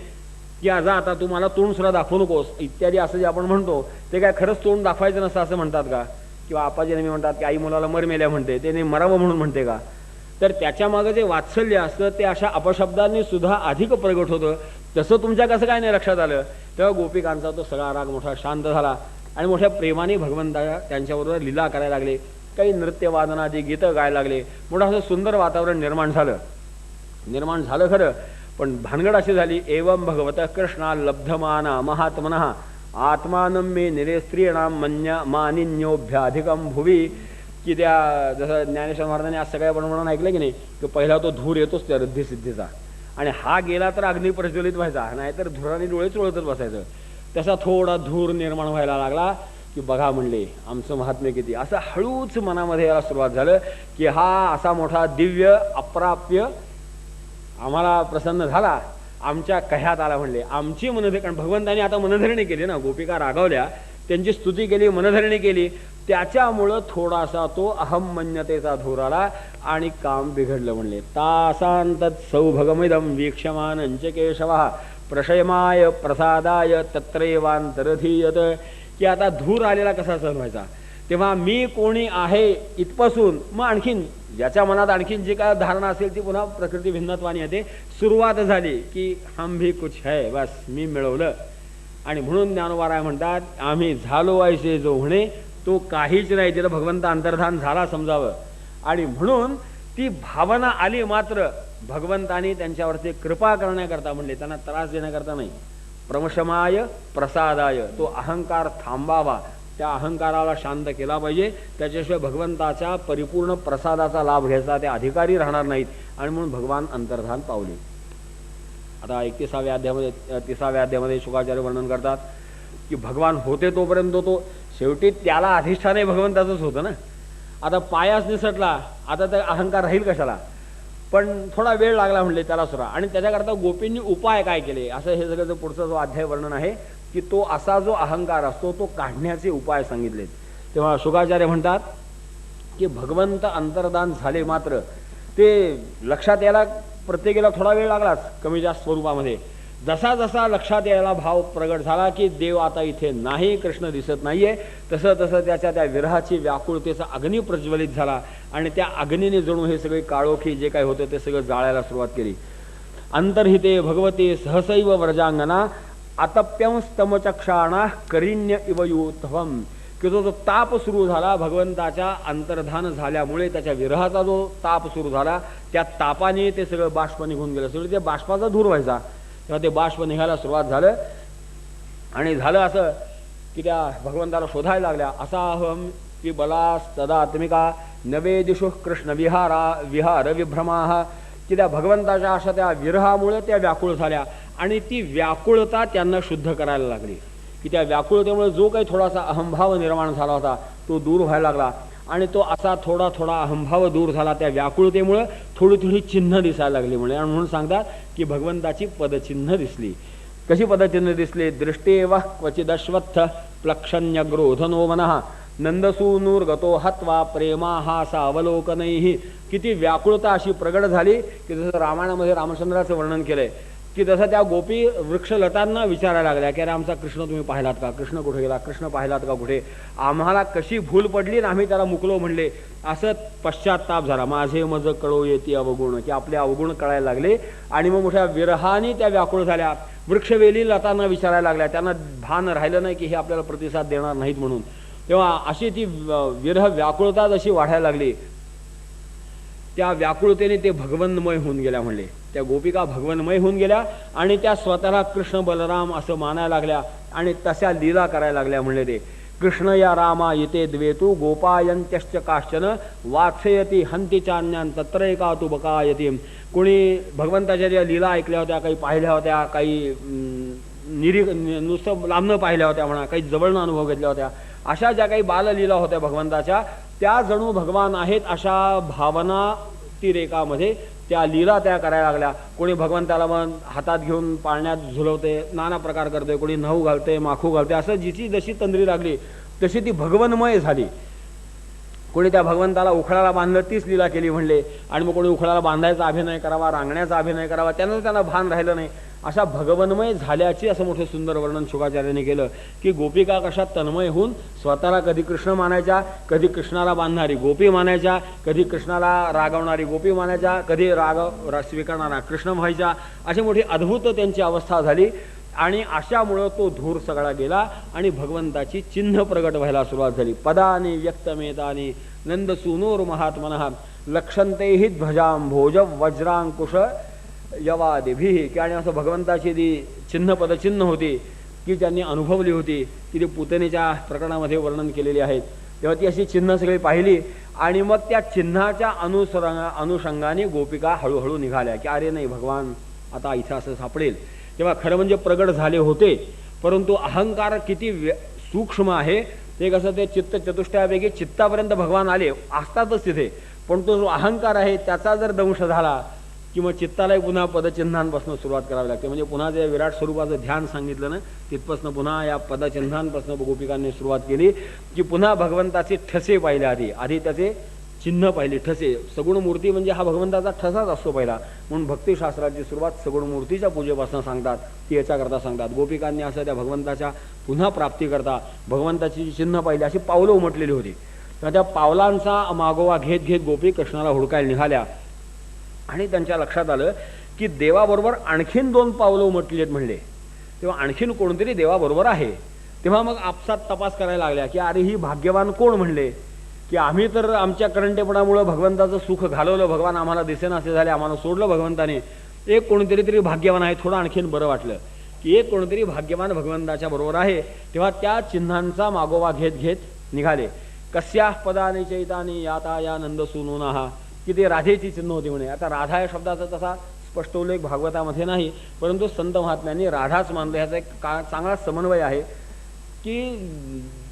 की आता तू मला तोंड सुद्धा दाखवू नकोस इत्यादी असं जे आपण म्हणतो ते काय खरंच तोंड दाखवायचं नसतं असं म्हणतात का. किंवा आपाजी नेहमी म्हणतात की आई मुलाला मर मेल्या म्हणते, ते नाही मरावं म्हणून म्हणते का. तर त्याच्या मागं जे वात्सल्य असतं ते अशा अपशब्दांनी सुद्धा अधिक प्रगट होतं. तसं तुमच्या कसं काय नाही लक्षात आलं. तेव्हा गोपिकांचा तो सगळा राग मोठा शांत झाला आणि मोठ्या प्रेमाने भगवंता त्यांच्याबरोबर लीला करायला लागले. काही नृत्यवादनादी गीतं गायला लागले. मोठं असं सुंदर वातावरण निर्माण झालं खरं. पण भानगड अशी झाली, एवं भगवत कृष्णा लब्धमाना महात्मनः आत्मानं मे निरे स्त्रीणां मानिन्योभ्याधिकं भुवी. की त्या जसं ज्ञानेश्वर महाराजांनी आज सगळ्या म्हणून ऐकलं की नाही की पहिला तो धूर येतोच त्या रिद्धिसिद्धीचा, आणि हा गेला तर अग्नी प्रज्वलित व्हायचा, नाहीतर धुराने डोळे चोळतच बसायचं. तसा थोडा धूर निर्माण व्हायला लागला की बघा म्हणले आमचं महात्म्य किती. असं हळूच मनामध्ये यायला सुरुवात झालं की हा असा मोठा दिव्य अप्राप्य आम्हाला प्रसन्न झाला, आमच्या कह्यात आला म्हणले. आमची मनधरणी, कारण भगवंतानी आता मनधरणी केली ना, गोपिका रागावल्या, त्यांची स्तुती केली, मनधरणी केली, त्याच्यामुळं थोडासा तो अहमन्यतेचा धूर आला आणि काम बिघडलं म्हणले. तासांतत् सौभगमिदं वीक्षमानंच केशवः प्रशयमाय प्रसादाय तत्रैवांतरधीयत. की आता धूर आलेला कसा सहन व्हायचा. तेव्हा मी कोणी आहे इथपासून मग आणखीन ज्याच्या मनात आणखीन जी काय धारणा असेल ती पुन्हा प्रकृती भिन्नत्वाने येते. सुरुवात झाली की हम भी कुछ है, बस मी मिळवलं. आणि म्हणून ज्ञानोबा म्हणतात आम्ही झालो ऐसे जो म्हणे तो काहीच नाही. तिथं भगवंत अंतर्धान झाला समजावं. आणि म्हणून ती भावना आली, मात्र भगवंतानी त्यांच्यावरती कृपा करण्याकरता म्हणले, त्यांना त्रास देण्याकरता नाही. प्रमशमाय प्रसादाय, तो अहंकार थांबावा, त्या अहंकाराला शांत केला पाहिजे. त्याच्याशिवाय भगवंताच्या परिपूर्ण प्रसादाचा लाभ घ्यायचा ते अधिकारी राहणार नाहीत. आणि म्हणून भगवान अंतर्धान पावले. आता 31व्या अध्यायामध्ये 30व्या अध्यायामध्ये शुकाचार्य वर्णन करतात की भगवान होते तोपर्यंत तो शेवटी त्याला अधिष्ठानही भगवंताचंच होतं ना. आता पायाच निसटला, आता तर अहंकार राहील कशाला. पण थोडा वेळ लागला म्हणले त्याला सुद्धा. आणि त्याच्याकरता गोपींनी उपाय काय केले असं हे सगळं पुढचा जो अध्याय वर्णन आहे की तो असा जो अहंकार असतो तो काढण्याचे उपाय सांगितलेत. तेव्हा शुकाचार्य म्हणतात की भगवंत अंतर्धान झाले, मात्र ते लक्षात यायला प्रत्येकाला थोडा वेळ लागलाच कमी जास्त स्वरूपामध्ये. जसा जसा लक्षात यायला भाव प्रगट झाला की देव आता इथे नाही, कृष्ण दिसत नाहीये, तसं तसं त्याच्या त्या विरहाची व्याकुळतेचा अग्नी प्रज्वलित झाला. आणि त्या अग्नीने जणू हे सगळे काळोखी जे काही होतं ते सगळं जाळायला सुरुवात केली. अंतर्हिते भगवते सहसैव व्रजांगना आतप्यं स्तमचक्षाणा करिण्य इवयूथवम. की जो ताप सुरू झाला भगवंताच्या अंतर्धान झाल्यामुळे, त्याच्या विरहाचा जो ताप सुरू झाला त्या तापाने ते सगळं बाष्प निघून गेलं. सगळं ते बाष्पाचा धूर व्हायचा. तेव्हा ते बाष्प निघायला सुरुवात झालं. आणि झालं असं की त्या भगवंताला शोधायला लागल्या. असाहम की बलास तदात्मिका नवेदिषु कृष्ण विहार विभ्रमाः. की त्या भगवंताच्या अशा त्या विरहामुळे त्या व्याकुळ झाल्या आणि ती व्याकुळता त्यांना शुद्ध करायला लागली. की त्या व्याकुळतेमुळे जो काही थोडासा अहंभाव निर्माण झाला होता तो दूर व्हायला लागला. आणि तो असा थोडा थोडा अहंभाव दूर झाला त्या व्याकुळतेमुळे. थोडी थोडी चिन्ह दिसायला लागली म्हणे. आणि म्हणून सांगतात की भगवंताची पदचिन्ह दिसली. कशी पदचिन्ह दिसली. दृष्टेव क्वचिदश्वत्थ प्लक्षण्यग्रोधनो मनः नंदसूनूर गतो हत्वा प्रेमा हा सा अवलोकनैही. किती व्याकुळता अशी प्रगट झाली की जसं रामायणामध्ये रामचंद्राचं वर्णन केलंय की जसं त्या गोपी वृक्षलतांना विचारायला लागल्या की अरे आमचा कृष्ण तुम्ही पाहिलात का, कृष्ण कुठे गेला, कृष्ण पाहिलात का कुठे, आम्हाला कशी भूल पडली आणि आम्ही त्याला मुकलो म्हणले. असं पश्चात्ताप झाला. माझे मज कळो येते अवगुण, की आपले अवगुण कळायला लागले आणि मग मोठ्या विरहाने त्या व्याकुळ झाल्या. वृक्षवेली लतांना विचारायला लागल्या. त्यांना भान राहिलं नाही की हे आपल्याला प्रतिसाद देणार नाहीत म्हणून. तेव्हा अशी ती विरह व्याकुळता जशी वाढायला लागली त्या व्याकुळतेने ते भगवन्मय होऊन गेल्या म्हणले. त्या गोपिका भगवन्मय होऊन गेल्या आणि त्या स्वतःला कृष्ण बलराम असं मानायला लागल्या आणि तशा लीला करायला लागल्या म्हणले. ते कृष्ण या रामा येते द्वेतू गोपायंत्यश्च काश्चन वात्सयती हंती चान्यान तत्र एका तू बकायती. कोणी भगवंताच्या ज्या लीला ऐकल्या होत्या, काही पाहिल्या होत्या, काही नुसतं लांबनं पाहिल्या होत्या म्हणा, काही जवळनं अनुभव घेतल्या होत्या, अशा ज्या काही बाललीला होत्या भगवंताच्या त्या जणू भगवान आहेत अशा भावना ती रेखामध्ये त्या लीला त्या करायला लागल्या. कोणी भगवंताला मग हातात घेऊन पाळण्यात झुलवते, नाना प्रकार करते, कोणी नऊ घालते, माखू घालते, असं जिची जशी तंद्री लागली तशी ती भगवन्मय झाली. कोणी त्या भगवंताला उखळाला बांधलं तीच लीला केली म्हणले. आणि मग कोणी उखळाला बांधायचा अभिनय करावा, रांगण्याचा अभिनय करावा, त्यांना भान राहिलं नाही. अशा भगवन्मय झाल्याची असं मोठं सुंदर वर्णन शुकाचार्याने केलं की गोपिका कशा तन्मय होऊन स्वतःला कधी कृष्ण मानायच्या, कधी कृष्णाला बांधणारी गोपी मानायच्या, कधी कृष्णाला रागवणारी गोपी मानायच्या, कधी राग स्वीकारणारा कृष्ण व्हायच्या. अशी मोठी अद्भुत त्यांची अवस्था झाली आणि अशामुळं तो धूर सगळा गेला आणि भगवंताची चिन्ह प्रगट व्हायला सुरुवात झाली. पदानी व्यक्तमेतानी नंदसूनोर महात्मनः लक्षंतेहि ध्वजांभोज वज्रांकुश यवादिभी. की आणि असं भगवंताची ती चिन्ह पदचिन्ह होती की त्यांनी अनुभवली होती की ती पुतनेच्या प्रकरणामध्ये वर्णन केलेली आहेत. तेव्हा ती अशी चिन्ह सगळी पाहिली आणि मग त्या चिन्हाच्या अनुषंगाने गोपिका हळूहळू निघाल्या की अरे नाही भगवान आता इथं असं सापडेल. तेव्हा खरं म्हणजे प्रगट झाले होते, परंतु अहंकार किती सूक्ष्म आहे ते कसं ते चित्त चतुष्टयापैकी चित्तापर्यंत भगवान आले असतातच तिथे, पण तो जो अहंकार आहे त्याचा जर दंश झाला की मग चित्तालाही पुन्हा पदचिन्हांपासून सुरुवात करावी लागते. म्हणजे पुन्हा जे विराट स्वरूपाचं ध्यान सांगितलं ना तिथपासून पुन्हा या पदचिन्हांपासून गोपिकांनी सुरुवात केली की पुन्हा भगवंताचे ठसे पाहिले. आधी त्याचे चिन्ह पाहिली, ठसे. सगुण मूर्ती म्हणजे हा भगवंताचा ठसाच असतो पहिला, म्हणून भक्तिशास्त्राची सुरुवात सगुण मूर्तीच्या पूजेपासून सांगतात, ती याच्याकरता सांगतात. गोपिकांनी असं त्या भगवंताच्या पुन्हा प्राप्तीकरता भगवंताची चिन्ह पाहिली, अशी पावलं उमटलेली होती. तर त्या पावलांचा मागोवा घेत घेत गोपी कृष्णाला हुडकायला निघाल्या आणि त्यांच्या लक्षात आलं की देवाबरोबर आणखीन 2 पावलं उमटली आहेत म्हणले. तेव्हा आणखीन कोणतरी देवाबरोबर आहे. तेव्हा मग आपसात तपास करायला लागल्या की अरे ही भाग्यवान कोण म्हणले की आम्ही तर आमच्या करंटेपणामुळं भगवंताचं सुख घालवलं, भगवान आम्हाला दिसेना असे झाले, आम्हाला सोडलं भगवंताने. एक कोणतरी तरी भाग्यवान आहे. थोडं आणखीन बरं वाटलं की एक कोणतरी भाग्यवान भगवंताच्या बरोबर आहे. तेव्हा त्या चिन्हांचा मागोवा घेत घेत निघाले. कस्याः पदानि चैतानि याता या नंदसूनुनाः. की ते राधेची चिन्ह होती म्हणे. आता राधा या शब्दाचा तसा स्पष्ट उल्लेख भागवतामध्ये नाही, परंतु संत महात्म्यांनी राधाच मानलं. ह्याचा एक चांगला समन्वय आहे की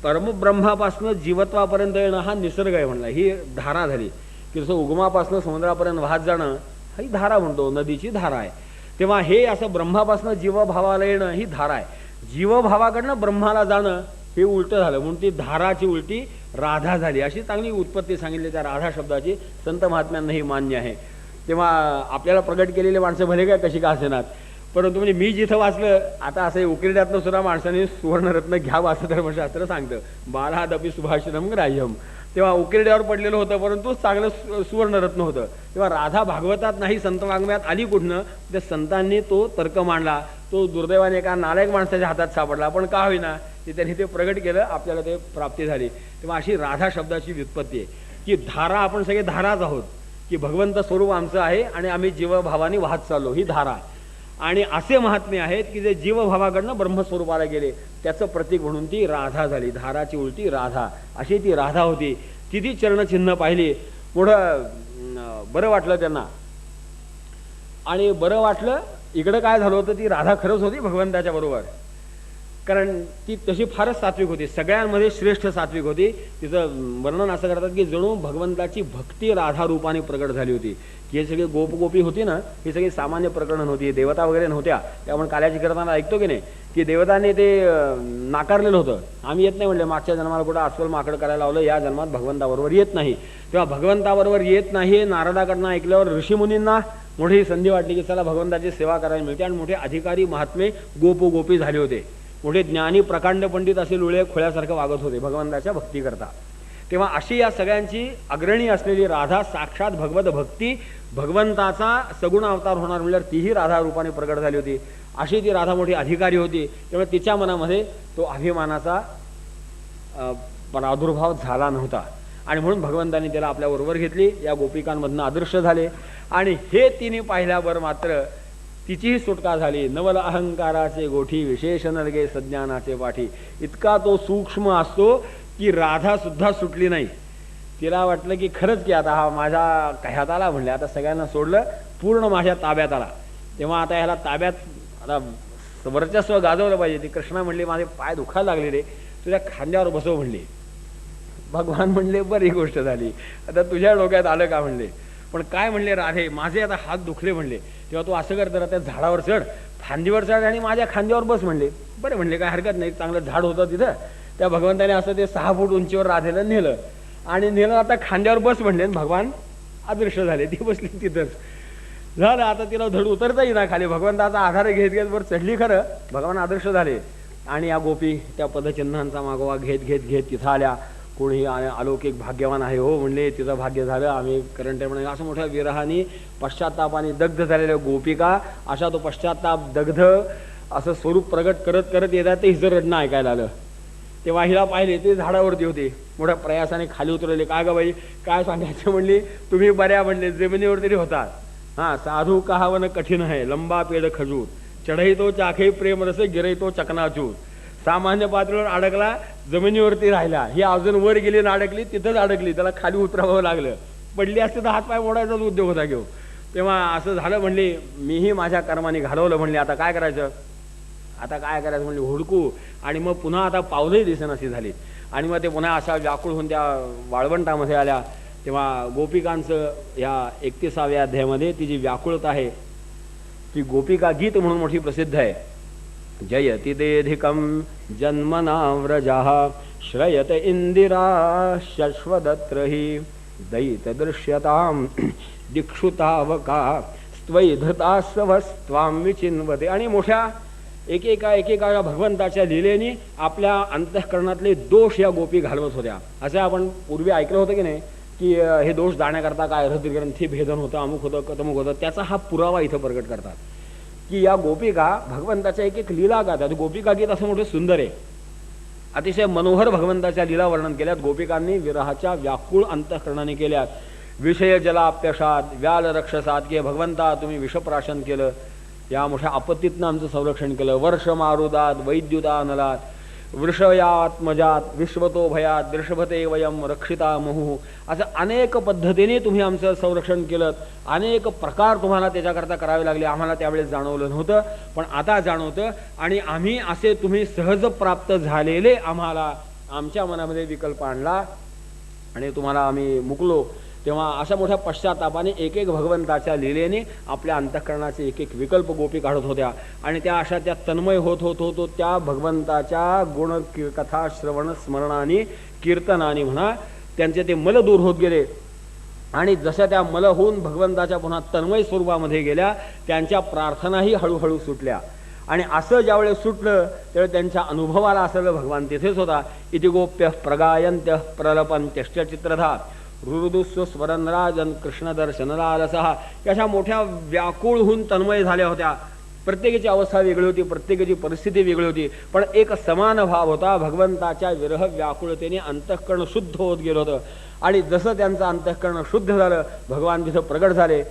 परमब्रह्मापासून जीवत्वापर्यंत येणं हा निसर्ग आहे म्हणला, ही धारा झाली. की जसं उगमापासून समुद्रापर्यंत वाहत जाणं ही धारा म्हणतो, नदीची धारा आहे. तेव्हा हे असं ब्रह्मापासून जीवभावाला येणं ही धारा आहे. जीवभावाकडनं ब्रह्माला जाणं हे उलटं झालं, म्हणून ती धाराची उलटी राधा झाली. अशी चांगली उत्पत्ती सांगितली त्या राधा शब्दाची. संत महात्म्यांनाही मान्य आहे. तेव्हा आपल्याला प्रगट केलेले माणसं भले काय कशी का असेनात, परंतु म्हणजे मी जिथं वाचलं आता असं उकिरड्यातनं सुद्धा माणसाने सुवर्णरत्न घ्यावं असं धर्मशास्त्र सांगतं. बालादपी सुभाषितम ग्राह्यम. तेव्हा उकिरड्यावर पडलेलं होतं, परंतु चांगलं सुवर्णरत्न होतं. तेव्हा राधा भागवतात नाही, संत वाङ्मयात आली कुठनं, त्या संतांनी तो तर्क मांडला. तो दुर्दैवाने एका नालायक माणसाच्या हातात सापडला, पण का होईना ते त्यांनी ते प्रगट केलं, आपल्याला ते प्राप्ती झाली. तेव्हा अशी राधा शब्दाची व्युत्पत्ती आहे की धारा, आपण सगळे धाराच आहोत, की भगवंत स्वरूप आमचं आहे आणि आम्ही जीवभावाने वाहत चाललो, ही धारा. आणि असे महात्मे आहेत की जे जीवभावाकडनं ब्रह्मस्वरूपाला गेले, त्याचं प्रतीक म्हणून ती राधा झाली. धाराची उलटी राधा, अशी ती राधा होती. ती चरणचिन्ह पाहिली, पुढं बरं वाटलं त्यांना. आणि बरं वाटलं, इकडं काय झालं होतं, ती राधा खरंच होती भगवंताच्या बरोबर. कारण ती तशी फारच सात्विक होती, सगळ्यांमध्ये श्रेष्ठ सात्विक होती. तिचं वर्णन असं करतात की जणू भगवंताची भक्ती राधा रूपाने प्रगट झाली होती. की हे सगळे गोपी होती ना, ही सगळी सामान्य प्रकरण होती, देवता वगैरे नव्हत्या. त्या आपण काल्याची करताना ऐकतो की नाही की देवतांनी ते नाकारलेलं होतं. आम्ही येत नाही म्हणले, मागच्या जन्माला कुठं अस्वल माकड करायला लावलं, या जन्मात भगवंताबरोबर येत नाही. तेव्हा भगवंताबरोबर येत नाही नारदाकडनं ऐकल्यावर ऋषीमुनींना मोठी संधी वाटली की चला भगवंताची सेवा करायला मिळते. आणि मोठे अधिकारी महात्मे गोपी झाले होते, मोठे ज्ञानी प्रकांड पंडित असे लुळे खोळ्यासारखं वागत होते भगवंताच्या भक्ती करता. तेव्हा अशी या सगळ्याची अग्रणी असलेली राधा साक्षात भगवत भक्ती, भगवंताचा सगुण अवतार होणार म्हणल्यावर तीही राधा रूपाने प्रगट झाली होती. अशी ती राधा मोठी अधिकारी होती. त्यामुळे तिच्या मनामध्ये तो अभिमानाचा प्रादुर्भाव झाला नव्हता. आणि म्हणून भगवंतांनी त्याला आपल्याबरोबर घेतली, या गोपिकांमधनं आदर्श झाले. आणि हे तिने पाहिल्यावर मात्र तिचीही सुटका झाली. नवल अहंकाराचे गोठी विशेष नलगे सज्ञानाचे पाठी. इतका तो सूक्ष्म असतो की राधा सुद्धा सुटली नाही. तिला वाटलं की खरंच की आता हा माझ्या कह्यात आला म्हणले, आता सगळ्यांना सोडलं, पूर्ण माझ्या ताब्यात आला. तेव्हा आता ह्याला ताब्यात आता वर्चस्व गाजवलं पाहिजे. ती कृष्णा म्हणली माझे पाय दुखायला लागले रे, तुझ्या खांद्यावर बसव म्हणले. भगवान म्हणले बरी गोष्ट झाली, आता तुझ्या डोक्यात आलं का म्हणले. पण काय म्हणले राधे, माझे आता हात दुखले म्हणले. तेव्हा तू असं कर, तर त्या झाडावर चढ, फांदीवर चढ आणि माझ्या खांद्यावर बस म्हणले. बरं म्हणले, काय हरकत नाही, चांगलं झाड होतं तिथं. त्या भगवंताने असं ते 6 फूट उंचीवर राधेला नेलं आणि नेलं, आता खांद्यावर बस म्हणले. भगवान अदृश्य झाले, ती बसली तिथंच. झालं, आता तिला धड उतरता येईना खाली. भगवंताचा आधार घेत घेत वर चढली, खरं भगवान अदृश्य झाले. आणि या गोपी त्या पदचिन्हांचा मागोवा घेत घेत घेत तिथं आल्या. कोणी अलौकिक भाग्यवान आहे हो म्हणले, तिचं भाग्य झालं, आम्ही करंट म्हणे. असं मोठ्या विरहाने पश्चात्तापाने दग्ध झालेल्या गोपिका, अशा तो पश्चात्ताप दग्ध असं स्वरूप प्रगट करत करत येतात. ते हिचं रडणं ऐकायला आलं. तेव्हा हिला पाहिले, ते झाडावरती होते, मोठ्या प्रयासाने खाली उतरले. काय ग बाई काय सांगायचं म्हणली, तुम्ही बऱ्या म्हणले, जमिनीवर तरी होतात. हां, साधू कहावन कठीण आहे, लंबा पेड खजूर, चढई तो चाखे प्रेम रस, गिरई तो चकनाचूर. सामान्य पातळीवर अडकला, जमिनीवरती राहिला. ही अजून वर गेली ना अडकली, तिथंच अडकली, त्याला खाली उतरावं लागलं. पडली असते तर हातपाय मोडायचाच उद्योग होता घेऊ. तेव्हा असं झालं म्हणले, मीही माझ्या कर्माने घालवलं म्हणले. आता काय करायचं, आता काय करायचं म्हणले, हुडकू. आणि मग पुन्हा आता पावलंही दिसेनाशी झाली. आणि मग ते पुन्हा अशा व्याकुळ होऊन त्या वाळवंटामध्ये आल्या. तेव्हा गोपिकांचं या 31व्या अध्यायामध्ये ती जी व्याकुळता आहे ती गोपिका गीत म्हणून मोठी प्रसिद्ध आहे. जयति देधिकं जन्मनाव्रजाः श्रयत इंदिरा शश्वदत्रहि दैत दृश्यतां दिक्षुतावका स्त्वयि धृतास्वस्त्वां विचिन्वते. आणि मोठ्या एकेका भगवंताच्या लीलेनी आपल्या अंतःकरणातले दोष या गोपी घालवत होत्या. असं आपण पूर्वी ऐकलं होतं की नाही, की हे दोष जाण्याकरता काय हृदयग्रंथी भेदन होतं, अमुक होतं, तमुक होतं. त्याचा हा पुरावा इथं प्रकट करतात की या गोपिका भगवंताच्या एक लीला गातात. गोपिका गीत असं मोठं सुंदर आहे, अतिशय मनोहर भगवंताच्या लीला वर्णन केल्यात गोपिकांनी, विरहाच्या व्याकुळ अंतःकरणाने केल्यात. विषय जलाप्यशात व्याल रक्षसात, की भगवंता तुम्ही विषप्राशन केलं, या मोठ्या आपत्तीतनं आमचं संरक्षण केलं. वर्ष मारुदात वैद्युता नलात वृषयात्मजात विश्वतो भयात दृषभते वयम रक्षिता महू. असं अनेक पद्धतीने तुम्ही आमचं संरक्षण केलं, अनेक प्रकार तुम्हाला त्याच्याकरता करावे लागले. आम्हाला त्यावेळेस जाणवलं नव्हतं, पण आता जाणवतं. आणि आम्ही असे तुम्ही सहज प्राप्त झालेले आम्हाला आमच्या मनामध्ये विकल्प आणला आणि तुम्हाला आम्ही मुकलो. तेव्हा अशा मोठ्या पश्चातापाने एक भगवंताच्या लीलेने आपल्या अंतःकरणाचे एक विकल्प गोपी काढत होत्या. आणि त्या अशा त्या तन्मय होत त्या भगवंताच्या गुण कथा श्रवण स्मरणाने कीर्तनाने म्हणा त्यांचे ते मल दूर होत गेले. आणि जशा त्या मल होऊन भगवंताच्या पुन्हा तन्मय स्वरूपामध्ये गेल्या, त्यांच्या प्रार्थनाही हळूहळू सुटल्या. आणि असं ज्यावेळेस सुटलं त्यावेळेस त्यांच्या अनुभवाला असलेलं भगवान तिथेच होता. इति गोप्य प्रगायंत्य प्रलपंत्यश्च चित्रधा रुरुदुस्व स्वरनराजन कृष्ण दर्शनलालसहा. अशा मोठ्या व्याकुळ होऊन तन्मय झाल्या होत्या. प्रत्येकाची अवस्था वेगळी होती, प्रत्येकाची परिस्थिती वेगळी होती, पण एक समान भाव होता. भगवंताच्या विरह व्याकुळतेने अंतःकरण शुद्ध होत गेलं होतं. आणि जसं त्यांचं अंतःकरण शुद्ध झालं, भगवान तिथं प्रगट झाले.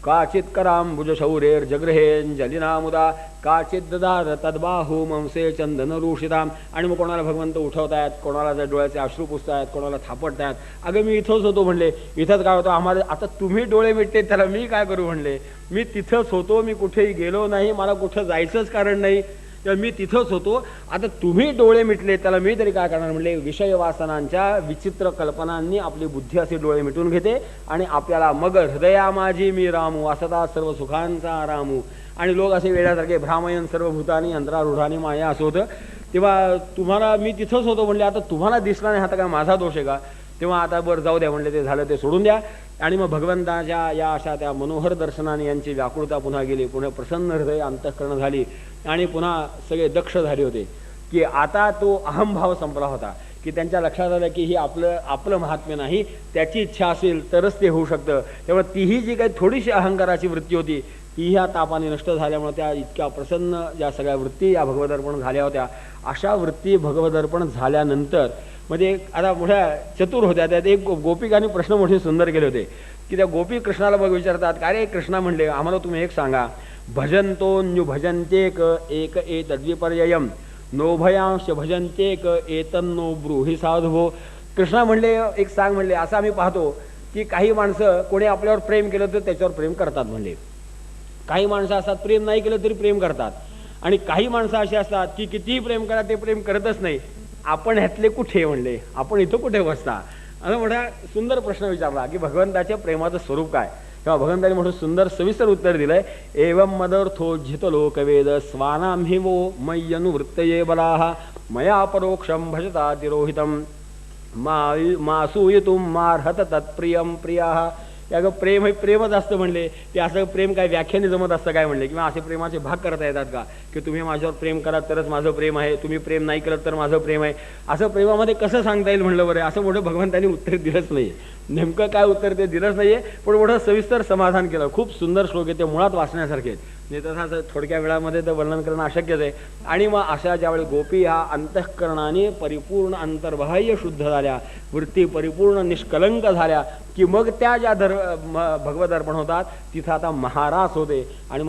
काचित करांबुज शौरेर जगृहेन जलिनामुदा काचित ददार तद्बाहू मंसे चंदन रूषिताम. आणि मग कोणाला भगवंत उठवतायत, कोणाला डोळ्याचे अश्रू पुसतायत, कोणाला थापडतायत. अगं मी इथंच होतो म्हणले, इथंच काय होतं आम्हाला, आता तुम्ही डोळे मिटते त्याला मी काय करू म्हणले, मी तिथंच होतो, मी कुठेही गेलो नाही, मला कुठं जायचंच कारण नाही. तेव्हा मी तिथंच होतो. आता तुम्ही डोळे मिटले त्याला मी तरी काय करणार म्हणले. विषय वासनांच्या विचित्र कल्पनांनी आपली बुद्धी असे डोळे मिटून घेते आणि आपल्याला मग हृदया माझी मी रामू असता सर्व सुखांचा रामू. आणि लोक असे वेड्यासारखे भ्रामयन सर्वभूतानी अंतरारूढानी माया असं होतं. तेव्हा तुम्हाला मी तिथंच होतो म्हणले. आता तुम्हाला दिसला नाही, आता काय माझा दोष आहे का? तेव्हा आता बरं जाऊ द्या म्हणले, ते झालं ते सोडून द्या. आणि मग भगवंताच्या या अशा त्या मनोहर दर्शनाने यांची व्याकुळता पुन्हा गेली. पुन्हा प्रसन्न हृदय अंतःकरण झाली आणि पुन्हा सगळे दक्ष झाले होते की आता तो अहमभाव संपला होता. की त्यांच्या लक्षात आलं की ही आपलं महात्म्य नाही, त्याची इच्छा असेल तरच ते होऊ शकतं. तेव्हा तीही जी काही थोडीशी अहंकाराची वृत्ती होती ती ह्या तापाने नष्ट झाल्यामुळे त्या इतक्या प्रसन्न ज्या सगळ्या वृत्ती या भगवदर्पण झाल्या होत्या, अशा वृत्ती भगवदर्पण झाल्यानंतर म्हणजे आता मोठ्या चतुर होत्या. त्यात एक गोपिकांनी प्रश्न मोठे सुंदर केले होते की त्या गोपी कृष्णाला बघ विचारतात, का रे कृष्णा म्हणले आम्हाला तुम्ही एक सांगा, भजंतोन्यू भजंतेक एक एतद्विपर्ययम नोभयांश भजंतेक एतन्नो ब्रूहि साधुभो. कृष्णा म्हणले एक सांग म्हणले, असं आम्ही पाहतो की काही माणसं कोणी आपल्यावर प्रेम केलं तर त्याच्यावर प्रेम करतात म्हणले, काही माणसं असतात प्रेम नाही केलं तरी प्रेम करतात, आणि काही माणसं अशी असतात की कितीही प्रेम करा ते प्रेम करतच नाही. आपण ह्यातले कुठे म्हणले, आपण इथं कुठे बसता? असं मोठा सुंदर प्रश्न विचारला की भगवंताच्या प्रेमाचं स्वरूप काय. तेव्हा भगवंताने मोठं सुंदर सविस्तर उत्तर दिलंय. एवं मदर्थो जित लोकवेद स्वानाम हि वो मय्यनुवृत्तये बलाः मया परोक्षम भजता तिरोहितम मासूयितुम मार्हत तत्प्रियम प्रियाः. या प्रेम हे प्रेमच असतं म्हणले. ते असं प्रेम काय व्याख्याने जमत असतं काय म्हणले, किंवा असे प्रेमाचे भाग करता येतात का की तुम्ही माझ्यावर प्रेम करा तरच माझं प्रेम आहे, तुम्ही प्रेम नाही केलं तर माझं प्रेम आहे, असं प्रेमामध्ये कसं सांगता येईल म्हणलं बरं. असं मोठं भगवंतांनी उत्तर दिलंच नाही. नेमकं काय उत्तर ते दिलंच नाहीये, पण मोठं सविस्तर समाधान केलं. खूप सुंदर श्लोक आहे ते, मुळात वाचण्यासारखे. नाही तसं थोडक्या वेळामध्ये तर वर्णन करणं अशक्यच आहे. आणि मग अशा ज्यावेळी गोपी ह्या अंतःकरणाने परिपूर्ण अंतर्बाह्य शुद्ध झाल्या, वृत्ती परिपूर्ण निष्कलंक झाल्या की मग त्या ज्या भगवदर्पण होतात तिथं आता महारास होते. आणि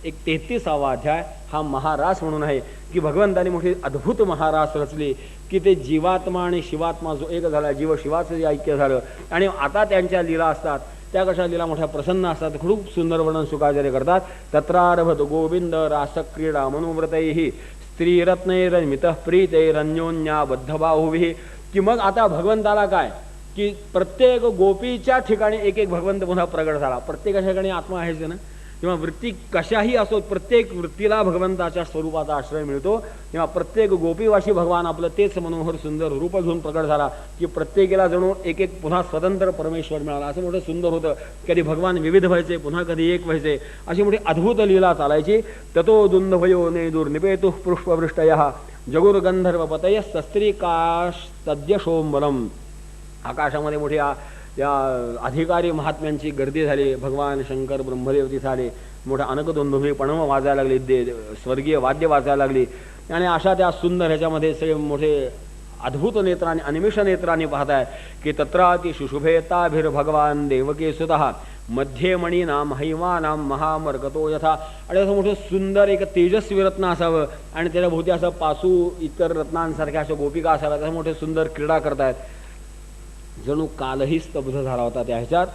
एक 33वा अध्याय हा महारास म्हणून आहे की भगवंतानी मोठी अद्भुत महारास रचली की ते जीवात्मा आणि शिवात्मा जो एक झाला, जीव शिवाचं जे ऐक्य झालं. आणि आता त्यांच्या लीला असतात त्या कशा लीला मोठ्या प्रसन्न असतात. खूप सुंदर वर्णन शुकाचार्य करतात. तत्रारभत गोविंद रासक्रीडा मनोव्रतैः स्त्रीरत्नैरन्मितः प्रीतैरन्योन्याबद्धबाहुभिः. की मग आता भगवंताला काय की प्रत्येक गोपीच्या ठिकाणी एक एक भगवंत पुन्हा प्रगट झाला. प्रत्येका ठिकाणी आत्मा आहेच ना, किंवा वृत्ती कशाही असो प्रत्येक वृत्तीला भगवंताच्या स्वरूपाचा आश्रय मिळतो. किंवा प्रत्येक गोपीवाशी भगवान आपलं तेच मनोहर सुंदर रूप घेऊन प्रकट झाला की प्रत्येकाला जणू एक एक पुन्हा स्वतंत्र परमेश्वर मिळाला. असं मोठं सुंदर होतं. कधी भगवान विविध व्हायचे, पुन्हा कधी एक व्हायचे, अशी मोठी अद्भुत लीला चालायची. ततो दुंदभयो नेदुर्निपेतुः पुष्पवृष्टयः जगुर्गंधर्वपतयः सस्त्रीकास्तद्यशोंबरम. आकाशामध्ये मोठ्या त्या अधिकारी महात्म्यांची गर्दी झाली. भगवान शंकर ब्रह्मदेव तिथे आले. मोठ्या अनकदुंदुभी पणव वाजायला लागली, स्वर्गीय वाद्य वाजायला लागली. आणि अशा त्या सुंदर ह्याच्यामध्ये सगळे मोठे अद्भुत नेत्राने अनिमिष नेत्राने पाहताय की तत्राती शुशुभेताभिर्भगवान देवकी सुतः मध्ये मणीनाम हैमानाम महामर्गतो यथा. आणि असं मोठं सुंदर एक तेजस्वी रत्न असावं आणि त्याच्या भोवती असं पासू इतर रत्नांसारख्या अशा गोपिका असाव्यात. असं मोठे सुंदर क्रीडा करतायत. जणू कालही स्तब्ध झाला होता त्या ह्याच्यात.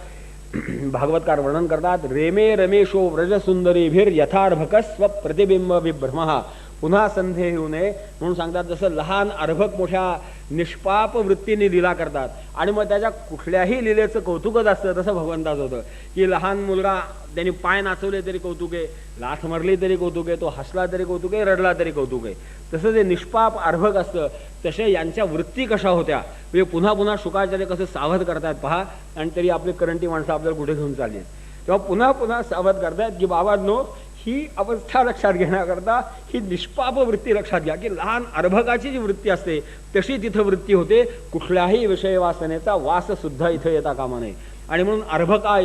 भागवतकार वर्णन करतात. रेमे रमेशो व्रजसुंदरीभिर यथार्भकस्व प्रतिबिंब विभ्रमः. पुन्हा संधे येऊ नये म्हणून सांगतात. जसं लहान अर्भक मोठ्या निष्पाप वृत्तीने लीला करतात आणि मग त्याच्या कुठल्याही लीलेचं कौतुकच असतं, तसं भगवंताचं होतं की लहान मुलगा त्यांनी पाय नाचवले तरी कौतुक आहे, लाथ मारली तरी कौतुक आहे, तो हसला तरी कौतुक आहे, रडला तरी कौतुक आहे. तसं जे निष्पाप अर्भक असतं तसे यांच्या वृत्ती कशा होत्या म्हणजे पुन्हा पुन्हा शुकाचार्य कसं सावध करतायत पहा. आणि तरी आपली करंटी माणसं आपल्याला कुठे घेऊन चालली आहेत तेव्हा पुन्हा पुन्हा सावध करतायत की बाबांनो ही अवस्था लक्षात घेण्याकरता ही निष्पाप वृत्ती लक्षात घ्या की लहान अर्भकाची जी वृत्ती असते तशी तिथं वृत्ती होते. कुठल्याही विषय वासनेचा वास सुद्धा इथं येता कामा नये. आणि म्हणून अर्भका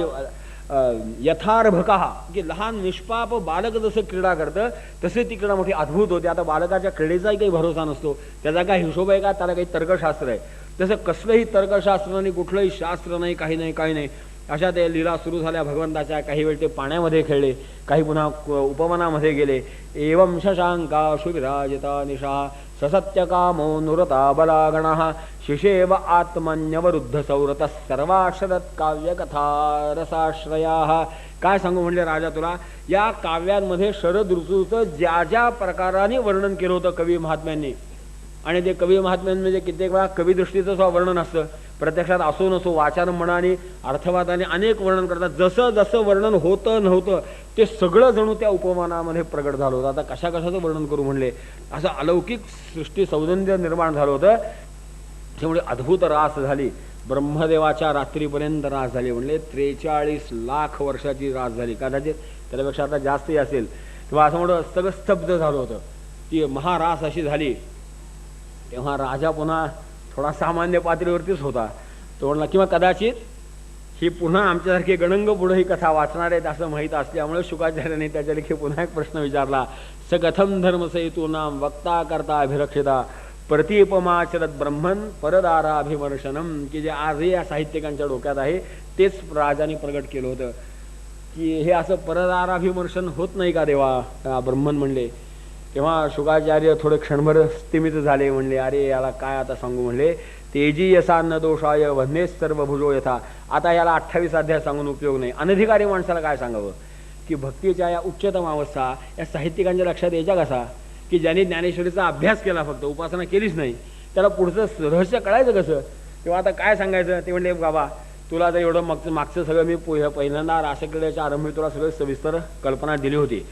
यथार्भका की लहान निष्पाप बालक जसं क्रीडा करतं तसे ती क्रीडा मोठी अद्भुत होते. आता बालकाच्या क्रीडेचाही काही भरोसा नसतो, त्याचा काय हिशोब आहे का, त्याला काही तर्कशास्त्र आहे. तसं कसलंही तर्कशास्त्र नाही, कुठलंही शास्त्र नाही, काही नाही काही नाही. अशा त्या लीला सुरू झाल्या भगवंताच्या. काही वेळ ते पाण्यामध्ये खेळले, काही पुन्हा उपवनामध्ये गेले. एवं शशांकाशु विराजिता निशा ससत्यकामो नुरता बलागणः शिशेव आत्मन्यवरुद्ध सौरतः सर्वाशरत् काव्यकथा रसाश्रयाः काय सांगू म्हणले राजा तुला, या काव्यांमध्ये शरद ऋतूचं ज्या ज्या प्रकाराने वर्णन केलं होतं कवी महात्म्यांनी, आणि ते कवी महात्म्यांमध्ये कित्येक वेळा कविदृष्टीचं सुद्धा वर्णन असतं, प्रत्यक्षात असो नसो वाचार मनाने अर्थवादाने अनेक वर्णन करतात. जसं जसं वर्णन होतं नव्हतं ते सगळं जणू त्या उपमानामध्ये प्रगट झालं होतं. आता कशा कशाचं वर्णन करू म्हणले, असं अलौकिक सृष्टी सौंदर्य निर्माण झालं होतं. त्यामुळे अद्भुत रास झाली, ब्रह्मदेवाच्या रात्रीपर्यंत रास झाली. म्हणले 43 लाख वर्षाची रास झाली, कदाचित त्याच्यापेक्षा आता जास्तही असेल. किंवा असं म्हणून सगळं स्तब्ध झालं होतं. ती महारास अशी झाली. तेव्हा राजा पुन्हा थोडा सामान्य पातळीवरतीच होता. तो म्हणला किंवा कदाचित ही पुन्हा आमच्यासारखे गणंग पुढे ही कथा वाचणार आहेत असं माहीत असल्यामुळे शुकाचार्याने त्याच्या लेखी पुन्हा एक प्रश्न विचारला. स कथम धर्मसेतू नाम वक्ता करता अभिरक्षिता प्रतिपमाचरत ब्रह्मन परदाराभिमर्शनम, की जे आजही या साहित्यिकांच्या डोक्यात आहे तेच राजाने प्रगट केलं होतं की हे असं परदाराभिमर्शन होत नाही का देवा, ब्रह्मन म्हणले. तेव्हा शुकाचार्य थोडे क्षणभर स्तिमित झाले. म्हणले अरे याला काय आता सांगू म्हणले, तेजी यसा न दोषाय वन्नेस सर्व भुजो यथा. आता याला 28 अध्याय सांगून उपयोग नाही. अनधिकारी माणसाला काय सांगावं की भक्तीच्या या उच्चतम अवस्था या साहित्यिकांच्या लक्षात यायच्या कसा, की ज्यांनी ज्ञानेश्वरीचा अभ्यास केला फक्त उपासना केलीच नाही, त्याला पुढचं रहस्य कळायचं कसं. तेव्हा आता काय सांगायचं. ते म्हणले बाबा तुला तर एवढं मागचं सगळं मी पहिल्यांदा रासक्रीडेच्या आरंभी तुला सगळं सविस्तर कल्पना दिली होती,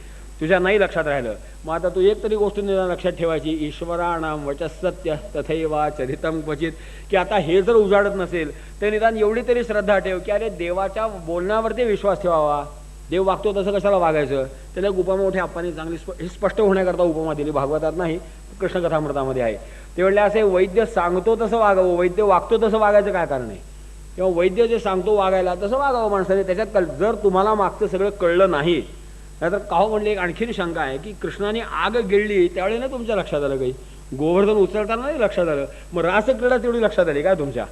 तुझ्या नाही लक्षात राहिलं. मग आता तू एक तरी गोष्ट लक्षात ठेवायची, ईश्वराणाम वचसत्य तथैवा चरितम क्वचित, की आता हे जर उजाडत नसेल तर निदान एवढी तरी श्रद्धा ठेव की अरे देवाच्या बोलण्यावरती विश्वास ठेवावा. देव वागतो तसं कशाला वागायचं. त्याला एक उपमा मोठ्या आप्पांनी चांगली हे स्पष्ट होण्याकरता उपमा दिली, भागवतात नाही कृष्णकथामृतामध्ये आहे. ते म्हणले असे वैद्य सांगतो तसं वागावं, वैद्य वागतो तसं वागायचं काय कारण आहे. किंवा वैद्य जे सांगतो वागायला तसं वागावं माणसाने. त्याच्यात जर तुम्हाला मागचं सगळं कळलं नाही नाहीतर काहो म्हणले एक आणखीन शंका आहे की कृष्णाने आग गिळली त्यावेळी ना तुमच्या लक्षात आलं काही, गोवर्धन उचलताना नाही लक्षात आलं, मग रासक्रीडा तेवढी लक्षात आली काय तुमच्या.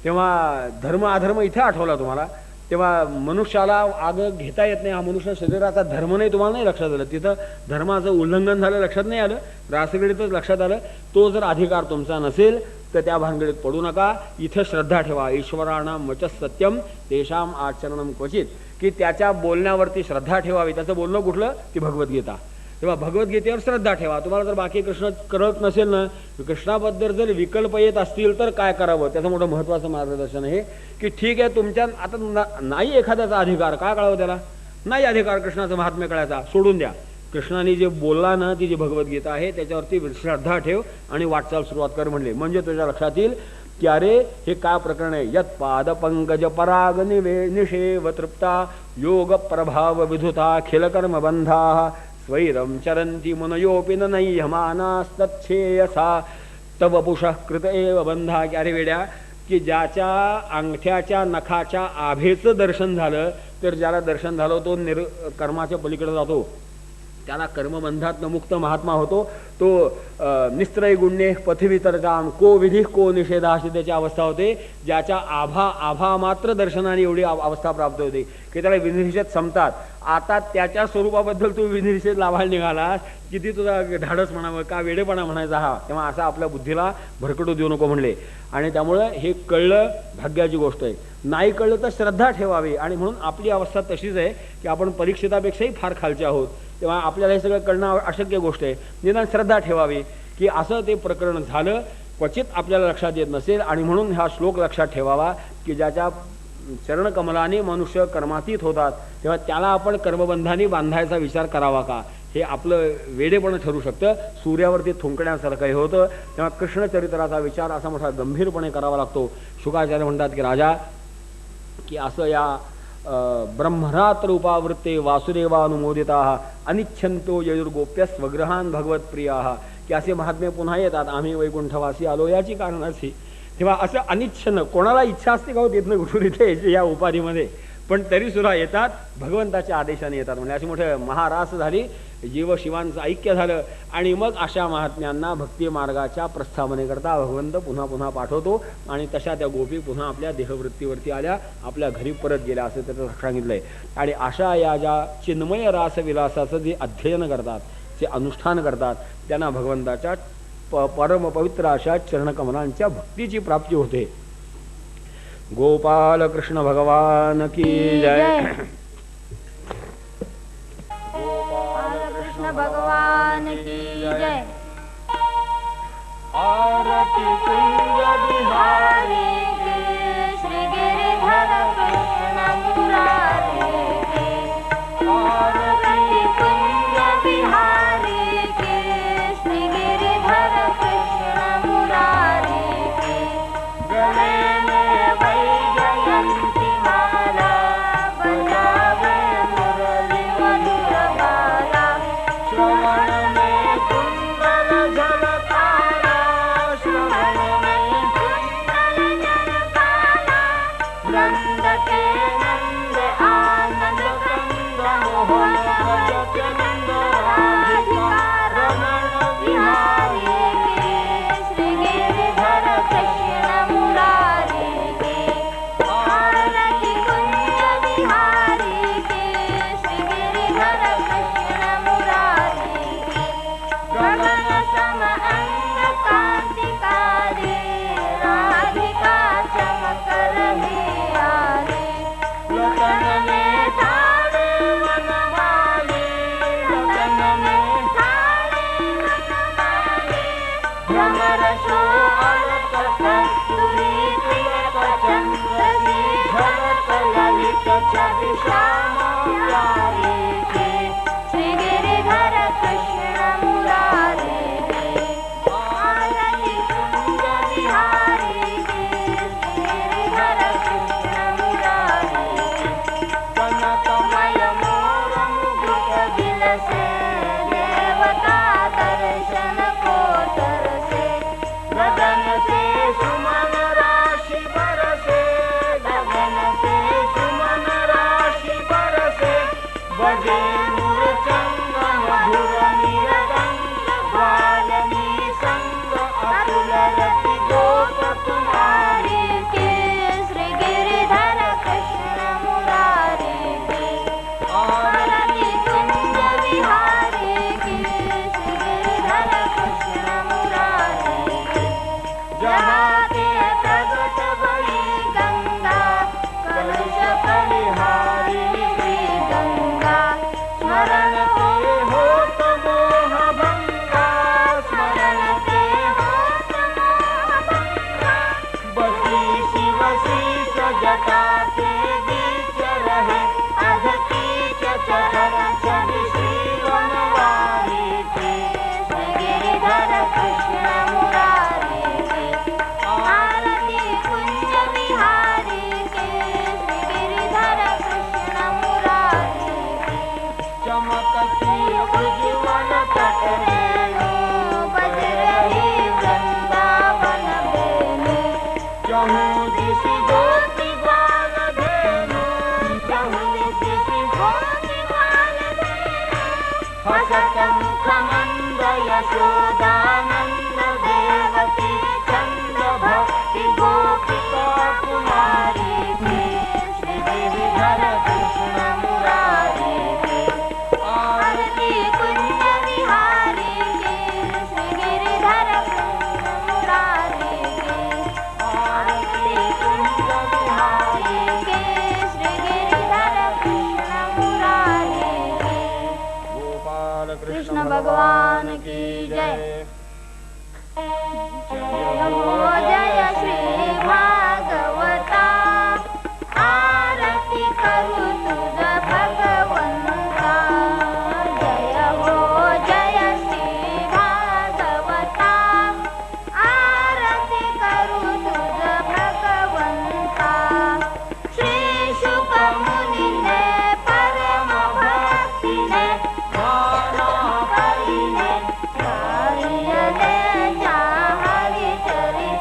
तेव्हा धर्म अधर्म इथे आठवला तुम्हाला. तेव्हा मनुष्याला आग घेता येत नाही, हा मनुष्य शरीराचा धर्म नाही तुम्हाला नाही लक्षात आलं, तिथं धर्माचं उल्लंघन झालं लक्षात नाही आलं, रासक्रीडेतच लक्षात आलं. तो जर अधिकार तुमचा नसेल तर त्या भानगडीत पडू नका. इथं श्रद्धा ठेवा. ईश्वराणाम वचस सत्यम तेषाम आचरणम क्वचित, की त्याच्या बोलण्यावरती श्रद्धा ठेवावी. त्याचं बोलणं कुठलं, ती भगवद्गीता. तेव्हा भगवद्गीतेवर श्रद्धा ठेवा. तुम्हाला जर बाकी कृष्ण कळत नसेल ना, कृष्णाबद्दल जर विकल्प येत असतील तर काय करावं, त्याचं मोठं महत्त्वाचं मार्गदर्शन आहे की ठीक आहे तुमच्या आता नाही एखाद्याचा अधिकार, काय कळावं त्याला, नाही अधिकार कृष्णाचं महात्म्य कळायचा, सोडून द्या. कृष्णाने जे बोलला ना ती जी भगवद्गीता आहे त्याच्यावरती श्रद्धा ठेव आणि वाटचाल सुरुवात कर म्हणले. म्हणजे तुझ्या लक्षात येईल की अरे हे काय प्रकरण आहे. यत पाद पंकज पराग निषेव तृप्ता योग प्रभाव विधुता खिलकर्म बंधा स्वैरम चरंती मनयोपि नैहमानास्तच्छेयसा तव पुषः कृत एव बंधा. की अरे वेड्या, की ज्याच्या अंगठ्याच्या नखाच्या आभेचं दर्शन झालं तर ज्याला दर्शन झालं तो कर्माच्या पलीकडे जातो, त्याला कर्मबंधात मुक्त महात्मा होतो. तो निस्त्रय गुण्ये पथवितरकाम को विधी को निषेधा अशी त्याची अवस्था होते. ज्याच्या आभा मात्र दर्शनाने एवढी अवस्था प्राप्त होते की त्याला विनिषेध संपतात. आता त्याच्या स्वरूपाबद्दल तू विनिषेध लावायला निघालास, किती तुझा धाडस म्हणावं का वेडेपणा म्हणायचा हा. तेव्हा असं आपल्या बुद्धीला भरकटू देऊ नको म्हणले. आणि त्यामुळं हे कळलं भाग्याची गोष्ट आहे. नाही कळलं तर श्रद्धा ठेवावी. आणि म्हणून आपली अवस्था तशीच आहे की आपण परीक्षितापेक्षाही फार खालचे आहोत. तेव्हा आपल्याला हे सगळं कळणं अशक्य गोष्ट आहे. निदान श्रद्धा ठेवावी की असं ते प्रकरण झालं, क्वचित आपल्याला लक्षात येत नसेल. आणि म्हणून हा श्लोक लक्षात ठेवावा की ज्याच्या चरणकमलाने मनुष्य कर्मातीत होतात तेव्हा त्याला आपण कर्मबंधाने बांधायचा विचार करावा का, हे आपलं वेडेपण ठरू शकतं. सूर्यावरती थुंकण्यासारखं हे होतं. तेव्हा कृष्णचरित्राचा विचार असा मोठा गंभीरपणे करावा लागतो. शुकाचार्य म्हणतात की राजा, की असं या ब्रह्मरात्र उपावृत्ते वासुदेवानुमोदिता अनिच्छन्तो यजुर्गोप्य स्वग्रहान भगवतप्रिया, की असे महात्मे पुन्हा येतात. आम्ही वैकुंठवासी आलो याची कारण अशी. तेव्हा असं अनिच्छन्न कोणाला इच्छा असते का हो तिथनं कुठून इथे या उपाधीमध्ये, पण तरी सुद्धा येतात भगवंताच्या आदेशाने येतात. म्हणजे अशी मोठे महारास झाली, जीव शिवांचं ऐक्य झालं. आणि मग अशा महात्म्यांना भक्ती मार्गाच्या प्रस्थापनेकरता भगवंत पुन्हा पुन्हा पाठवतो. आणि तशा त्या गोपी पुन्हा आपल्या देहवृत्तीवरती आल्या, आपल्या घरी परत गेल्या असं त्याचं सांगितलंय. आणि अशा या ज्या चिन्मय रासविलासाचं जे अध्ययन करतात, जे अनुष्ठान करतात, त्यांना भगवंताच्या परम पवित्र अशा चरणकमलांच्या भक्तीची प्राप्ती होते. गोपाल कृष्ण भगवान की जय. भगवान की जय। आरती कुंज बिहारी के श्री गिरिधर कृष्ण मुरारी के। आरती कुंज बिहारी के श्री गिरिधर कृष्ण मुरारी के। गले में वैजयंती माला बजावे मुरली मधुर बाला। श्रवण में कुंडल झलकारा, श्रवण में कुंडल झलकारा। नंद के नंद आनंद कंद मोहन भजत नंद राधिका रमण बिहारी के श्री गिरिधर कृष्ण मुरारी के। आरती कुंज बिहारी के श्री गिरिधर कृष्ण मुरारी के। गगन सम अंग कांतिकारी, राधिका चमक रही आरी। लखन में ठाड़े वनमाली, लखन में ठाड़े वनमाली। भ्रमर सो अलक कस्तूरी तिलक चंद्र सी झलक ललित छवि श्याम प्यारी के श्री गिरिधर कृष्ण मुरारी के। आरती कुंज बिहारी के श्री गिरिधर कृष्ण मुरारी के। कनकमय मोर मुकुट बिलसे, देवता दर्शन को तरसे। गगन से सुमन राशि बरसे, गगन से सुमन राशि बरसे। बजे मूर्छंग मधुर निरगंग, बालनी संग अतुल रति गोप कुमारी के श्री गिरिधर कृष्ण मुरारी के। आरती कुंज बिहारी के श्री गिरिधर कृष्ण मुरारी के। जहाँ ते प्रगट भई गंगा, कलुष परिहारी श्री गंगा। स्मरण ते होत मोह भंगा, स्मरण ते होत मोह भंगा। बसी शिव शीश जटा के बीच रहे, अध कीच चरण छवि श्री वनवारी के श्री गिरिधर कृष्ण मुरारी के। आरती कुंज बिहारी के श्री गिरिधर कृष्ण मुरारी के। चमकती उज्ज्वल तट रेणु, बज रही वृंदावन वेणु। चहु दिशि गोपी ग्वाल धेनु, चहु दिशि गोपी ग्वाल धेनु। हसत मुख मंद यशोदानंद, देवकी चंद्र भक्ति गोपिका कुमारी के श्री गिरिधर कृष्ण मुरारी के। आरती कुंज बिहारी के श्री गिरिधर कृष्ण मुरारी के। आरती कुंज बिहारी के श्री गिरिधर कृष्ण मुरारी के। गोपाल कृष्ण भगवान की जय। जय हो जय श्री भागवता, आरती करू तुझ भगवंता। जय हो जय श्री भागवता, आरती करू तुझ भगवंता। श्री शुक मुनीने परम भक्तीने गाना करीने, गायले जा हरि चरित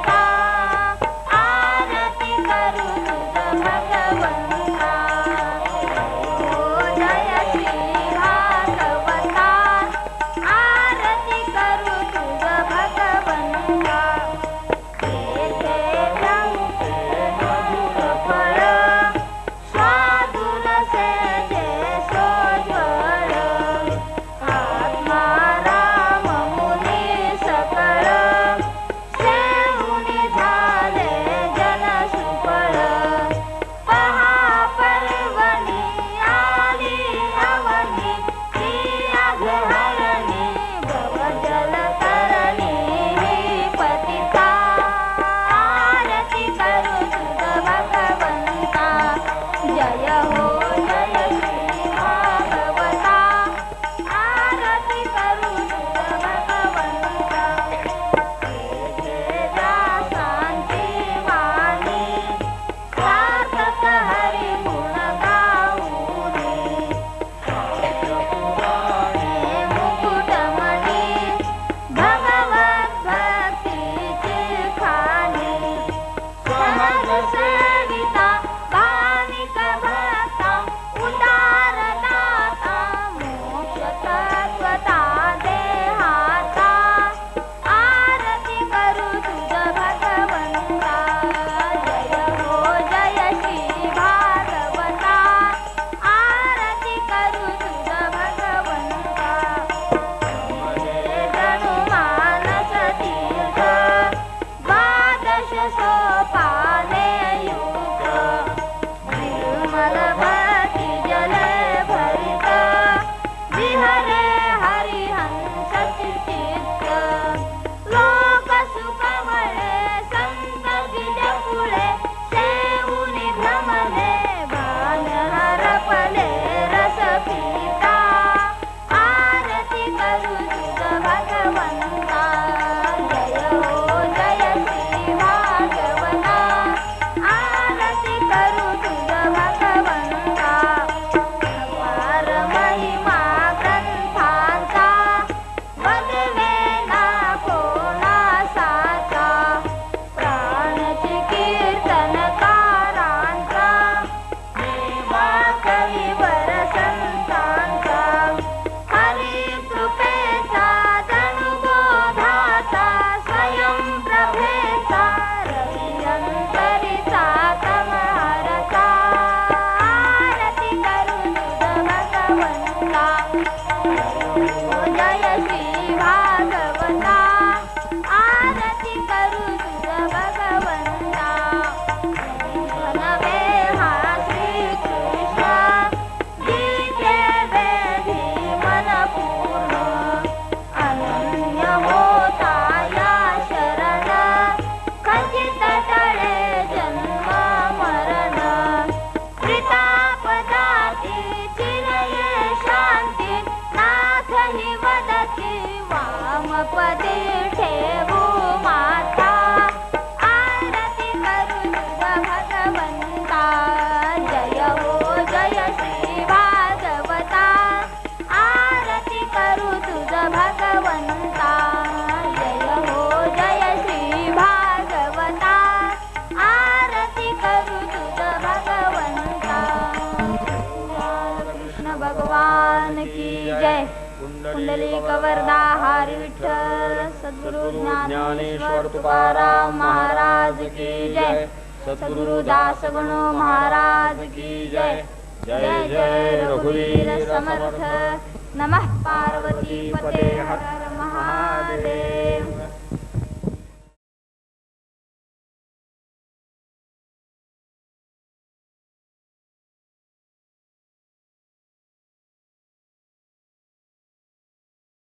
पुंडलिक वरदा हरी विठ्ठल. सद्गुरु ज्ञानेश्वर तुकाराम महाराज की जय. सद्गुरु दास गणो महाराज की जय. जय जय रघुवीर समर्थ. नमः पार्वती पते हर हर महादेव.